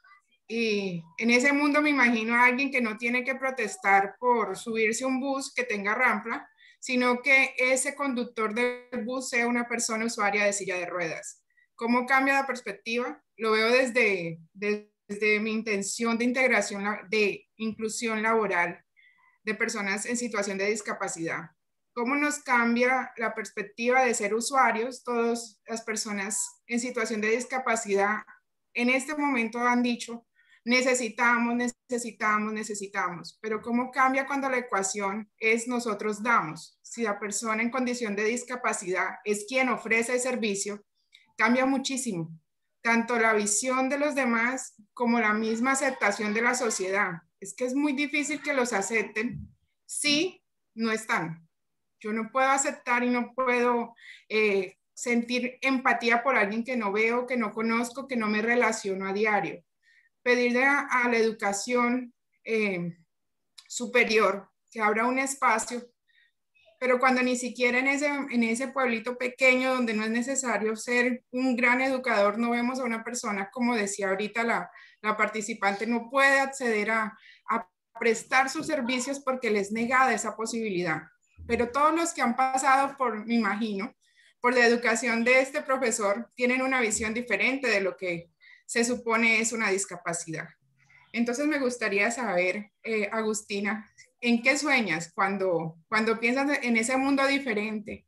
y en ese mundo me imagino a alguien que no tiene que protestar por subirse a un bus que tenga rampa, sino que ese conductor del bus sea una persona usuaria de silla de ruedas. ¿Cómo cambia la perspectiva? Lo veo desde mi intención de integración, de inclusión laboral de personas en situación de discapacidad. ¿Cómo nos cambia la perspectiva de ser usuarios? Todas las personas en situación de discapacidad en este momento han dicho, necesitamos, pero ¿cómo cambia cuando la ecuación es nosotros damos? Si la persona en condición de discapacidad es quien ofrece el servicio, cambia muchísimo, tanto la visión de los demás como la misma aceptación de la sociedad. Es que es muy difícil que los acepten si no están. Yo no puedo aceptar y no puedo sentir empatía por alguien que no veo, que no conozco, que no me relaciono a diario. Pedirle a la educación superior que abra un espacio, pero cuando ni siquiera en ese pueblito pequeño donde no es necesario ser un gran educador, no vemos a una persona, como decía ahorita la participante, no puede acceder a prestar sus servicios porque les es negada esa posibilidad. Pero todos los que han pasado por, me imagino, por la educación de este profesor, tienen una visión diferente de lo que se supone es una discapacidad. Entonces me gustaría saber, Agustina, ¿en qué sueñas cuando piensas en ese mundo diferente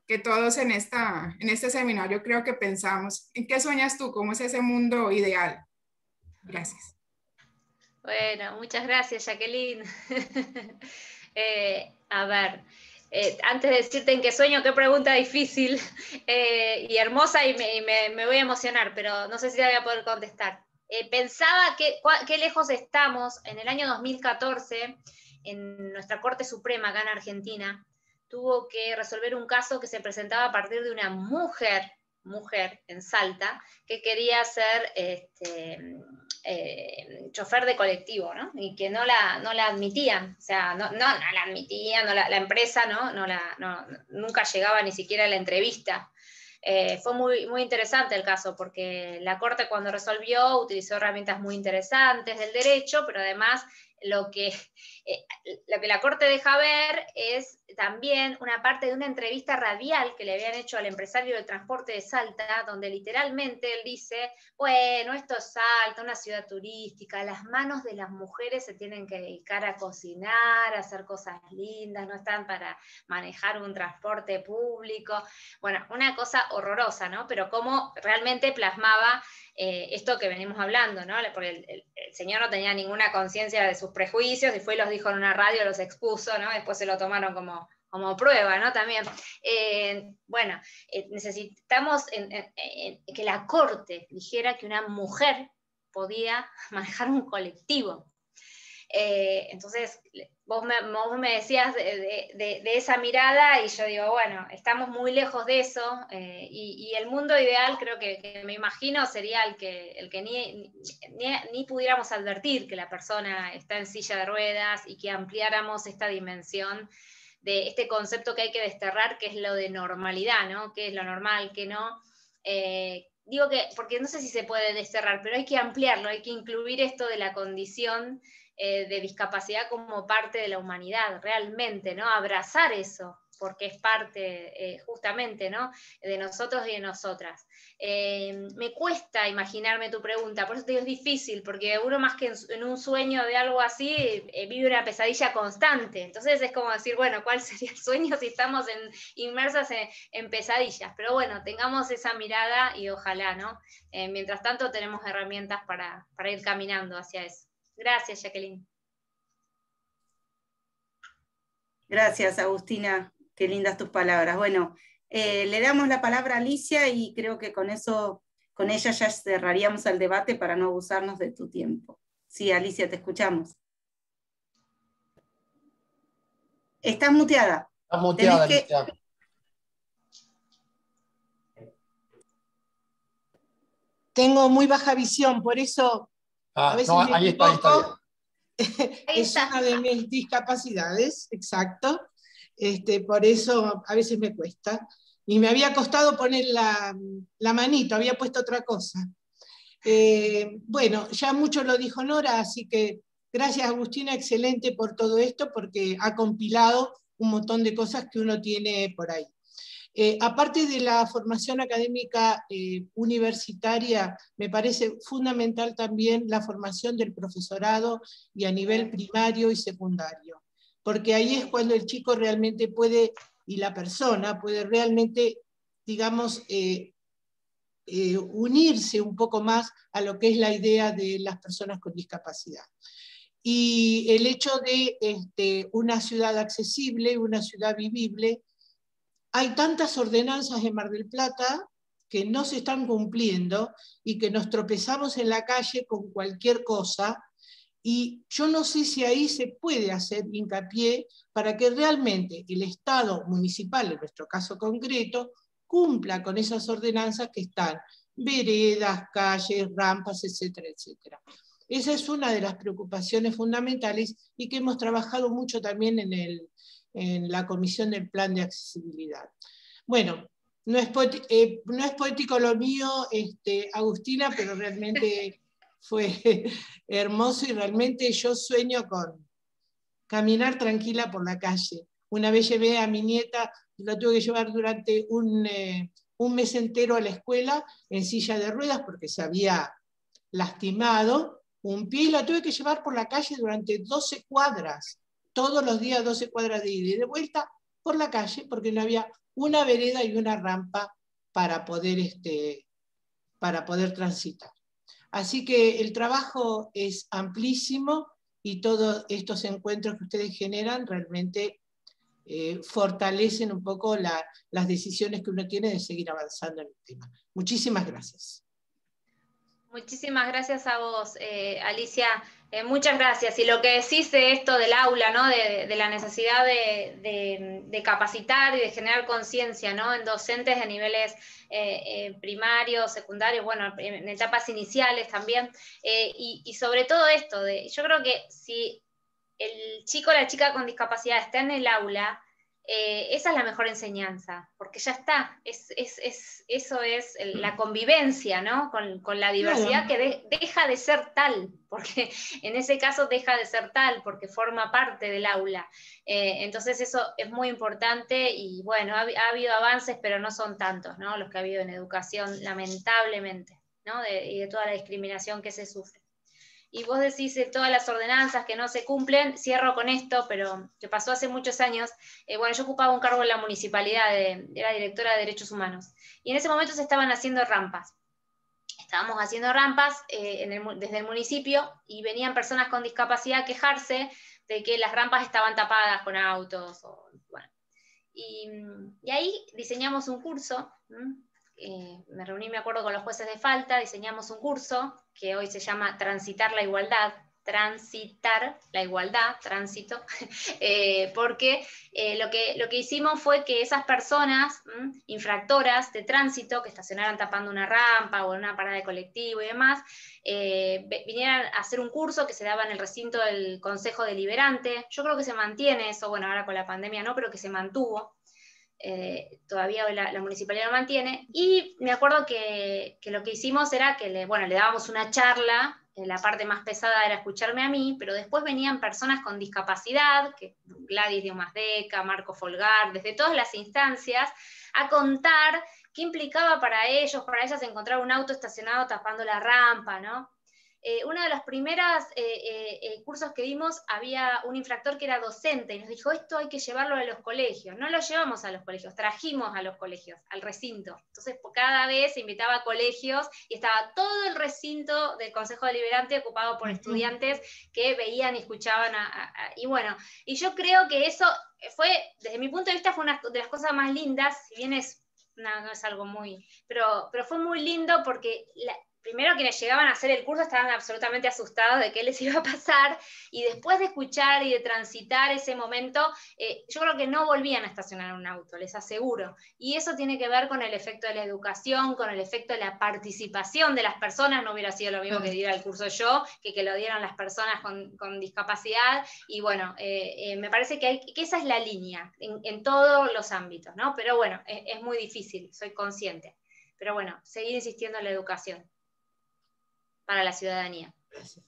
que todos en este seminario creo que pensamos? ¿En qué sueñas tú? ¿Cómo es ese mundo ideal? Gracias. Bueno, muchas gracias, Jacqueline. A ver, antes de decirte en qué sueño, qué pregunta difícil y hermosa, y me voy a emocionar, pero no sé si la voy a poder contestar. Pensaba qué lejos estamos. En el año 2014, en nuestra Corte Suprema acá en Argentina, tuvo que resolver un caso que se presentaba a partir de una mujer en Salta que quería ser chofer de colectivo, ¿no? Y que no la admitían, o sea, no la admitían, la empresa nunca llegaba ni siquiera a la entrevista. Fue muy interesante el caso, porque la Corte cuando resolvió utilizó herramientas muy interesantes del derecho, pero además lo que la Corte deja ver es también una parte de una entrevista radial que le habían hecho al empresario del transporte de Salta, donde literalmente él dice, bueno, esto es Salta, una ciudad turística, las manos de las mujeres se tienen que dedicar a cocinar, a hacer cosas lindas, no están para manejar un transporte público. Bueno, una cosa horrorosa, ¿no? Pero cómo realmente plasmaba esto que venimos hablando, ¿no? Porque el señor no tenía ninguna conciencia de sus prejuicios y fue y los dijo en una radio, los expuso, ¿no? Después se lo tomaron como prueba, ¿no? También. Necesitamos que la Corte dijera que una mujer podía manejar un colectivo. Entonces, vos me decías de esa mirada y yo digo, bueno, estamos muy lejos de eso y el mundo ideal creo que me imagino sería el que ni pudiéramos advertir que la persona está en silla de ruedas y que ampliáramos esta dimensión de este concepto que hay que desterrar, que es lo de normalidad, ¿no? ¿Qué es lo normal, qué no? Digo que, porque no sé si se puede desterrar, pero hay que ampliarlo, hay que incluir esto de la condición de discapacidad como parte de la humanidad, realmente, ¿no? Abrazar eso, porque es parte justamente, ¿no? De nosotros y de nosotras. Me cuesta imaginarme tu pregunta, por eso te digo, es difícil, porque uno más que en un sueño de algo así, vive una pesadilla constante. Entonces es como decir, bueno, ¿cuál sería el sueño si estamos inmersas en pesadillas? Pero bueno, tengamos esa mirada y ojalá, ¿no? Mientras tanto tenemos herramientas para ir caminando hacia eso. Gracias, Jacqueline. Gracias, Agustina. Qué lindas tus palabras. Bueno, le damos la palabra a Alicia y creo que con ella ya cerraríamos el debate para no abusarnos de tu tiempo. Sí, Alicia, te escuchamos. Estás muteada. Estás muteada, Alicia. Tengo muy baja visión, por eso a veces no, me ahí equivoco. Ahí es una de mis discapacidades, exacto. Por eso a veces me cuesta. Y me había costado poner la manito, había puesto otra cosa. Bueno, ya mucho lo dijo Nora, así que gracias, Agustina, excelente por todo esto, porque ha compilado un montón de cosas que uno tiene por ahí. Aparte de la formación académica universitaria, me parece fundamental también la formación del profesorado y a nivel primario y secundario, porque ahí es cuando el chico realmente puede, y la persona puede realmente, digamos, unirse un poco más a lo que es la idea de las personas con discapacidad. Y el hecho de una ciudad accesible, una ciudad vivible. Hay tantas ordenanzas en Mar del Plata que no se están cumpliendo y que nos tropezamos en la calle con cualquier cosa, y yo no sé si ahí se puede hacer hincapié para que realmente el Estado municipal, en nuestro caso concreto, cumpla con esas ordenanzas que están, veredas, calles, rampas, etcétera, etcétera. Esa es una de las preocupaciones fundamentales y que hemos trabajado mucho también en la comisión del plan de accesibilidad. Bueno, no es poético lo mío, Agustina, pero realmente fue hermoso y realmente yo sueño con caminar tranquila por la calle. Una vez llevé a mi nieta, la tuve que llevar durante un mes entero a la escuela en silla de ruedas porque se había lastimado un pie y la tuve que llevar por la calle durante 12 cuadras. Todos los días 12 cuadras de ida y de vuelta por la calle, porque no había una vereda y una rampa para poder transitar. Así que el trabajo es amplísimo y todos estos encuentros que ustedes generan realmente fortalecen un poco las decisiones que uno tiene de seguir avanzando en el tema. Muchísimas gracias. Muchísimas gracias a vos, Alicia. Muchas gracias. Y lo que decís de esto del aula, ¿no? de la necesidad de capacitar y de generar conciencia, ¿no? En docentes de niveles primarios, secundarios, bueno, en etapas iniciales también. Y sobre todo esto, yo creo que si el chico o la chica con discapacidad está en el aula, esa es la mejor enseñanza, porque ya está, eso es la convivencia, ¿no? Con la diversidad, Claro. que deja de ser tal, porque en ese caso deja de ser tal, porque forma parte del aula. Entonces eso es muy importante, y bueno, ha habido avances, pero no son tantos, ¿no? Los que ha habido en educación, lamentablemente, ¿no? Y de toda la discriminación que se sufre. Y vos decís todas las ordenanzas que no se cumplen. Cierro con esto, pero que pasó hace muchos años. Bueno, yo ocupaba un cargo en la municipalidad, era directora de Derechos Humanos, y en ese momento se estaban haciendo rampas. Estábamos haciendo rampas desde el municipio, y venían personas con discapacidad a quejarse de que las rampas estaban tapadas con autos. Bueno. Y ahí diseñamos un curso. Me reuní, me acuerdo, con los jueces de falta, diseñamos un curso que hoy se llama Transitar la Igualdad, tránsito, porque lo que hicimos fue que esas personas infractoras de tránsito, que estacionaran tapando una rampa o en una parada de colectivo y demás, vinieran a hacer un curso que se daba en el recinto del Consejo Deliberante. Yo creo que se mantiene eso, bueno, ahora con la pandemia no, pero que se mantuvo. Todavía hoy la municipalidad lo mantiene, y me acuerdo que lo que hicimos era que le dábamos una charla. La parte más pesada era escucharme a mí, pero después venían personas con discapacidad, que Gladys de Umasdeca, Marco Folgar, desde todas las instancias, a contar qué implicaba para ellos, para ellas, encontrar un auto estacionado tapando la rampa, ¿no? Uno de los primeros cursos que vimos, había un infractor que era docente, y nos dijo, esto hay que llevarlo a los colegios. No lo llevamos a los colegios, trajimos a los colegios, al recinto. Entonces, cada vez se invitaba a colegios, y estaba todo el recinto del Consejo Deliberante ocupado por estudiantes que veían y escuchaban. Y bueno, y yo creo que eso fue, desde mi punto de vista, fue una de las cosas más lindas, si bien no es algo muy, pero fue muy lindo, porque primero quienes llegaban a hacer el curso estaban absolutamente asustados de qué les iba a pasar, y después de escuchar y de transitar ese momento, yo creo que no volvían a estacionar un auto, les aseguro. Y eso tiene que ver con el efecto de la educación, con el efecto de la participación de las personas. No hubiera sido lo mismo que diera el curso yo, que lo dieran las personas con discapacidad. Y bueno, me parece que esa es la línea en todos los ámbitos, ¿no? Pero bueno, es muy difícil, soy consciente. Pero bueno, seguir insistiendo en la educación para la ciudadanía. Gracias.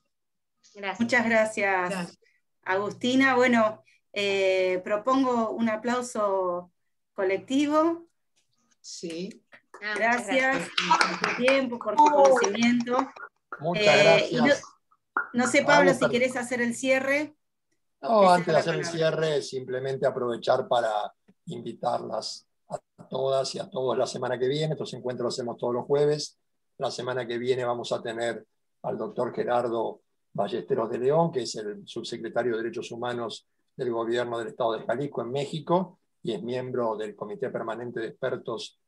Muchas gracias, Agustina. Bueno, propongo un aplauso colectivo. Sí. Gracias por tu tiempo, por tu conocimiento. Muchas gracias. No sé, Pablo, si querés hacer el cierre. No, antes de hacer el cierre, simplemente aprovechar para invitarlas a todas y a todos la semana que viene. Estos encuentros los hacemos todos los jueves. La semana que viene vamos a tener al doctor Gerardo Ballesteros de León, que es el subsecretario de Derechos Humanos del Gobierno del Estado de Jalisco en México, y es miembro del Comité Permanente de Expertos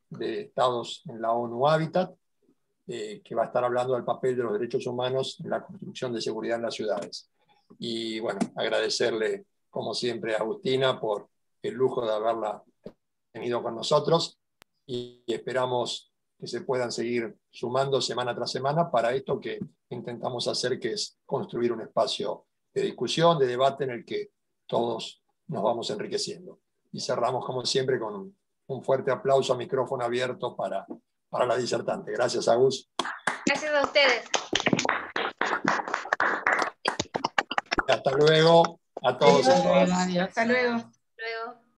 de Estados en la ONU Habitat, que va a estar hablando del papel de los derechos humanos en la construcción de seguridad en las ciudades. Y bueno, agradecerle, como siempre, a Agustina por el lujo de haberla tenido con nosotros, y esperamos que se puedan seguir sumando semana tras semana para esto que intentamos hacer, que es construir un espacio de discusión, de debate, en el que todos nos vamos enriqueciendo. Y cerramos, como siempre, con un fuerte aplauso a micrófono abierto para la disertante. Gracias, Agus. Gracias a ustedes. Hasta luego a todos. Hasta luego.